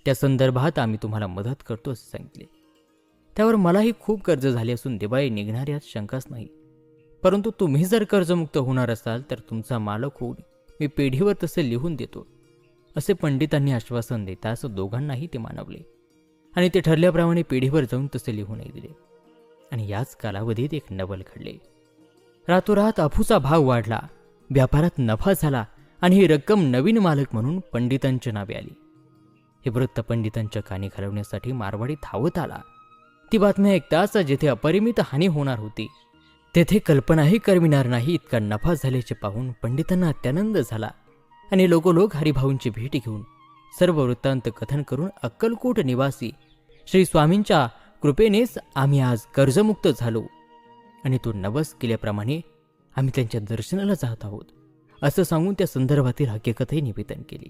त्या संदर्भात आम्ही तुम्हाला मदत करतो असे सांगितले. त्यावर मलाही खूप कर्ज झाले असून दिवाळी निघणार यात शंकाच नाही. परंतु तुम्ही जर कर्जमुक्त होणार असाल तर तुमचा मालक होऊन मी पेढीवर तसे लिहून देतो, असे पंडितांनी आश्वासन देताच दोघांनाही ते मानवले आणि ते ठरल्याप्रमाणे पेढीवर जाऊन तसे लिहूनही दिले. आणि याच कालावधीत एक नवल घडले. रातोरात अफूचा भाव वाढला, व्यापारात नफा झाला आणि ही रक्कम नवीन मालक म्हणून पंडितांच्या नावे आली. हे वृत्त पंडितांच्या कानी घालवण्यासाठी मारवाडी धावत आला. ती बातमी ऐकताच जेथे अपरिमित हानी होणार होती तेथे कल्पनाही करविणार नाही इतका नफा झाल्याचे पाहून पंडितांना अत्यानंद झाला आणि लोकोलोक हरिभाऊंची भेट घेऊन सर्व वृत्तांत कथन करून अक्कलकोट निवासी श्री स्वामींच्या कृपेनेच आम्ही आज कर्जमुक्त झालो आणि तो नवस केल्याप्रमाणे आम्ही त्यांच्या दर्शनाला जात आहोत असं सांगून त्या संदर्भातील हकीकतही निवेदन केली.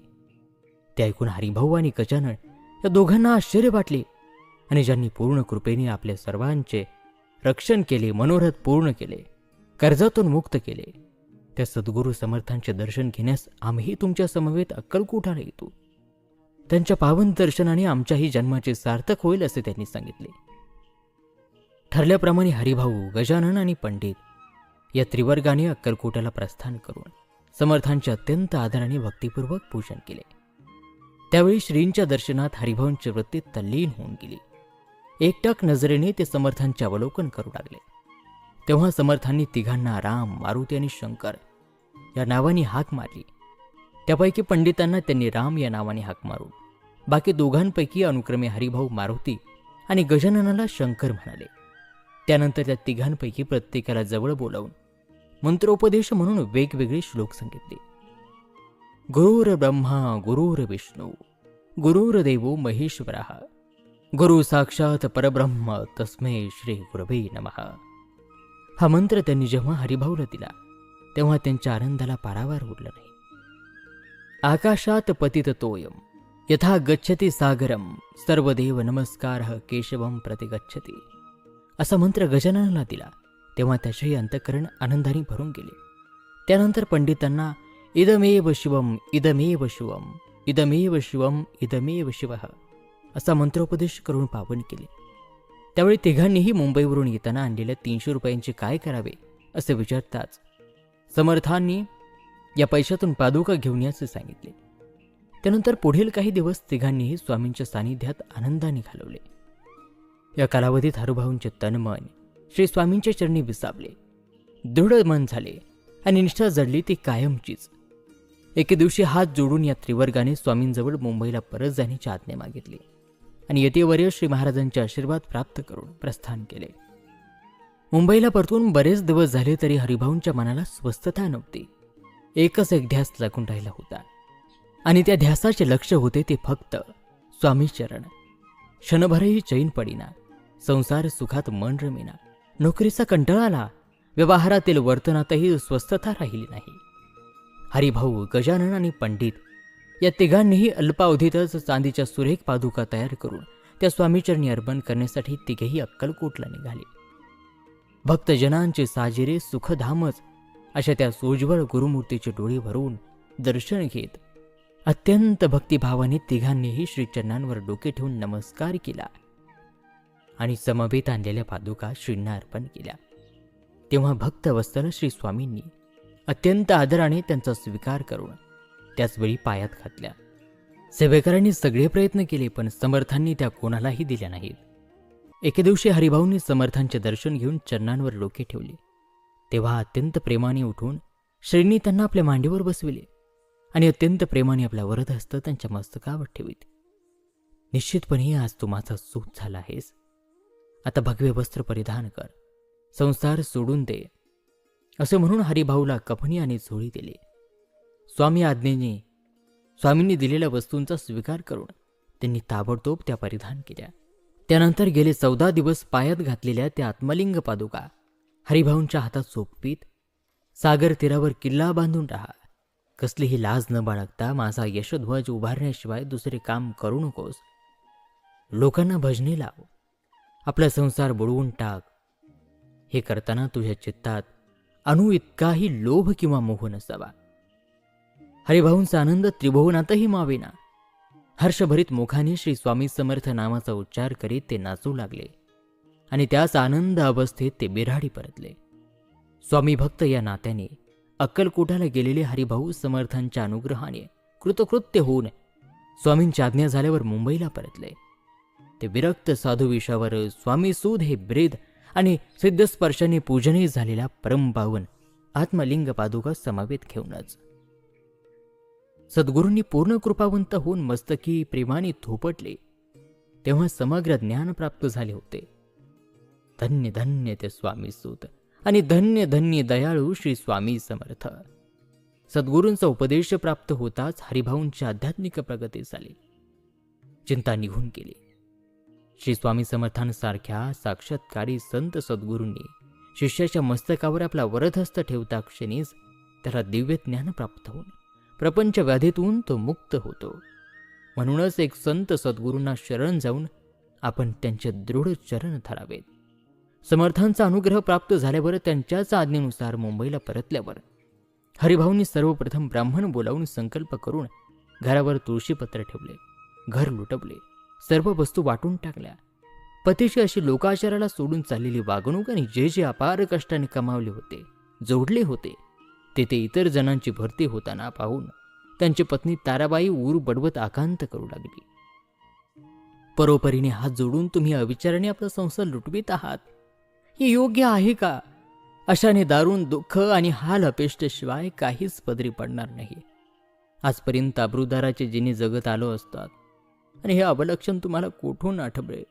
ते ऐकून हरिभाऊ आणि गजानन या दोघांना आश्चर्य वाटले आणि ज्यांनी पूर्ण कृपेने आपल्या सर्वांचे रक्षण केले, मनोरथ पूर्ण केले, कर्जातून मुक्त केले, त्या सद्गुरू समर्थांचे दर्शन घेण्यास आम्ही तुमच्या समवेत अक्कलकोटला येतो. त्यांच्या पावन दर्शनाने आमच्याही जन्माचे सार्थक होईल असे त्यांनी सांगितले. ठरल्याप्रमाणे हरिभाऊ, गजानन आणि पंडित या त्रिवर्गाने अक्कलकोटला प्रस्थान करून समर्थांचे अत्यंत आदराने भक्तिपूर्वक पूजन केले. त्यावेळी श्रींच्या दर्शनात हरिभाऊंची वृत्ती तल्लीन होऊन गेली. एकटक नजरेने ते समर्थांचे अवलोकन करू लागले. तेव्हा समर्थांनी तिघांना राम, मारुती आणि शंकर या नावाने हाक मारली. त्यापैकी पंडितांना त्यांनी राम या नावाने हाक मारून बाकी दोघांपैकी अनुक्रमे हरिभाऊ मारुती आणि गजाननाला शंकर म्हणाले. त्यानंतर त्या तिघांपैकी प्रत्येकाला जवळ बोलावून मंत्रोपदेश म्हणून वेगवेगळे श्लोक सांगितले. गुरुर ब्रह्मा गुरुर विष्णू गुरुर्देवो महेश्वरः गुरु साक्षात परब्रह्म तस्मै श्री गुरवे नमः. हा मंत्र त्यांनी जेव्हा हरिभाऊला दिला तेव्हा त्यांच्या आनंदाला पारावार उरला नाही. आकाशात पतित तोयम यथा गच्छति सागरम सर्वदेव नमस्कारः केशवम प्रतिगच्छति असा मंत्र गजाननाला दिला तेव्हा त्याचेही अंतःकरण आनंदाने भरून गेले. त्यानंतर पंडितांना इदमेव शिवम इदमेव शिवम इदमेव शिवम इदमेव शिवः असा मंत्रोपदेश करून पावन केले. त्यावेळी तिघांनीही मुंबईवरून येताना आणलेल्या 300 रुपयांचे काय करावे असे विचारताच समर्थांनी या पैशातून पादुका घेऊन याचे सांगितले. त्यानंतर पुढील काही दिवस तिघांनीही स्वामींच्या सानिध्यात आनंदाने घालवले. या कालावधीत हरिभाऊंचे तनमन श्री स्वामींच्या चरणी विसावले, दृढ मन झाले आणि निष्ठा जडली ती कायमचीच. एके दिवशी हात जोडून या त्रिवर्गाने स्वामींजवळ मुंबईला परत जाण्याची आज्ञा मागितली आणि यतिवर्य श्री महाराजांचे आशीर्वाद प्राप्त करून प्रस्थान केले. मुंबईला परतून बरेच दिवस झाले तरी हरिभाऊंच्या मनाला स्वस्थता नव्हती. एकच एक ध्यास लागून राहिला होता आणि त्या ध्यासाचे लक्ष होते ते फक्त स्वामी चरण. क्षणभरही चैन पडिना, संसार सुखात मन रमेना, नोकरीचा कंटाळा आला, व्यवहारातील वर्तनातही स्वस्थता राहिली नाही. हरिभाऊ, गजानन आणि पंडित या तिघांनीही अल्पावधीतच चांदीच्या सुरेख पादुका तयार करून त्या स्वामीचरणी अर्पण करण्यासाठी तिघेही अक्कलकोटला निघाले. भक्तजनांचे साजिरे सुखधामच अशा त्या सोज्वळ गुरुमूर्तीचे डोळे भरून दर्शन घेत अत्यंत भक्तिभावाने तिघांनीही श्रीचरणांवर डोके ठेवून नमस्कार केला आणि समवेत आणलेल्या पादुका श्रींना अर्पण केल्या. तेव्हा भक्तवत्सल श्री स्वामींनी अत्यंत आदराने त्यांचा स्वीकार करून त्याचवेळी पायात घातल्या. सेवेकरांनी सगळे प्रयत्न केले पण समर्थांनी त्या कोणालाही दिल्या नाहीत. एके दिवशी हरिभाऊंनी समर्थांचे दर्शन घेऊन चरणांवर डोके ठेवले. तेव्हा अत्यंत प्रेमाने उठून श्रींनी त्यांना आपल्या मांडीवर बसविले आणि अत्यंत प्रेमाने आपला वरदहस्त त्यांच्या मस्तकावर ठेवित. निश्चितपणे आज तू माझा सुख झाला आहेस. आता भगवे वस्त्र परिधान कर, संसार सोडून दे असे म्हणून हरिभाऊला कफनी आणि झोळी दिली. स्वामी आज्ञेने स्वामींनी दिलेल्या वस्तूंचा स्वीकार करून त्यांनी ताबडतोब त्या परिधान केल्या. त्यानंतर गेले 14 दिवस पायात घातलेल्या त्या आत्मलिंग पादुका हरिभाऊंच्या हातात सोपवीत, सागर तीरावर किल्ला बांधून राहा, कसलीही लाज न बाळगता माझा यशध्वज उभारण्याशिवाय दुसरे काम करू नकोस, लोकांना भजने लाव, आपला संसार बुडवून टाक. हे करताना तुझ्या चित्तात अणू इतकाही लोभ किंवा मोह नसावा. हरिभाऊंचा आनंद त्रिभुवनातही मावेना. हर्षभरीत मुखाने श्री स्वामी समर्थ नामाचा उच्चार करीत ते नाचू लागले आणि त्याच आनंद अवस्थेत ते बिऱ्हाडी परतले. स्वामी भक्त या नात्याने अक्कलकोटाला गेलेले हरिभाऊ समर्थांच्या अनुग्रहाने कृतकृत्य होऊन स्वामींची आज्ञा झाल्यावर मुंबईला परतले. ते विरक्त साधू विषावर स्वामी सूद हे ब्रेद आणि सिद्धस्पर्शाने पूजनीय झालेला परमपावन आत्मलिंग पादुका समावेत घेऊनच सद्गुरूंनी पूर्ण कृपावंत होऊन मस्तकी प्रेमाने थोपटले तेव्हा समग्र ज्ञान प्राप्त झाले होते. धन्य धन्य ते स्वामी सूत आणि धन्य धन्य दयाळू श्री स्वामी समर्थ. सद्गुरूंचा उपदेश प्राप्त होताच हरिभाऊंची आध्यात्मिक प्रगती झाली. चिंता निघून गेली. श्री स्वामी समर्थांसारख्या साक्षात्कारी संत सद्गुरूंनी शिष्याच्या मस्तकावर आपला वरदहस्त ठेवता क्षणीच त्याला दिव्य ज्ञान प्राप्त होऊन प्रपंच व्याधीतून तो मुक्त होतो. म्हणूनच एक संत सद्गुरूंना शरण जाऊन आपण त्यांचे दृढ चरण धरावेत. समर्थांचा अनुग्रह प्राप्त झाल्यावर त्यांच्याच आज्ञेनुसार मुंबईला परतल्यावर हरिभाऊंनी सर्वप्रथम ब्राह्मण बोलावून संकल्प करून घरावर तुळशीपत्र ठेवले, घर लुटवले, सर्व वस्तू वाटून टाकल्या. पतीची अशी लोकाचाराला सोडून चाललेली वागणूक आणि जे जे अपार कष्टाने कमावले होते, जोडले होते, ते इतर जणांची भरती होताना पाहून त्यांची पत्नी ताराबाई ऊर बडवत आकांत करू लागली. परोपरीने हात जोडून तुम्ही अविचाराने आपला संसार लुटवीत आहात, हे योग्य आहे का? अशाने दारुण दुःख आणि हाल अपेष्टेशिवाय काहीच पदरी पडणार नाही. आजपर्यंत अब्रुदाराचे जिने जगत आलो असतात आणि हे अवलक्षण तुम्हाला कोठून आठवले?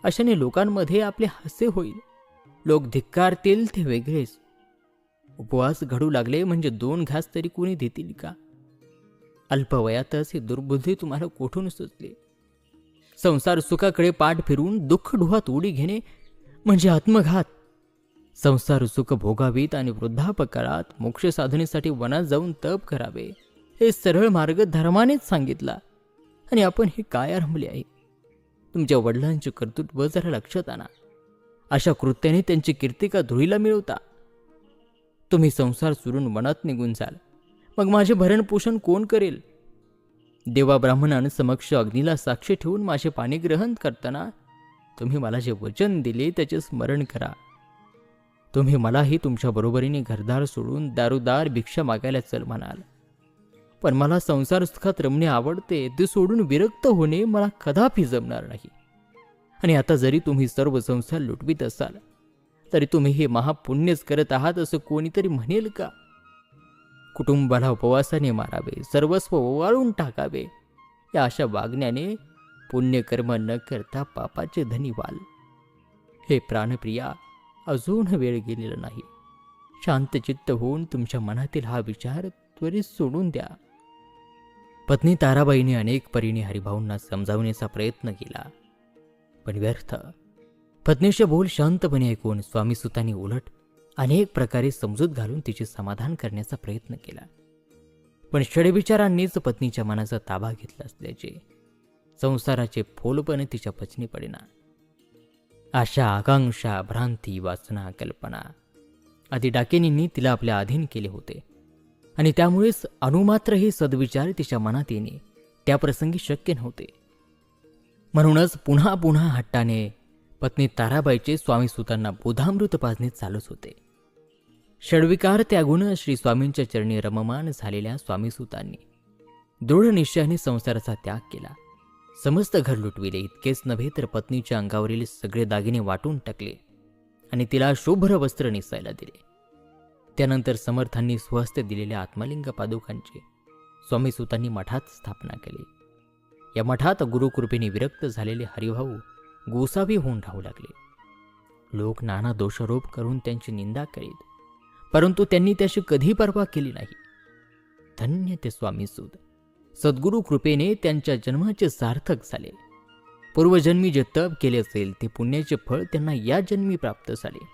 अशाने लोकांमध्ये आपले हास्य होईल, लोक धिक्कारतील ते वेगळेच. उपवास घडू लागले म्हणजे 2 घास तरी कोणी देतील का? अल्पवयातच ही दुर्बुद्धी तुम्हाला कोठून सुचली? संसार सुखाकडे पाठ फिरून दुःख डोहात उडी घेणे म्हणजे आत्मघात. संसार सुख भोगावीत आणि वृद्धापकाळात मोक्ष साधनेसाठी वनात जाऊन तप करावे, हे सरळ मार्ग धर्मानेच सांगितला. आणि आपण हे काय आरंभले आहे? तुमच्या वडिलांचे कर्तृत्व जरा लक्षात आणा. अशा कृत्याने त्यांची कीर्ती का धुळीला मिळवता? तुम्ही संसार सोडून वनात निघून जाल, मग माझे भरण पोषण कोण करेल? देवा ब्राह्मणांसमक्ष अग्नीला साक्षी ठेवून माझे पाणी ग्रहण करताना तुम्ही मला जे वचन दिले त्याचे स्मरण करा. तुम्ही मलाही तुमच्या बरोबरीने घरदार सोडून दारुदार भिक्षा मागायला चल म्हणाल, पण मला संसार सुखात रमणे आवडते, ते सोडून विरक्त होणे मला कदापि जमणार नाही. आणि आता जरी तुम्ही सर्व संसार लुटवीत असाल तरी तुम्ही हे महापुण्यच करत आहात असं कोणीतरी म्हणेल का? कुटुंबाला उपवासाने मारावे, सर्वस्व ओवाळून टाकावे, या अशा वागण्याने पुण्यकर्म न करता पापाचे धनी व्हाल. हे प्राणप्रिया, अजून वेळ गेलेला नाही. शांतचित्त होऊन तुमच्या मनातील हा विचार त्वरित सोडून द्या. पत्नी ताराबाईने अनेक परीने हरिभाऊंना समजावण्याचा प्रयत्न केला, पण व्यर्थ. पत्नीचे बोल शांतपणे ऐकून स्वामीसुतांनी उलट अनेक प्रकारे समजूत घालून तिचे समाधान करण्याचा प्रयत्न केला. पण षडविचारांनीच पत्नीच्या मनाचा ताबा घेतला असल्याचे संसाराचे फोलपण तिच्या पचनी पडेना. आशा, आकांक्षा, भ्रांती, वासना, कल्पना आदी डाकेनींनी तिला आपल्या अधीन केले होते आणि त्यामुळेच अणुमात्र हे सद्विचार तिच्या मनात येणे त्याप्रसंगी शक्य नव्हते. म्हणूनच पुन्हा पुन्हा हट्टाने पत्नी ताराबाईचे स्वामीसुतांना बोधामृत पाजणे चालूच होते. षड्विकार त्यागून श्री स्वामींच्या चरणी रममान झालेल्या स्वामीसुतांनी दृढ निश्चयाने संसाराचा त्याग केला. समस्त घर लुटविले. इतकेच नव्हे तर पत्नीच्या अंगावरील सगळे दागिने वाटून टाकले आणि तिला शुभ्र वस्त्र नेसायला दिले. त्यानंतर समर्थांनी स्वहस्ते दिलेल्या आत्मलिंग पादुकांची स्वामीसुतांनी मठात स्थापना केली. या मठात गुरुकृपेने विरक्त झालेले हरिभाऊ गोसावी होऊन राहू लागले. लोक नाना दोषारोप करून त्यांची निंदा करीत, परंतु त्यांनी त्याची कधी पर्वा केली नाही. धन्य ते स्वामीसूत, सद्गुरु कृपेने त्यांच्या जन्माचे सार्थक झाले. पूर्वजन्मी जे तप केले असेल ते पुण्याचे फळ त्यांना या जन्मी प्राप्त झाले.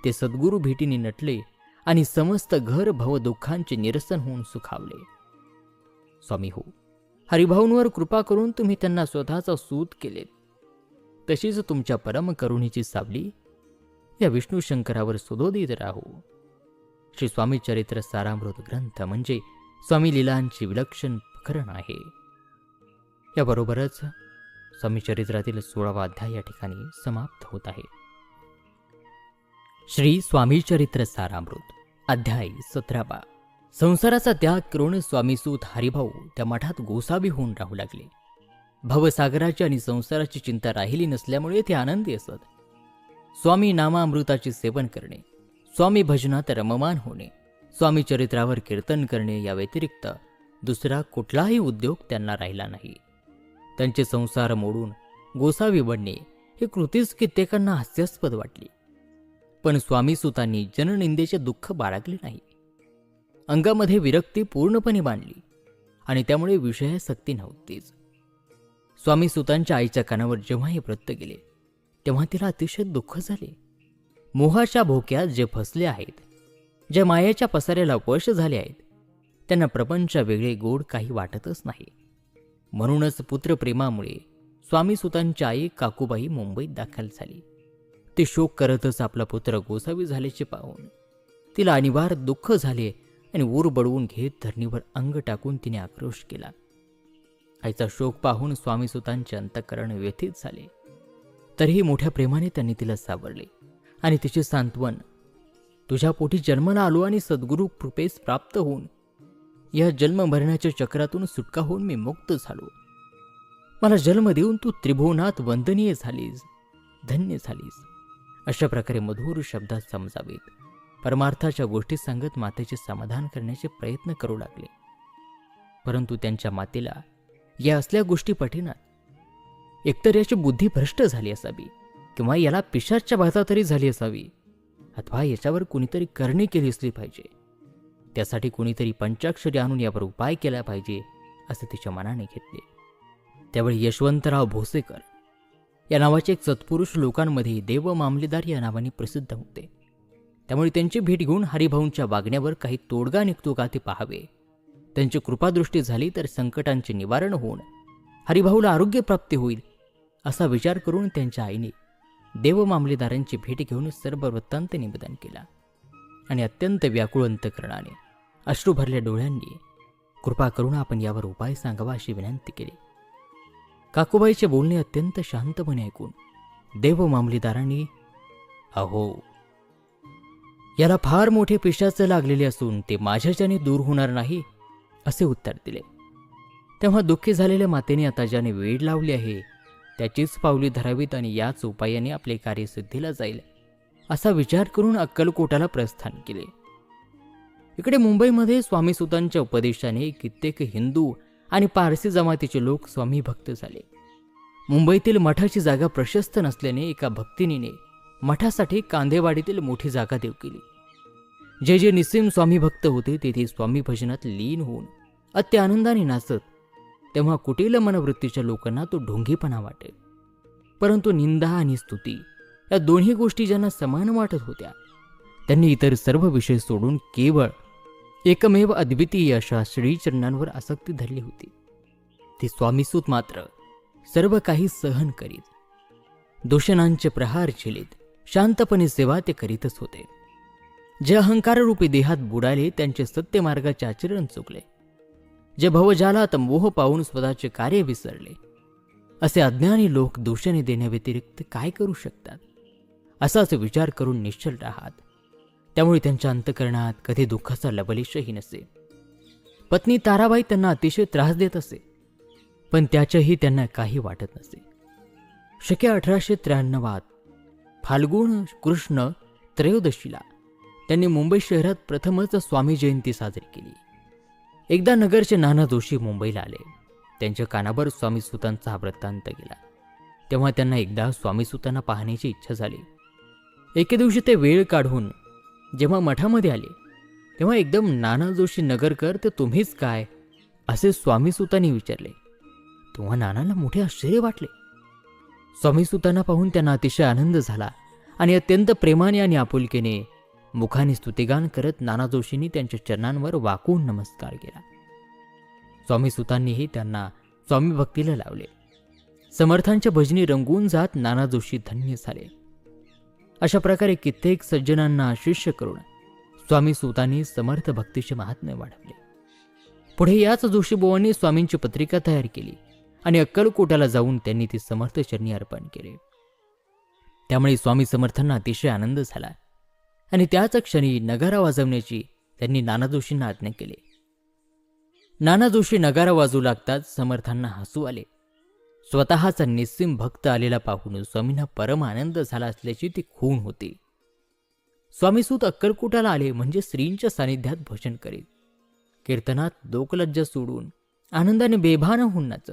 ते सद्गुरु भेटीने नटले आणि समस्त घर भवदुःखांचे निरसन होऊन सुखावले. स्वामी हो, हरिभाऊंवर कृपा करून तुम्ही त्यांना स्वतःचा सूत केलेत. तशीच तुमच्या परम करुणेची सावली या विष्णू शंकरावर सुदोदित राहू. श्री स्वामी चरित्र सारामृत ग्रंथ म्हणजे स्वामी लीलांची विलक्षण प्रकरण आहे. याबरोबरच स्वामी चरित्रातील 16वा अध्याय या ठिकाणी समाप्त होत आहे. श्री स्वामी चरित्र सारामृत अध्याय 17. संसाराचा त्याग करून स्वामीसूत हरिभाऊ त्या मठात गोसावी होऊन राहू लागले. भवसागराची आणि संसाराची चिंता राहिली नसल्यामुळे ते आनंदी असत. स्वामी नामामृताचे सेवन करणे, स्वामी भजनात रममान होणे, स्वामी चरित्रावर कीर्तन करणे या व्यतिरिक्त दुसरा कुठलाही उद्योग त्यांना राहिला नाही. त्यांचे संसार मोडून गोसावी बनणे ही कृतीच कित्येकांना हास्यास्पद वाटली. पण स्वामीसुतांनी जननिंदेचे दुःख बाळगले नाही. अंगामध्ये विरक्ती पूर्णपणे बांधली आणि त्यामुळे विषयासक्ती नव्हतीच. स्वामीसुतांच्या आईच्या कानावर जेव्हा हे वृत्त गेले तेव्हा तिला अतिशय दुःख झाले. मोहाच्या भोक्यात जे फसले आहेत, ज्या मायाच्या पसाऱ्याला वश झाले आहेत, त्यांना प्रपंच वेगळे गोड काही वाटतच नाही. म्हणूनच पुत्रप्रेमामुळे स्वामीसुतांची आई काकूबाई मुंबईत दाखल झाली. ती शोक करतच आपला पुत्र गोसावी झाल्याचे पाहून तिला अनिवार्य दुःख झाले आणि ऊर बडवून घेत धरणीवर अंग टाकून तिने आक्रोश केला. आईचा शोक पाहून स्वामीसुतांचे अंतःकरण व्यथित झाले. तरीही मोठ्या प्रेमाने त्यांनी तिला सावरले आणि तिचे सांत्वन, तुझ्या पोटी जन्माला आलो आणि सद्गुरू कृपेस प्राप्त होऊन या जन्ममरणाच्या चक्रातून सुटका होऊन मी मुक्त झालो. मला जन्म देऊन तू त्रिभुवनात वंदनीय झालीस, धन्य झालीस, अशा प्रकारे मधुर शब्दात समजावेत परमार्थाच्या गोष्टी सांगत मातेचे समाधान करण्याचे प्रयत्न करू लागले. परंतु त्यांच्या मातेला या असल्या गोष्टी पटेनात. एकतर याची बुद्धी भ्रष्ट झाली असावी, किंवा याला पिशाच्या बाधा तरी झाली असावी, अथवा याच्यावर कुणीतरी करणी केली असली पाहिजे. त्यासाठी कुणीतरी पंचाक्षरी आणून यावर उपाय केला पाहिजे असे तिच्या मनाने घेतले. त्यावेळी यशवंतराव भोसेकर या नावाचे एक सत्पुरुष लोकांमध्ये देव मामलेदार या नावाने प्रसिद्ध होते. त्यामुळे त्यांची भेट घेऊन हरिभाऊंच्या वागण्यावर काही तोडगा निघतो का ते पाहावे. त्यांची कृपादृष्टी झाली तर संकटांचे निवारण होऊन हरिभाऊला आरोग्य प्राप्ती होईल असा विचार करून त्यांच्या आईने देव मामलेदारांची भेट घेऊन सर्व वृत्तांत निवेदन केला आणि अत्यंत व्याकुळ अंतकरणाने अश्रू भरल्या डोळ्यांनी कृपा करून आपण यावर उपाय सांगावा अशी विनंती केली. काकूबाईचे बोलणे अत्यंत शांतपणे ऐकून देव मामलेदारांनी, अहो, याला फार मोठे पिशाचे लागलेले असून ते माझ्याच्याने दूर होणार नाही असे उत्तर दिले. तेव्हा दुःखी झालेल्या मातेने आता ज्याने वेळ लावली आहे त्याचीच पावली धरावीत आणि याच उपायाने आपले कार्य सिद्धीला जाईल असा विचार करून अक्कलकोटाला प्रस्थान केले. इकडे मुंबईमध्ये स्वामीसुतांच्या उपदेशाने कित्येक हिंदू आणि पारसी जमातीचे लोक स्वामी भक्त झाले. मुंबईतील मठाची जागा प्रशस्त नसल्याने एका भक्तिनीने मठासाठी कांदेवाडीतील मोठी जागा देव केली. जे जे निस्सीम स्वामी भक्त होते तेथे स्वामी भजनात लीन होऊन अत्य आनंदाने नाचत. तेव्हा कुटील मनवृत्तीच्या लोकांना तो ढोंगीपणा वाटे. परंतु निंदा आणि स्तुती या दोन्ही गोष्टी ज्यांना समान वाटत होत्या त्यांनी इतर सर्व विषय सोडून केवळ एकमेव अद्वितीय अशा श्रीचरणांवर आसक्ती धरली होती. ते स्वामीसूत मात्र सर्व काही सहन करीत, दूषणांचे प्रहार झेलीत शांतपणे सेवा ते करीतच होते. जे अहंकाररूपी देहात बुडाले त्यांचे सत्यमार्गाचे आचरण चुकले. जे भवजालात मोह पाहून स्वतःचे कार्य विसरले असे अज्ञानी लोक दूषणे देण्याव्यतिरिक्त काय करू शकतात असाच विचार करून निश्चल राहत. त्यामुळे त्यांच्या अंतकरणात कधी दुःखाचा लवलेशही नसे. पत्नी ताराबाई त्यांना अतिशय त्रास देत असे, पण त्याचेही त्यांना काही वाटत नसे. शके 1893 फाल्गुन कृष्ण त्रयोदशीला त्यांनी मुंबई शहरात प्रथमच स्वामी जयंती साजरी केली. एकदा नगरचे नाना जोशी मुंबईला आले. त्यांच्या कानावर स्वामीसुतांचा हा वृत्तांत गेला. तेव्हा त्यांना एकदा स्वामीसुतांना पाहण्याची इच्छा झाली. एके दिवशी ते वेळ काढून जेव्हा मठामध्ये आले तेव्हा एकदम नाना जोशी नगरकर तर तुम्हीच काय असे स्वामीसुतांनी विचारले. तेव्हा नानाला मोठे आश्चर्य वाटले. स्वामीसुतांना पाहून त्यांना अतिशय आनंद झाला आणि अत्यंत प्रेमाने आणि आपुलकीने मुखाने स्तुतिगान करत नाना जोशींनी त्यांच्या चरणांवर वाकून नमस्कार केला. स्वामीसुतांनीही त्यांना स्वामी भक्तीला लावले. समर्थांच्या भजनी रंगून जात नाना जोशी धन्य झाले. अशा प्रकारे कित्येक सज्जनांना शिष्य करून स्वामीसुतांनी समर्थ भक्तीचे महात्म्य वाढवले. पुढे याच जोशीबुवांनी स्वामींची पत्रिका तयार केली आणि अक्कलकोटाला जाऊन त्यांनी ती समर्थ चरणी अर्पण केले. त्यामुळे स्वामी समर्थांना अतिशय आनंद झाला आणि त्याच क्षणी नगारा वाजवण्याची त्यांनी नाना जोशींना आज्ञा केली. नाना जोशी नगारा वाजवू लागताच समर्थांना हसू आले. स्वतःचा निस्सीम भक्त आलेला पाहून स्वामींना परम आनंद झाला असल्याची ती खूण होती. स्वामीसूत अक्कलकोटाला आले म्हणजे श्रींच्या सानिध्यात भजन करीत, कीर्तनात लोकलज्जा सोडून आनंदाने बेभान होऊन नाचत.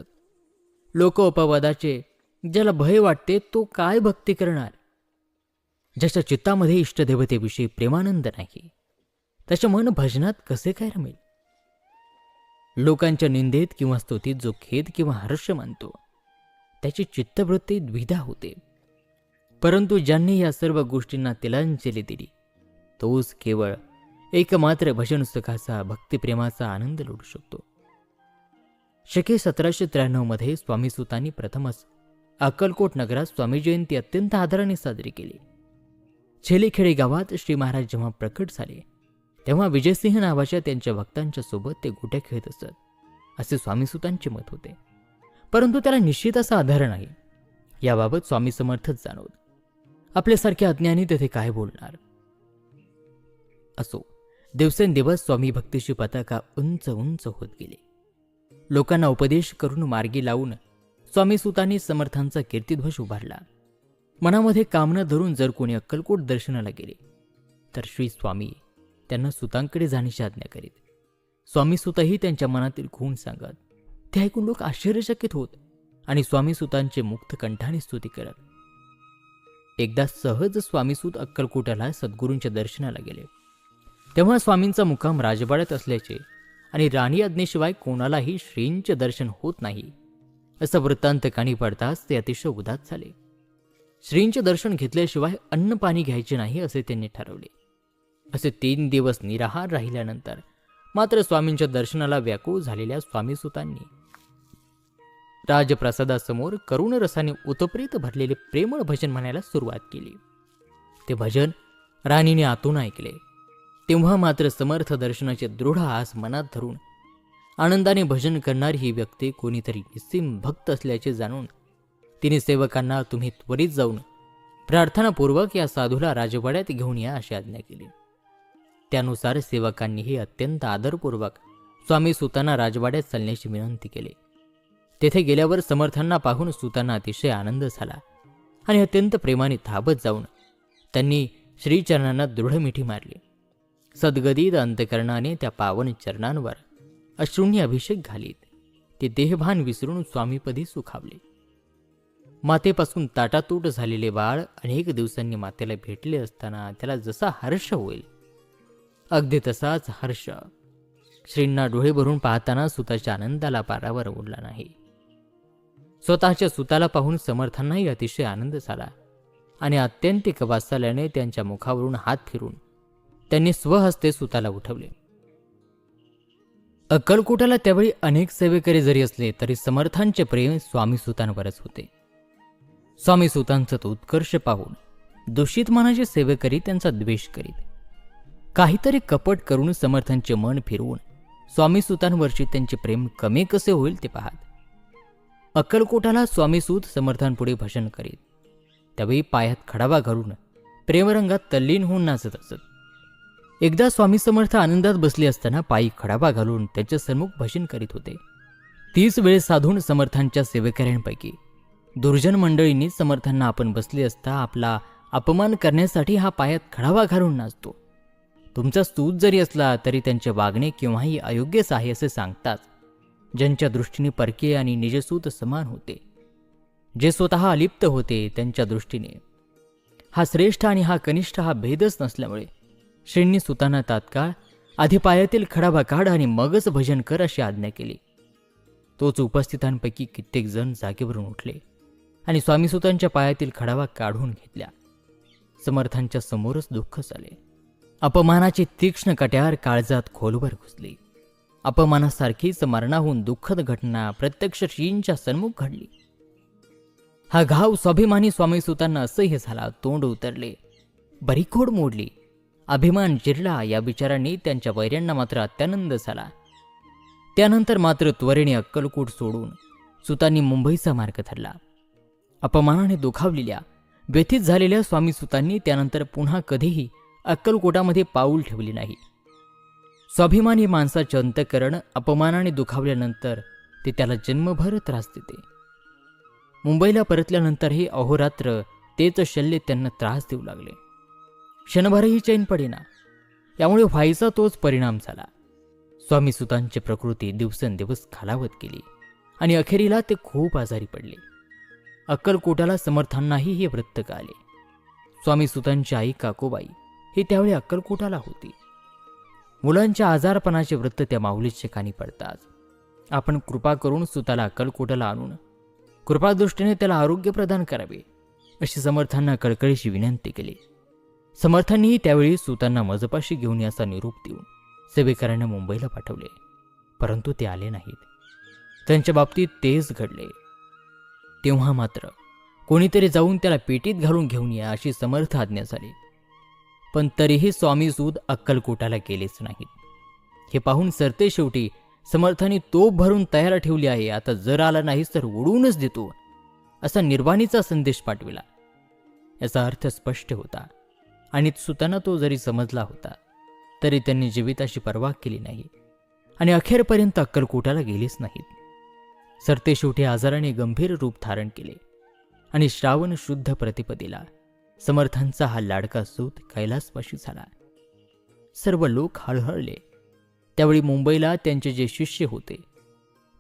लोक अपवादाचे ज्याला भय वाटते तो काय भक्ती करणार? ज्याच्या चित्तामध्ये इष्टदेवतेविषयी प्रेमानंद नाही त्याच्या मन भजनात कसे काय रमेल? लोकांच्या निंदेत किंवा स्तुतीत जो खेद किंवा हर्ष मानतो त्याची चित्तवृत्ती द्विधा होते. परंतु ज्यांनी या सर्व गोष्टींना तिलांजली दिली तोच केवळ एकमात्र भजन सुखाचा भक्तिप्रेमाचा आनंद लुटू शकतो. शके 1793 स्वामी सुतांनी प्रथमच अक्कलकोट नगरात स्वामी जयंती अत्यंत आदराने साजरी केली. छेलेखेडे गावात श्री महाराज जेव्हा प्रकट झाले तेव्हा विजयसिंह नावाच्या त्यांच्या भक्तांच्या सोबत ते गोट्या खेळत असत, असे स्वामीसुतांचे मत होते. परंतु त्याला निश्चित असा आधार नाही. याबाबत स्वामी समर्थच जाणवत. आपल्यासारख्या अज्ञानी तेथे काय बोलणार. असो, दिवसेंदिवस स्वामी भक्तीची पताका उंच उंच होत गेली. लोकांना उपदेश करून मार्गी लावून स्वामीसुतांनी समर्थांचा कीर्तिध्वज उभारला. मनामध्ये कामना धरून जर कोणी अक्कलकोट दर्शनाला गेले तर श्री स्वामी त्यांना सुतांकडे जाण्याची आज्ञा करीत. स्वामीसुतही त्यांच्या मनातील खूण सांगत. ते ऐकून लोक आश्चर्यचकित होत आणि स्वामीसुतांचे मुक्त कंठाने स्तुती करत. एकदा सहज स्वामीसूत अक्कलकोटाला सद्गुरूंच्या दर्शनाला गेले. तेव्हा स्वामींचा मुक्काम राजवाड्यात असल्याचे आणि राणी आज्ञेशिवाय कोणालाही श्रींचे दर्शन होत नाही असा वृत्तांत कानी पडताच ते अतिशय उदास झाले. श्रींचे दर्शन घेतल्याशिवाय अन्न पाणी घ्यायचे नाही असे त्यांनी ठरवले. असे 3 दिवस निराहार राहिल्यानंतर मात्र स्वामींच्या दर्शनाला व्याकुळ झालेल्या स्वामीसुतांनी राजप्रसादासमोर करुण रसाने उतप्रीत भरलेले प्रेमळ भजन म्हणायला सुरुवात केली. ते भजन राणीने आतून ऐकले. तेव्हा मात्र समर्थ दर्शनाचे दृढ आस मनात धरून आनंदाने भजन करणारी ही व्यक्ती कोणीतरी निस्सीम भक्त असल्याचे जाणून तिने सेवकांना तुम्ही त्वरित जाऊन प्रार्थनापूर्वक या साधूला राजवाड्यात घेऊन या अशी आज्ञा केली. त्यानुसार सेवकांनीही अत्यंत आदरपूर्वक स्वामी सुतांना राजवाड्यात चालण्याची विनंती केली. तेथे गेल्यावर समर्थांना पाहून सुतांना अतिशय आनंद झाला आणि अत्यंत प्रेमाने धाबत जाऊन त्यांनी श्रीचरणांना दृढ मिठी मारली. सद्गदित अंतकरणाने त्या पावन चरणांवर अश्रूंनी अभिषेक घालीत ते देहभान विसरून स्वामीपदी सुखावले. मातेपासून ताटातूट झालेले बाळ अनेक दिवसांनी मातेला भेटले असताना त्याला जसा हर्ष होईल अगदी तसाच हर्ष श्रींना डोळे भरून पाहताना सुताच्या आनंदाला पारावर उरला नाही. स्वतःच्या सुताला पाहून समर्थांनाही अतिशय आनंद झाला आणि आत्यंतिक वात्सल्याने त्यांच्या मुखावरून हात फिरून त्यांनी स्वहस्ते सुताला उठवले. अक्कलकोटाला त्यावेळी अनेक सेवेकरी जरी असले तरी समर्थांचे प्रेम स्वामीसुतांवरच होते. स्वामीसुतांचा तो उत्कर्ष पाहून दूषित मनाचे सेवेकरी त्यांचा द्वेष करीत. काहीतरी कपट करून समर्थांचे मन फिरवून स्वामीसुतांवरचे त्यांचे प्रेम कमी कसे होईल ते पाहत. अक्कलकोटाला स्वामीसूत समर्थांपुढे भाषण करीत. त्यावेळी पायात खडावा घालून प्रेमरंगात तल्लीन होऊन नाचत असत. एकदा स्वामी समर्थ आनंदात बसले असताना पायी खडावा घालून त्यांच्या सन्मुख भाषण करीत होते. 30 वेळ साधून समर्थांच्या सेवेकऱ्यांपैकी दुर्जन मंडळींनी समर्थांना आपण बसले असता आपला अपमान करण्यासाठी हा पायात खडावा घालून नाचतो. तुमचा स्तूत जरी असला तरी त्यांचे वागणे केव्हाही अयोग्यच आहे असे सांगताच ज्यांच्या दृष्टीने परकीय आणि निजसूत समान होते, जे स्वतः अलिप्त होते, त्यांच्या दृष्टीने हा श्रेष्ठ आणि हा कनिष्ठ हा भेदच नसल्यामुळे श्रींनी सुतांना तात्काळ आधी पायातील खडावा काढ आणि मगच भजन कर अशी आज्ञा केली. तोच उपस्थितांपैकी कित्येक जण जागेवरून उठले आणि स्वामीसुतांच्या पायातील खडावा काढून घेतल्या. समर्थांच्या समोरच दुःख झाले. अपमानाची तीक्ष्ण कट्यार काळजात खोलवर घुसली. अपमानासारखीच मरणाहून दुःखद घटना प्रत्यक्ष श्रींच्या सन्मुख घडली. हा घाव स्वाभिमानी स्वामीसुतांना असह्य झाला. तोंड उतरले, बरीखोड मोडली, अभिमान जिरला. या विचारांनी त्यांच्या वैऱ्यांना मात्र अत्यानंद झाला. त्यानंतर मात्र त्वरेने अक्कलकोट सोडून सुतांनी मुंबईचा मार्ग धरला. अपमानाने दुखावलेल्या व्यथित झालेल्या स्वामीसुतांनी त्यानंतर पुन्हा कधीही अक्कलकोटामध्ये पाऊल ठेवले नाही. स्वाभिमानी माणसाचे अंतःकरण अपमानाने दुखावल्यानंतर ते त्याला जन्मभर त्रास देते. मुंबईला परतल्यानंतरही अहोरात्र तेच शल्य त्यांना त्रास देऊ लागले. क्षणभरही चैन पडेना. यामुळे व्हायचा तोच परिणाम झाला. स्वामीसुतांची प्रकृती दिवसेंदिवस खालावत गेली आणि अखेरीला ते खूप आजारी पडले. अक्कलकोटाला समर्थांनाही हे वृत्त कळले. स्वामीसुतांची आई काकोबाई ही त्यावेळी अक्कलकोटाला होती. मुलांच्या आजारपणाचे वृत्त त्या माऊलीचे कानी पडतात. आपण कृपा करून सुताला अक्कलकोटाला आणून कृपादृष्टीने त्याला आरोग्य प्रदान करावे अशी समर्थांना कळकळीची विनंती केली. समर्थांनीही त्यावेळी सुतांना मजपाशी घेऊन याचा निरोप देऊन सेवेकरांना मुंबईला पाठवले. परंतु ते आले नाहीत. त्यांच्या बाबतीत तेच घडले. तेव्हा मात्र कोणीतरी जाऊन त्याला पेटीत घालून घेऊन या अशी समर्थ आज्ञा झाली. पण तरीही स्वामी सूद अक्कलकोटाला गेलेच नाहीत. हे पाहून सरते शेवटी समर्थांनी तोफ भरून तयार ठेवली आहे, आता जर आला नाहीस तर उडवूनच देतो असा निर्वाणीचा संदेश पाठविला. याचा अर्थ स्पष्ट होता आणि सुतांना तो जरी समजला होता तरी त्यांनी जीविताची पर्वा केली नाही आणि अखेरपर्यंत अक्कलकोटाला गेलेच नाहीत. सरते शेवटी आजाराने गंभीर रूप धारण केले आणि श्रावण शुद्ध प्रतिपदेला समर्थांचा हा लाडका सूत कैलासवासी झाला. सर्व लोक हळहळले. त्यावेळी मुंबईला त्यांचे जे शिष्य होते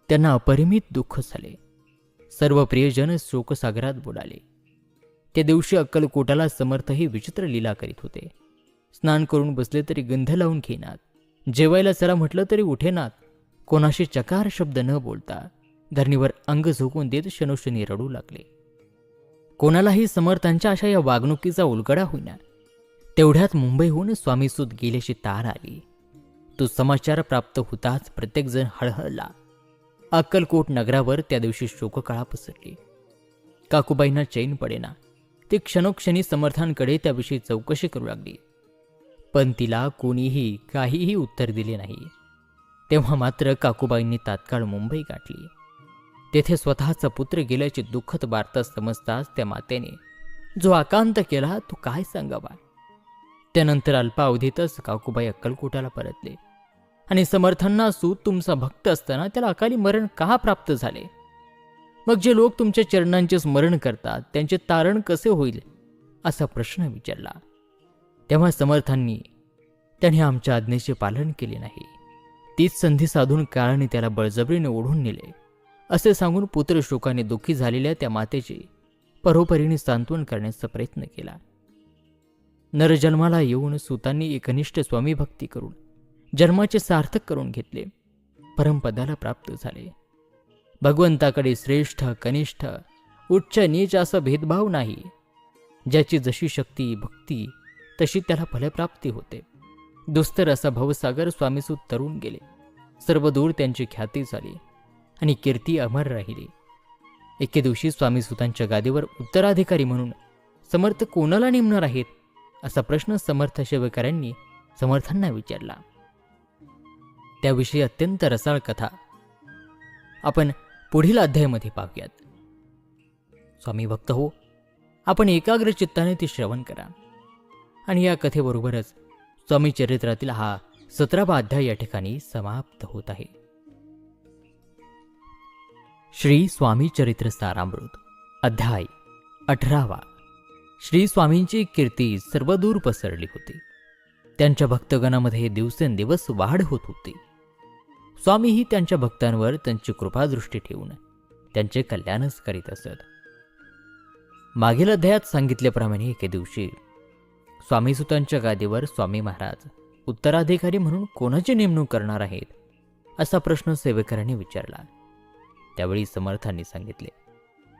त्यांना अपरिमित दुःख झाले. सर्व प्रियजन शोकसागरात बुडाले. त्या दिवशी अक्कलकोटाला समर्थही विचित्र लीला करीत होते. स्नान करून बसले तरी गंध लावून घेणार, जेवायला चला म्हटलं तरी उठेनात. कोणाशी चकार शब्द न बोलता धरणीवर अंग झोकून देत क्षणोक्षणी रडू लागले. कोणालाही समर्थांच्या अशा या वागणुकीचा उलगडा होईना. तेवढ्यात मुंबईहून स्वामीसूत गेल्याची तार आली. तो समाचार प्राप्त होताच प्रत्येकजण हळहळला. अक्कलकोट नगरावर त्या दिवशी शोककळा पसरली. काकूबाईंना चैन पडेना. ती क्षणोक्षणी समर्थांकडे त्याविषयी चौकशी करू लागली, पण तिला कोणीही काहीही उत्तर दिले नाही. तेव्हा मात्र काकूबाईंनी तात्काळ मुंबई गाठली. तेथे स्वतःचा पुत्र गेल्याची दुःखद वार्ता समजताच त्या मातेने जो आकांत केला तो काय सांगावा. त्यानंतर अल्पावधीतच काकूबाई अक्कलकोटाला परतले आणि समर्थांना सूत तुमचा भक्त असताना त्याला अकाली मरण का प्राप्त झाले? मग जे लोक तुमच्या चरणांचे स्मरण करतात त्यांचे तारण कसे होईल असा प्रश्न विचारला. तेव्हा समर्थांनी त्याने आमच्या आज्ञेचे पालन केले नाही, तीच संधी साधून काळाने त्याला बळजबरीने ओढून नेले असे सांगून पुत्र शोकाने दुःखी झालेल्या त्या मातेचे परोपरीने सांत्वन करण्याचा प्रयत्न केला. नरजन्माला येऊन सुतांनी एकनिष्ठ स्वामी भक्ती करून जन्माचे सार्थक करून घेतले. परमपदाला प्राप्त झाले. भगवंताकडे श्रेष्ठ कनिष्ठ उच्च नीच असा भेदभाव नाही. ज्याची जशी शक्ती भक्ती तशी त्याला फलप्राप्ती होते. दुस्तर असा भवसागर स्वामीसूत तरुण गेले. सर्वदूर त्यांची ख्याती झाली आणि कीर्ती अमर राहिली. एके दिवशी स्वामीसूतांच्या गादीवर उत्तराधिकारी म्हणून समर्थ कोणाला नेमणार आहेत असा प्रश्न समर्थ सेवकांनी समर्थांना विचारला. त्याविषयी अत्यंत रसाळ कथा आपण पुढील अध्यायामध्ये पाहूयात. स्वामी भक्त हो, आपण एकाग्र चित्ताने ती श्रवण करा. आणि या कथेबरोबरच स्वामी चरित्रातील हा 17वा अध्याय या ठिकाणी समाप्त होत आहे. श्री स्वामी चरित्र सारामृत अध्याय 18वा. श्री स्वामींची कीर्ती सर्वदूर पसरली होती. त्यांच्या भक्तगणामध्ये दिवसेंदिवस वाढ होत होती. स्वामीही त्यांच्या भक्तांवर त्यांची कृपादृष्टी ठेवून त्यांचे कल्याणच करीत असत. मागील अध्यायात सांगितल्याप्रमाणे एके दिवशी स्वामीसुतांच्या गादीवर स्वामी महाराज उत्तराधिकारी म्हणून कोणाची नेमणूक करणार आहेत असा प्रश्न सेवेकरांनी विचारला. त्यावेळी समर्थांनी सांगितले,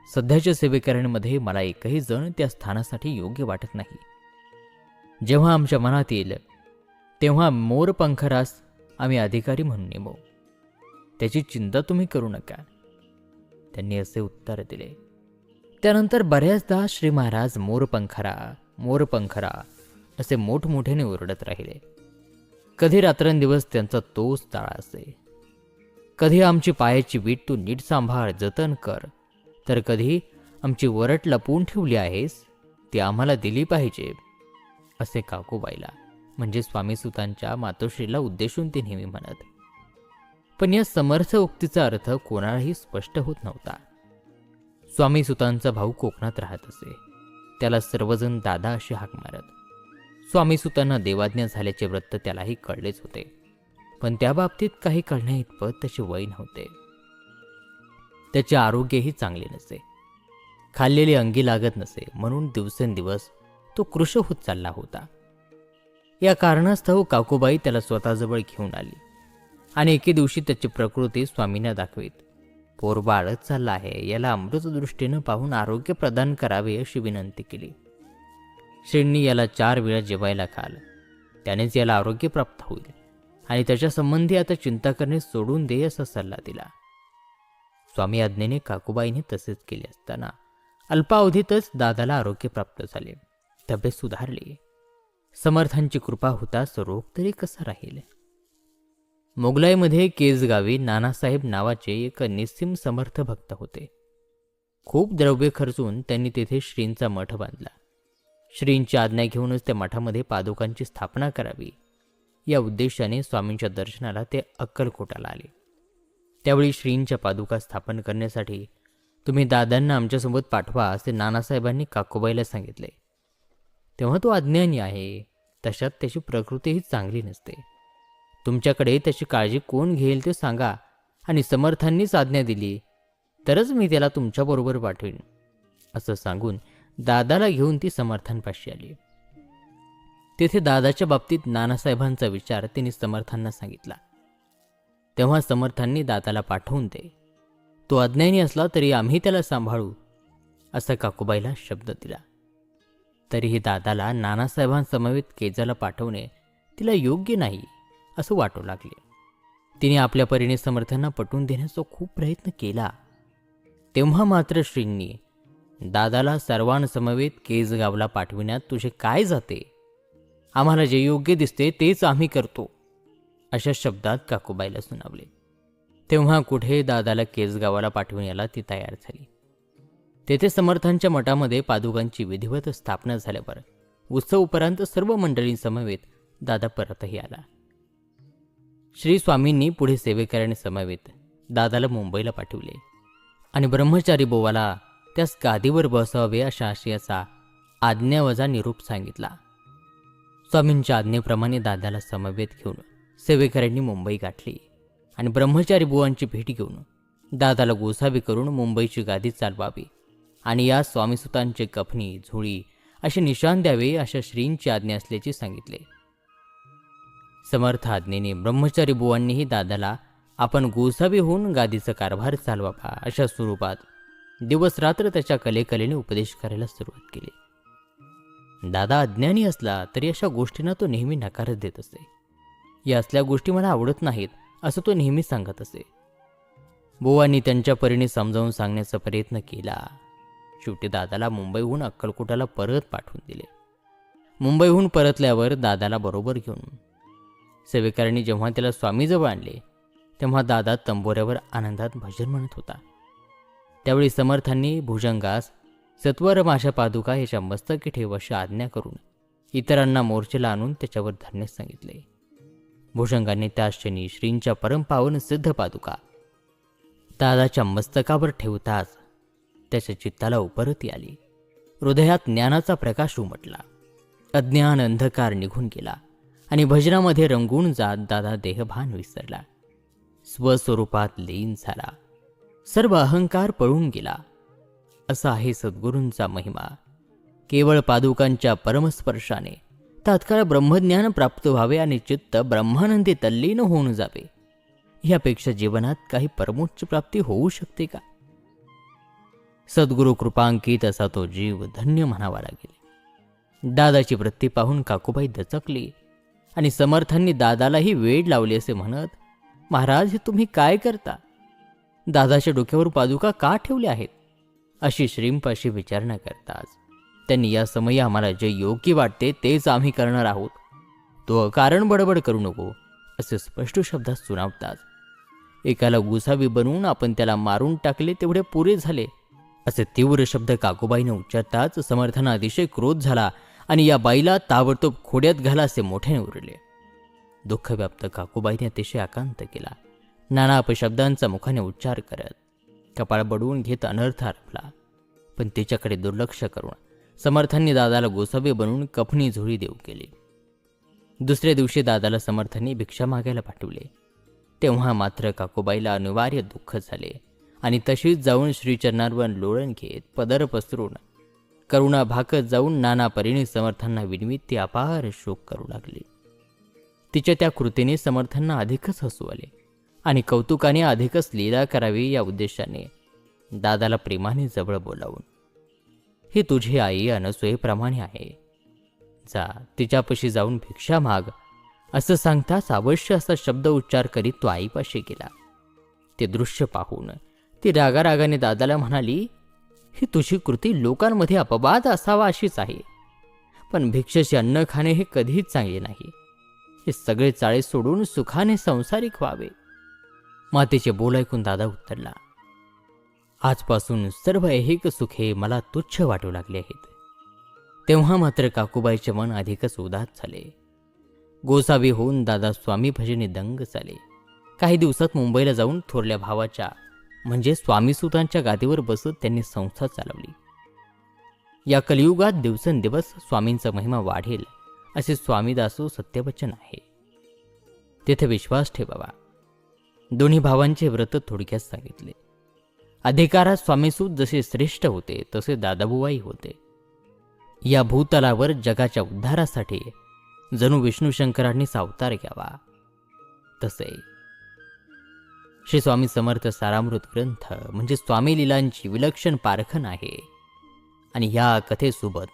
सध्याच्या सेवेकरांमध्ये मला एकही जण त्या स्थानासाठी योग्य वाटत नाही. जेव्हा आमच्या मनात येईल तेव्हा मोरपंखरास आम्ही अधिकारी म्हणून नेमू. त्याची चिंता तुम्ही करू नका. त्यांनी असे उत्तर दिले. त्यानंतर बऱ्याचदा श्री महाराज मोरपंखरा मोरपंखरा असे मोठमोठ्याने ओरडत राहिले. कधी रात्रंदिवस त्यांचा तोच ताळा असे. कधी आमची पायाची वीट तू नीट सांभाळ जतन कर, तर कधी आमची वरट लपवून ठेवली आहेस ती आम्हाला दिली पाहिजे असे काकूबाईला म्हणजे स्वामीसुतांच्या मातोश्रीला उद्देशून ते नेहमी म्हणत. पण या समर्थ उक्तीचा अर्थ कोणालाही स्पष्ट होत नव्हता. स्वामीसुतांचा भाऊ कोकणात राहत असे. त्याला सर्वजण दादा अशी हाक मारत. स्वामीसुतांना देवाज्ञा झाल्याचे वृत्त त्यालाही कळलेच होते, पण त्या बाबतीत काही कळण्या इतपत त्याचे वय नव्हते. त्याचे आरोग्यही चांगले नसे. खाल्लेले अंगी लागत नसे, म्हणून दिवसेंदिवस तो कृश होत चालला होता. या कारणास्तव काकूबाई त्याला स्वतःजवळ घेऊन आली आणि एके दिवशी त्याची प्रकृती स्वामींना दाखवीत, पोर बाळच चालला आहे, याला अमृत दृष्टीनं पाहून आरोग्य प्रदान करावे अशी विनंती केली. श्रींनी याला 4 वेळा जेवायला घाल, त्यानेच याला आरोग्य प्राप्त होईल आणि त्याच्या संबंधी आता चिंता करणे सोडून दे असा सल्ला दिला. स्वामी आज्ञेने काकूबाईने तसेच केले असताना अल्पावधीतच दादाला आरोग्य प्राप्त झाले, तब्येत सुधारली. समर्थांची कृपा होताच रोग तरी कसा राहील. मोगलाईमध्ये केज गावी नानासाहेब नावाचे एक निस्सीम समर्थ भक्त होते. खूप द्रव्य खर्चून त्यांनी तेथे श्रींचा मठ बांधला. श्रींची आज्ञा घेऊनच त्या मठामध्ये पादुकांची स्थापना करावी या उद्देशाने स्वामींच्या दर्शनाला ते अक्कलकोटाला आले. त्यावेळी श्रींच्या पादुका स्थापन करण्यासाठी तुम्ही दादांना आमच्यासोबत पाठवा असे नानासाहेबांनी काकूबाईला सांगितले. तेव्हा तो अज्ञानी आहे, तशात त्याची प्रकृतीही चांगली नसते. तुमच्याकडे त्याची काळजी कोण घेईल ते सांगा आणि समर्थांनीच आज्ञा दिली तरच मी त्याला तुमच्याबरोबर पाठवीन असं सांगून दादाला घेऊन ती समर्थांपाशी आली. तेथे दादाच्या बाबतीत नानासाहेबांचा विचार त्यांनी समर्थांना सांगितला. तेव्हा समर्थांनी दादाला पाठवून दे, तो अज्ञानी असला तरी आम्ही त्याला सांभाळू असा काकूबाईला शब्द दिला. तरीही दादाला नानासाहेबांसमवेत केजाला पाठवणे तिला योग्य नाही असं वाटू लागले. तिने आपल्या परीने समर्थांना पटवून देण्याचा खूप प्रयत्न केला. तेव्हा मात्र श्रींनी दादाला सर्वांसमवेत केज गावला पाठविण्यात तुझे काय जाते, आम्हाला जे योग्य दिसते तेच आम्ही करतो अशा शब्दात काकूबाईला सुनावले. तेव्हा कुठे दादाला केज गावाला पाठविण्याला ती तयार झाली. तेथे समर्थांच्या मठामध्ये पादुकांची विधिवत स्थापना झाल्यावर उत्सव उपरांत सर्व मंडळींसमवेत दादा परतही आला. श्री स्वामींनी पुढे सेवेकऱ्यांसमवेत दादाला मुंबईला पाठवले आणि ब्रह्मचारी बोवाला त्यास गादीवर बसवावे अशा आशयाचा आज्ञावजा निरूप सांगितला. स्वामींच्या आज्ञेप्रमाणे दादाला समवेत घेऊन सेवेकऱ्यांनी मुंबई गाठली आणि ब्रह्मचारी बुवांची भेट घेऊन दादाला गोसावी करून मुंबईची गादी चालवावी आणि या स्वामीसुतांचे कफनी झोळी असे निशाण द्यावे अशा श्रींची आज्ञा असल्याचे सांगितले. समर्थ आज्ञेने ब्रह्मचारी बुवांनीही दादाला आपण गोसावी होऊन गादीचा कारभार चालवावा अशा स्वरूपात दिवस रात्र त्याच्या कलेने उपदेश करायला सुरुवात केली. दादा अज्ञानी असला तरी अशा गोष्टींना तो नेहमी नकारच देत असे. या असल्या गोष्टी मला आवडत नाहीत असं तो नेहमी सांगत असे. बुवांनी त्यांच्या परीने समजावून सांगण्याचा प्रयत्न केला. शेवटी दादाला मुंबईहून अक्कलकोटाला परत पाठवून दिले. मुंबईहून परतल्यावर दादाला बरोबर घेऊन सेवेकरांनी जेव्हा त्याला स्वामीजवळ आणले तेव्हा दादा तंबोऱ्यावर आनंदात भजन म्हणत होता. त्यावेळी समर्थांनी भुजंगास सत्वर माशा पादुका याच्या मस्तकी ठेव अशी आज्ञा करून इतरांना मोर्चेला आणून त्याच्यावर धरण्यास सांगितले. भुजंगाने त्याच क्षणी श्रींच्या परमपावन सिद्ध पादुका दादाच्या मस्तकावर ठेवताच त्याच्या चित्ताला उपरती आली. हृदयात ज्ञानाचा प्रकाश उमटला. अज्ञान अंधकार निघून गेला आणि भजनामध्ये रंगून जात दादा देहभान विसरला. स्वस्वरूपात लीन झाला. सर्व अहंकार पळून गेला. असा आहे सद्गुरूंचा महिमा. केवळ पादुकांच्या परमस्पर्शाने तात्काळ ब्रह्मज्ञान प्राप्त व्हावे आणि चित्त ब्रह्मानंदी तल्लीन होऊन जावे. यापेक्षा जीवनात काही परमोच्च प्राप्ती होऊ शकते का? सद्गुरु कृपांकित असा तो जीव धन्य म्हणावा लागेल. दादाची वृत्ती पाहून काकूबाई दचकली आणि समर्थांनी दादालाही वेड लावले असे म्हणत, महाराज हे तुम्ही काय करता? दादाच्या डोक्यावर पादुका का ठेवल्या आहेत? अशी श्रींपाशी विचारणा करताच त्यांनी या समयी आम्हाला जे योग्य वाटते तेच आम्ही करणार आहोत, तो कारण बडबड करू नको असे स्पष्ट शब्दात सुनावताच एकाला गुसावी बनवून आपण त्याला मारून टाकले तेवढे पुरे झाले असे तीव्र शब्द काकूबाईने उच्चारताच समर्थांना अतिशय क्रोध झाला आणि या बाईला ताबडतोब खोड्यात घाला असे मोठ्याने उरले. दुःखव्याप्त काकूबाईने अतिशय आकांत केला. नाना अपशब्दांचा मुखाने उच्चार करत कपाळ बडवून घेत अनर्थ आरपला. पण तिच्याकडे दुर्लक्ष करून समर्थांनी दादाला गोसावी बनवून कफनी झोळी देऊ केली. दुसऱ्या दिवशी दादाला समर्थांनी भिक्षा मागायला पाठवले. तेव्हा मात्र काकूबाईला अनिवार्य दुःख झाले आणि तशीच जाऊन श्रीचरणांवर लोळण घेत पदर पसरून करुणा भाकत जाऊन नाना परीने समर्थांना विनवीत ती अपार शोक करू लागली. तिच्या त्या कृतीने समर्थांना अधिकच हसू आले आणि कौतुकाने अधिकच लीला करावी या उद्देशाने दादाला प्रेमाने जवळ बोलावून, ही तुझी आई अनसूयेप्रमाणे आहे, जा तिच्यापाशी जाऊन भिक्षा माग असं सांगताच अवश्य असा शब्द उच्चार करीत तो आईपाशी गेला. ते दृश्य पाहून ती रागारागाने दादाला म्हणाली, ही तुझी कृती लोकांमध्ये अपवाद असावा अशीच आहे, पण भिक्षेचे अन्न खाणे हे कधीच चांगले नाही. हे सगळे चाळे सोडून सुखाने संसारिक व्हावे. मातेचे बोल ऐकून दादा उत्तरला, आजपासून सर्व ऐहिक सुखे मला तुच्छ वाटू लागले आहेत. तेव्हा मात्र काकूबाईचे मन अधिकच उदास झाले. गोसावी होऊन दादा स्वामी भजनी दंग झाले. काही दिवसात मुंबईला जाऊन थोरल्या भावाच्या म्हणजे स्वामीसुतांच्या गादीवर बसत त्यांनी संस्था चालवली. या कलियुगात दिवसेंदिवस स्वामींचा महिमा वाढेल असे स्वामीदासो सत्यवचन आहे. तेथे विश्वास ठेवावा. दोन्ही भावांचे व्रत थोडक्यात सांगितले. अधिकारात स्वामीसूत जसे श्रेष्ठ होते तसे दादाबुवाई होते. या भूतलावर जगाच्या उद्धारासाठी जणू विष्णू-शंकरांनी अवतार घ्यावा तसे. श्री स्वामी समर्थ सारामृत ग्रंथ म्हणजे स्वामी लीलांची विलक्षण पारखण आहे. आणि या कथेसोबत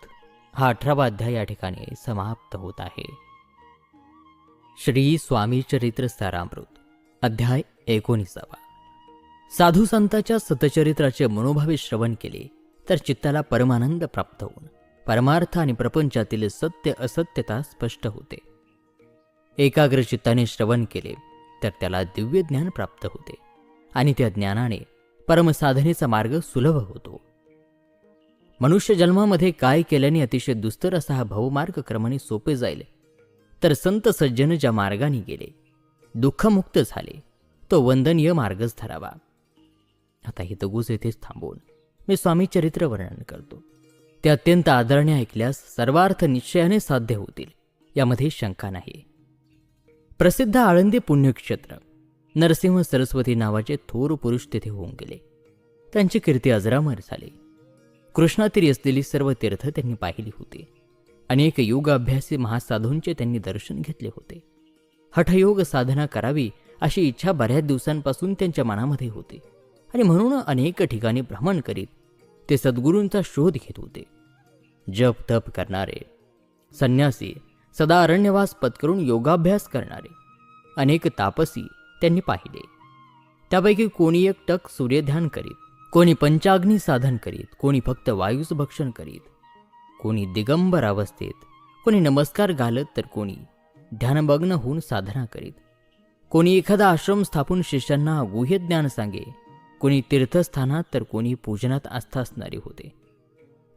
हा 18वा अध्याय या ठिकाणी समाप्त होत आहे. श्री स्वामी चरित्र सारामृत अध्याय 19. साधू संतांच्या सतचरित्राचे मनोभावे श्रवण केले तर चित्ताला परमानंद प्राप्त होऊन परमार्थ आणि प्रपंचातील सत्य असत्यता स्पष्ट होते. एकाग्र चित्ताने श्रवण केले तर त्याला दिव्य ज्ञान प्राप्त होते आणि त्या ज्ञानाने परमसाधनेचा मार्ग सुलभ होतो. मनुष्य जन्मामध्ये काय केल्याने अतिशय दुस्तर असा हा भवमार्ग क्रमाने सोपे जाईल, तर संत सज्जन ज्या मार्गाने गेले दुःखमुक्त झाले तो वंदनीय मार्गच धरावा. आता हे तगूस येथेच थांबवून मी स्वामी चरित्र वर्णन करतो. ते अत्यंत आदराने ऐकल्यास सर्वार्थ निश्चयाने साध्य होतील यामध्ये शंका नाही. प्रसिद्ध आळंदी पुण्यक्षेत्र नरसिंह सरस्वती नावाचे थोर पुरुष तेथे होऊन गेले. त्यांची कीर्ती अजरामर झाली. कृष्णातीरी असलेली सर्व तीर्थ त्यांनी पाहिली होती. अनेक योग अभ्यासी महासाधूंचे त्यांनी दर्शन घेतले होते. हठयोग साधना करावी अशी इच्छा बऱ्याच दिवसांपासून त्यांच्या मनामध्ये होती आणि म्हणून अनेक ठिकाणी भ्रमण करीत ते सद्गुरूंचा शोध घेत होते. जप तप करणारे संन्यासी, सदा अरण्यवास पत्करून योगाभ्यास करणारे अनेक तापसी त्यांनी पाहिले. त्यापैकी कोणी एकटक सूर्यध्यान करीत, कोणी पंचाग्नी साधन करीत, कोणी फक्त वायूस भक्षण करीत, कोणी दिगंबर अवस्थेत, कोणी नमस्कार घालत तर कोणी ध्यानमग्न होऊन साधना करीत, कोणी एखादा आश्रम स्थापून शिष्यांना गुह्य ज्ञान सांगे, कोणी तीर्थस्थानात तर कोणी पूजनात आस्था असणारे होते.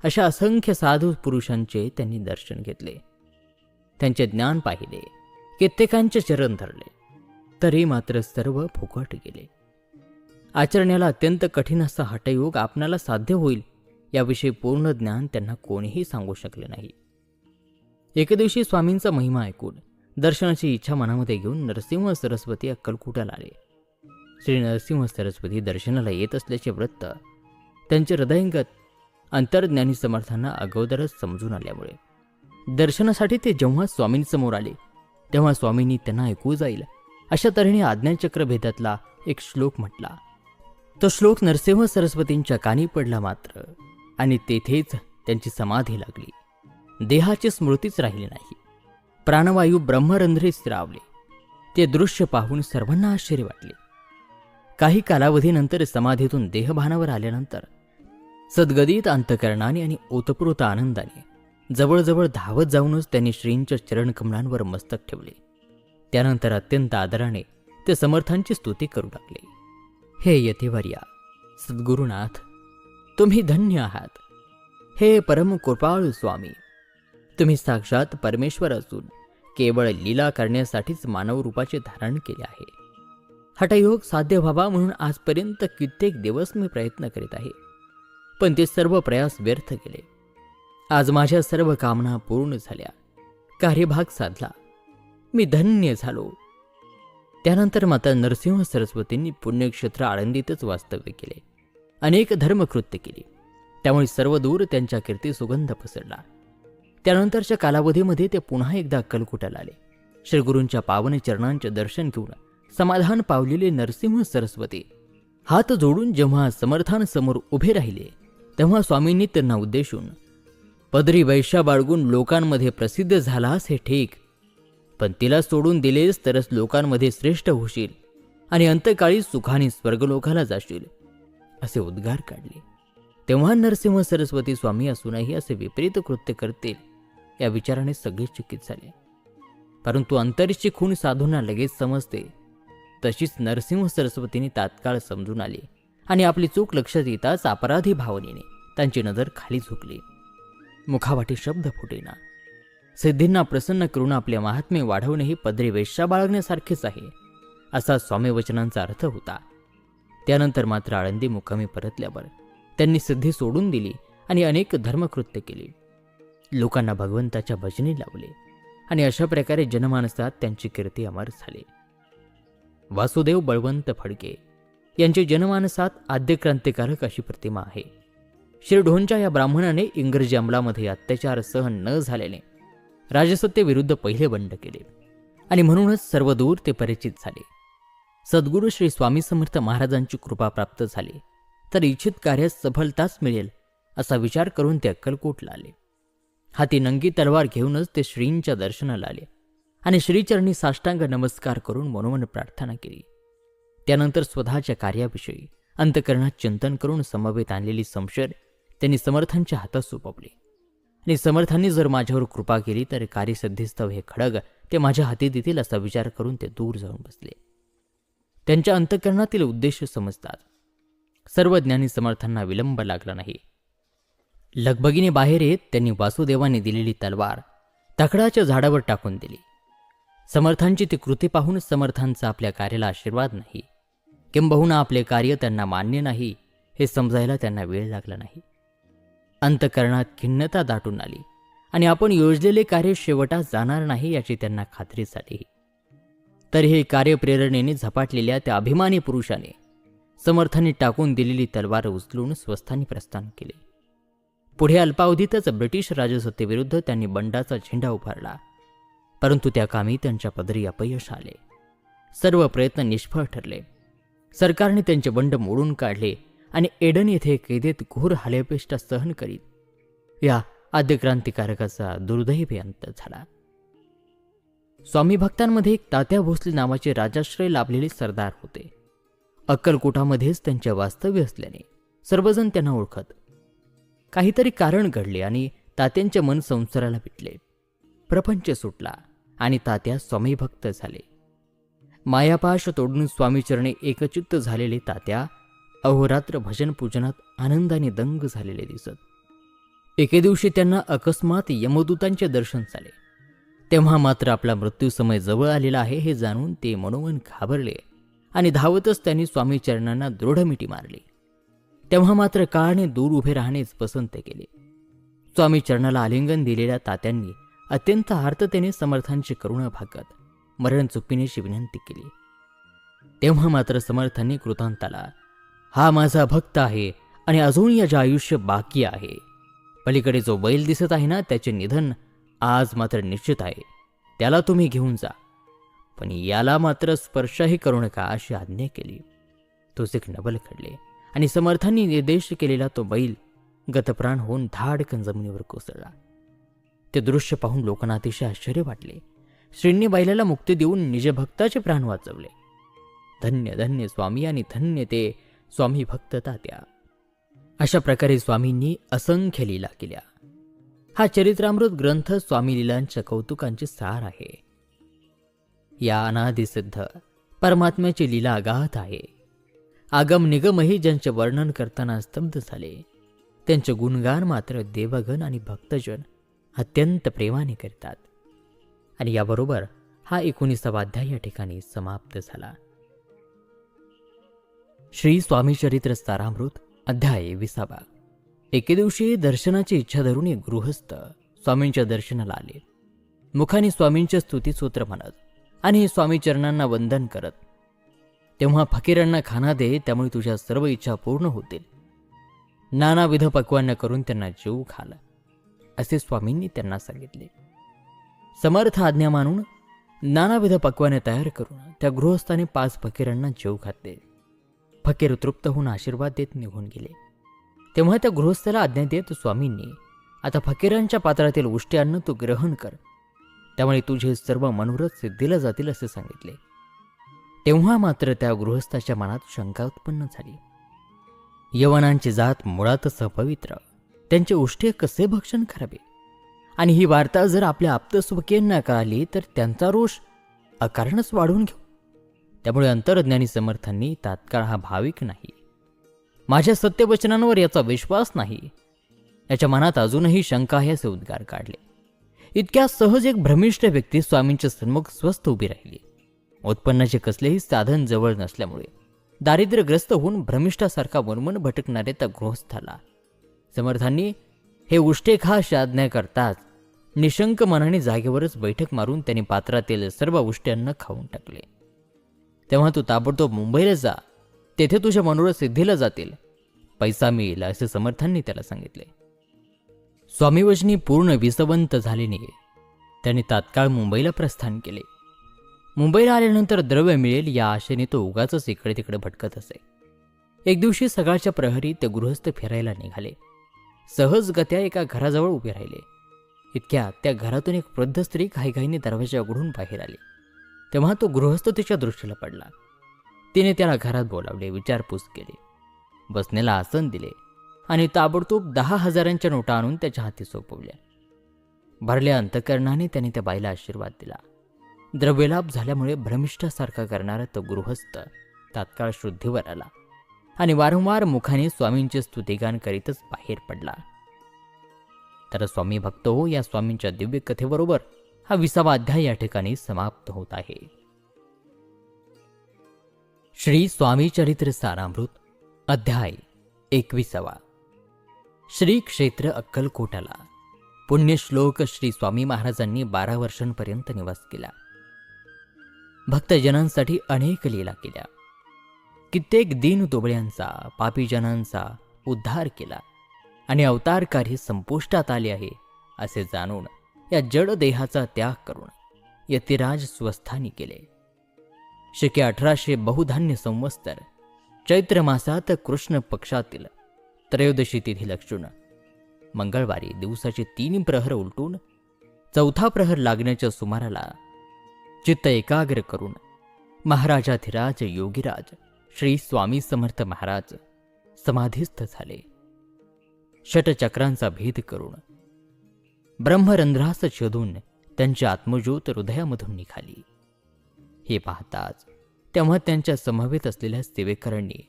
अशा असंख्य साधू पुरुषांचे त्यांनी दर्शन घेतले. त्यांचे ज्ञान पाहिले, कित्येकांचे चरण धरले, तरी मात्र सर्व फुकट गेले. आचरण्याला अत्यंत कठीण असा हठयोग आपणाला साध्य होईल याविषयी पूर्ण ज्ञान त्यांना कोणीही सांगू शकले नाही. एके दिवशी स्वामींचा महिमा ऐकून दर्शनाची इच्छा मनामध्ये घेऊन नरसिंह सरस्वती अक्कलकोटाला आले. श्री नरसिंह सरस्वती दर्शनाला येत असल्याचे वृत्त त्यांचे हृदयंगत अंतर्ज्ञानी समर्थांना अगोदरच समजून आल्यामुळे दर्शनासाठी ते जेव्हा स्वामींसमोर आले तेव्हा स्वामींनी त्यांना ऐकू जाईल अशा तऱ्हेने आज्ञाचक्र भेदातला एक श्लोक म्हटला. तो श्लोक नरसिंह सरस्वतींच्या कानी पडला मात्र आणि तेथेच त्यांची समाधी लागली. देहाची स्मृतीच राहिली नाही. प्राणवायू ब्रह्मरंध्रीत स्थिरावले. ते दृश्य पाहून सर्वांना आश्चर्य वाटले. काही कालावधीनंतर समाधीतून देहभानावर आल्यानंतर सद्गदित अंतकरणाने आणि ओतप्रोत आनंदाने जवळजवळ धावत जाऊनच त्यांनी श्रींच्या चरणकमलांवर मस्तक ठेवले. त्यानंतर अत्यंत आदराने ते समर्थांची स्तुती करू लागले. हे यतिवर्या, सद्गुरुनाथ, तुम्ही धन्य आहात. हे परम कृपाळू स्वामी, तुम्ही साक्षात परमेश्वर असून केवळ लीला करण्यासाठीच मानव रूपाचे धारण केले आहे. हठयोग साध्य व्हावा म्हणून आजपर्यंत कित्येक दिवस मी प्रयत्न करीत आहे, पण ते सर्व प्रयास व्यर्थ गेले. आज माझ्या सर्व कामना पूर्ण झाल्या, कार्यभाग साधला, मी धन्य झालो. त्यानंतर माता नरसिंह सरस्वतींनी पुण्यक्षेत्र आळंदीतच वास्तव्य केले. अनेक धर्मकृत्य केली, त्यामुळे सर्व दूर त्यांच्या कीर्ती सुगंध पसरला. त्यानंतरच्या कालावधीमध्ये ते पुन्हा एकदा अक्कलकोटाला आले. श्रीगुरूंच्या पावन चरणांचे दर्शन घेऊन समाधान पावलेले नरसिंह सरस्वती हात जोडून जेव्हा समर्थांसमोर उभे राहिले तेव्हा स्वामींनी त्यांना उद्देशून, पदरी वैश्या बाळगून लोकांमध्ये प्रसिद्ध झालास हे ठीक, पण तिला सोडून दिलेस तरच लोकांमध्ये श्रेष्ठ होशील आणि अंतकाळी सुखाने स्वर्गलोकाला जाशील. असे उद्गार काढले. तेव्हा नरसिंह सरस्वती स्वामी असूनही असे विपरीत कृत्य करतील या विचाराने सगळे चकित झाले. परंतु अंतरीची खूण साधूंना लगेच समजते तशीच नरसिंह सरस्वतींनी तात्काळ समजून आली आणि आपली चूक लक्षात येताच अपराधी भावनेने त्यांची नजर खाली झुकली. मुखावाटे शब्द फुटेना. सिद्धींना प्रसन्न करून आपले महात्म्य वाढवणे ही पदरी वेश्या बाळगण्यासारखेच आहे, असा स्वामी वचनांचा अर्थ होता. त्यानंतर मात्र आळंदी मुक्कामी परतल्यावर त्यांनी सिद्धी सोडून दिली आणि अनेक धर्मकृत्य केली. लोकांना भगवंताच्या भजनी लावले आणि अशा प्रकारे जनमानसात त्यांची कीर्ती अमर झाली. वासुदेव बळवंत फडके यांची जनमानसात आद्य क्रांतिकारक अशी प्रतिमा आहे. शिरढोणच्या या ब्राह्मणाने इंग्रजी अंमलामध्ये अत्याचार सहन न झाल्याने राजसत्तेविरुद्ध पहिले बंड केले आणि म्हणूनच सर्वदूर ते परिचित झाले. सद्गुरू श्री स्वामी समर्थ महाराजांची कृपा प्राप्त झाली तर इच्छित कार्यात सफलताच मिळेल असा विचार करून ते अक्कलकोटला आले. हाती नंगी तलवार घेऊनच ते श्रींच्या दर्शनाला आले आणि श्रीचरणी साष्टांग नमस्कार करून मनोमन प्रार्थना केली. त्यानंतर स्वतःच्या कार्याविषयी अंतकरणात चिंतन करून समवेत आणलेली समशेर त्यांनी समर्थांच्या हातात सोपवली आणि समर्थांनी जर माझ्यावर कृपा केली तर कार्यसिद्धीस्तव हे खडग ते माझ्या हाती देतील असा विचार करून ते दूर जाऊन बसले. त्यांच्या अंतकरणातील उद्देश समजतात. सर्व ज्ञानी समर्थांना विलंब लागला नाही. लगबगीने बाहेर येत त्यांनी वासुदेवाने दिलेली तलवार तकडाच्या झाडावर टाकून दिली. समर्थांची ती कृती पाहून समर्थांचा आपल्या कार्याला आशीर्वाद नाही, किंबहुना आपले कार्य त्यांना मान्य नाही हे समजायला त्यांना वेळ लागला नाही. अंतकरणात खिन्नता दाटून आली आणि आपण योजलेले कार्य शेवटात जाणार नाही याची त्यांना खात्री झाली. तर हे कार्यप्रेरणेने झपाटलेल्या त्या अभिमानी पुरुषाने समर्थांनी टाकून दिलेली तलवार उचलून स्वस्थानी प्रस्थान केले. पुढे अल्पावधीतच ब्रिटिश राजसत्तेविरुद्ध त्यांनी बंडाचा झेंडा उभारला, परंतु त्या कामी त्यांच्या पदरी अपयश आले. सर्व प्रयत्न निष्फळ ठरले. सरकारने त्यांचे बंड मोडून काढले आणि एडन येथे कैदेत घोर हालेपेष्टा सहन करीत या आद्य क्रांतिकारकाचा दुर्दैवी अंत झाला. स्वामी भक्तांमध्ये एक तात्या भोसले नावाचे राजाश्रय लाभलेले सरदार होते. अक्कलकोटामध्येच त्यांचे वास्तव्य असल्याने सर्वजण त्यांना ओळखत. काहीतरी कारण घडले आणि तात्यांचे मन संसाराला पिटले. प्रपंच सुटला आणि तात्या स्वामी भक्त झाले. मायापाश तोडून स्वामीचरणी एकचित्त झालेले तात्या अहोरात्र भजन पूजनात आनंदाने दंग झालेले दिसत. एके दिवशी त्यांना अकस्मात यमदूतांचे दर्शन झाले. तेव्हा मात्र आपला मृत्यू समय जवळ आलेला आहे हे जाणून ते मनोमन घाबरले आणि धावतच त्यांनी स्वामी चरणांना दृढ मिठी मारली. तेव्हा मात्र काळाने दूर उभे राहणेच पसंत केले. स्वामी चरणाला आलिंगन दिलेल्या तात्यांनी अत्यंत आर्ततेने समर्थांची करुणा भागत मरण चुकविण्याची विनंती केली. तेव्हा मात्र समर्थांनी कृतांताला, हा माझा भक्त आहे आणि अजून याचे आयुष्य बाकी आहे. पलीकडे जो बैल दिसत आहे ना त्याचे निधन आज मात्र निश्चित आहे. त्याला तुम्ही घेऊन जा, पण याला मात्र स्पर्शही करू नका अशी आज्ञा केली. तोच एक नबल घडले आणि समर्थांनी निर्देश केलेला तो बैल गतप्राण होऊन धाडकन जमिनीवर कोसळला. ते दृश्य पाहून लोकांना अतिशय आश्चर्य वाटले. श्रींनी बैलाला मुक्ती देऊन निजभक्ताचे प्राण वाचवले. धन्य धन्य स्वामी आणि धन्य ते स्वामी भक्त तात्या. अशा प्रकारे स्वामींनी असंख्य लीला केल्या. हा चरित्रामृत ग्रंथ स्वामी लीलांच्या कौतुकांचे सार आहे. या अनादिसिद्ध परमात्म्याची लीला अगाध आहे. आगम निगमही ज्यांचे वर्णन करताना स्तब्ध झाले, त्यांचे गुणगान मात्र देवगण आणि भक्तजन अत्यंत प्रेमाने करतात. आणि याबरोबर हा 19वा अध्याय या ठिकाणी समाप्त झाला. श्री स्वामी चरित्र सारामृत अध्याय 20. एके दिवशी दर्शनाची इच्छा धरून एक गृहस्थ स्वामींच्या दर्शनाला आले. मुखाने स्वामींच्या स्तुतीसूत्र म्हणत आणि स्वामी चरणांना वंदन करत, तेव्हा फकीरांना खाना दे, त्यामुळे तुझ्या सर्व इच्छा पूर्ण होतील. नानाविध पक्वान्न करून त्यांना जीव घाल, असे स्वामींनी त्यांना सांगितले. समर्थ आज्ञा मानून नानाविध पक्वाने तयार करून त्या गृहस्थाने 5 फकीरांना जेव घातले. फकीर तृप्त होऊन आशीर्वाद देत निघून गेले. तेव्हा त्या गृहस्थाला आज्ञा देत स्वामींनी, आता फकीरांच्या पात्रातील उष्टी अन्न तू ग्रहण कर, त्यामुळे तुझे सर्व मनोरथ सिद्धीला जातील असे सांगितले. तेव्हा मात्र त्या गृहस्थाच्या मनात शंका उत्पन्न झाली. यवनांची जात मुळातच अपवित्र, त्यांचे उष्टे कसे भक्षण करावे? आणि ही वार्ता जर आपल्या आप्तस्वकीयांना कळाली तर त्यांचा रोष अकारणच वाढवून घेऊ. त्यामुळे अंतर्ज्ञानी समर्थांनी तात्काळ हा भाविक नाही, माझ्या सत्यवचनांवर याचा विश्वास नाही, याच्या मनात अजूनही शंका आहे असे उद्गार काढले. इतक्या सहज एक भ्रमिष्ठ व्यक्ती स्वामींच्या सन्मुख स्वस्थ उभी राहिली. उत्पन्नाचे कसलेही साधन जवळ नसल्यामुळे दारिद्र्यग्रस्त होऊन भ्रमिष्ठासारखा वनवन भटकणाऱ्या त्या गृहस्थाला समर्थांनी हे उष्टे खा अशी आज्ञा करताच निशंक मनाने जागेवरच बैठक मारून त्यांनी पात्रातील सर्व उष्टे अन्न खाऊन टाकले. तेव्हा तू ताबडतोब मुंबईला जा, तेथे तुझ्या मनोरथ सिद्धीला जातील, पैसा मिळेल असे समर्थांनी त्याला सांगितले. स्वामीवचनी पूर्ण विसवंत झाल्याने त्याने तात्काळ मुंबईला प्रस्थान केले. मुंबईला आल्यानंतर द्रव्य मिळेल या आशेने तो उगाचच इकडे तिकडे भटकत असे. एक दिवशी सकाळच्या प्रहरी ते गृहस्थ फिरायला निघाले. सहजगत्या एका घराजवळ उभे राहिले. इतक्या त्या घरातून एक वृद्ध स्त्री घाईघाईने दरवाजा उघडून बाहेर आली. तेव्हा तो गृहस्थ तिच्या दृष्टीला पडला. तिने त्याला घरात बोलावले, विचारपूस केली, बसण्याला आसन दिले आणि ताबडतोब 10,000च्या नोटा आणून त्याच्या हाती सोपवल्या. भरल्या अंतकरणाने त्याने त्या बाईला आशीर्वाद दिला. द्रव्यलाभ झाल्यामुळे भ्रमिष्ठासारखा करणारा तो गृहस्थ तात्काळ शुद्धीवर आला आणि वारंवार मुखाने स्वामींचे स्तुतिगान करीतच बाहेर पडला. तर स्वामी भक्त हो या स्वामींच्या दिव्य कथेबरोबर हा 20वा अध्याय या ठिकाणी समाप्त होत आहे. श्री स्वामी चरित्र सारामृत अध्याय 21. श्री क्षेत्र अक्कलकोटाला पुण्यश्लोक श्री स्वामी महाराजांनी 12 वर्षांपर्यंत निवास केला. भक्तजनांसाठी अनेक लीला केल्या. कित्येक दीन दुबळ्यांचा, पापीजनांचा उद्धार केला आणि अवतार कार्य संपुष्टात आले आहे असे जाणून या जड देहाचा त्याग करून यतिराज स्वस्थानी केले. शके 1800 बहुधान्य संवत्सर चैत्र मासात कृष्ण पक्षातील त्रयोदशी तिथी लक्षून मंगळवारी दिवसाचे 3 प्रहर उलटून 4था प्रहर लागण्याच्या सुमाराला चित्त एकाग्र करून महाराजाधिराज योगीराज श्री स्वामी समर्थ महाराज समाधीस्थ झाले. षटचक्रांचा भेद करून ब्रह्मरंध्रास छेदून त्यांची आत्मज्योत हृदयामधून निघाली. हे पाहताच तेव्हा त्यांच्या समवेत असलेल्या सेवेकरांनी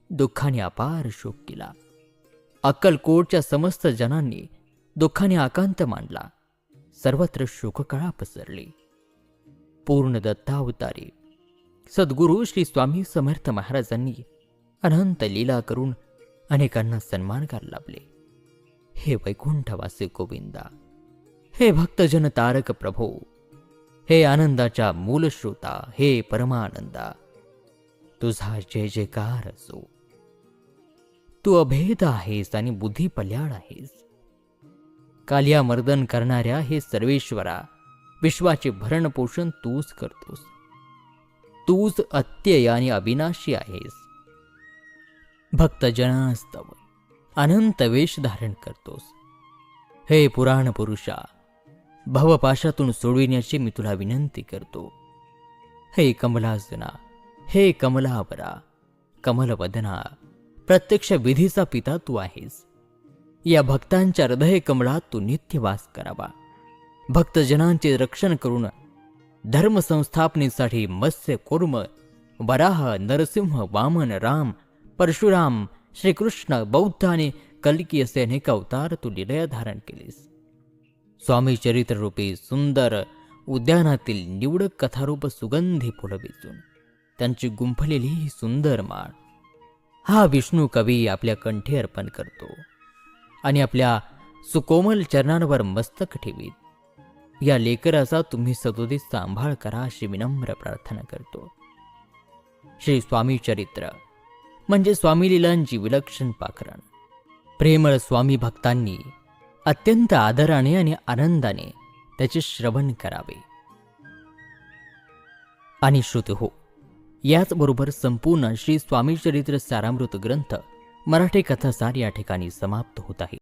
दुःखाने अपार शोक केला. अक्कलकोटच्या समस्त जनांनी दुःखाने आकांत मांडला. सर्वत्र शोककळा पसरली. पूर्ण दत्तावतारी सद्गुरू श्री स्वामी समर्थ महाराजांनी अनंत लीला करून अनेकांना सन्मानकार लाभले. हे वैकुंठवासी गोविंदा, हे भक्तजन तारक प्रभो, हे आनंदाच्या मूलश्रोता, हे परमानंदा, तुझा जय जयकार असो. तू अभेद आहेस आणि बुद्धी पल्याड आहेस. कालिया मर्दन करणाऱ्या हे सर्वेश्वरा, विश्वाचे भरण पोषण तूच करतोस. तूच अत्यय आणि अविनाशी आहेस. भक्तजनास्तव अनंत वेश धारण करतोस. हे पुराण पुरुषा, भवपाशातून सोडविण्याची मी तुला विनंती करतो. हे कमलासना, हे कमलावरा, कमलवदना, प्रत्यक्ष विधीचा पिता तू आहेस. या भक्तांच्या हृदय कमळात तू नित्य वास करावा. भक्तजनांचे रक्षण करून धर्मसंस्थापनेसाठी मत्स्य, कुर्म, वराह, नरसिंह, वामन, राम, परशुराम, श्रीकृष्ण, बौद्ध आणि कल्की असे अनेक अवतार तू लीलया धारण केलेस. स्वामी चरित्ररूपी सुंदर उद्यानातील निवडक कथारूप सुगंधी फुलं वेचून त्यांची गुंफलेली ही सुंदर माळ हा विष्णू कवी आपल्या कंठी अर्पण करतो आणि आपल्या सुकोमल चरणांवर मस्तक ठेवीत. या लेकराचा तुम्ही सदोदित सांभाळ करा अशी विनम्र प्रार्थना करतो. श्री स्वामी चरित्र म्हणजे स्वामी लीलांची विलक्षण पाखरण. प्रेमळ स्वामी भक्तांनी अत्यंत आदराने आणि आनंदाने त्याचे श्रवण करावे. आणि श्रोते हो, याचबरोबर संपूर्ण श्री स्वामी चरित्र सारामृत ग्रंथ मराठी कथासार या ठिकाणी समाप्त होत आहे.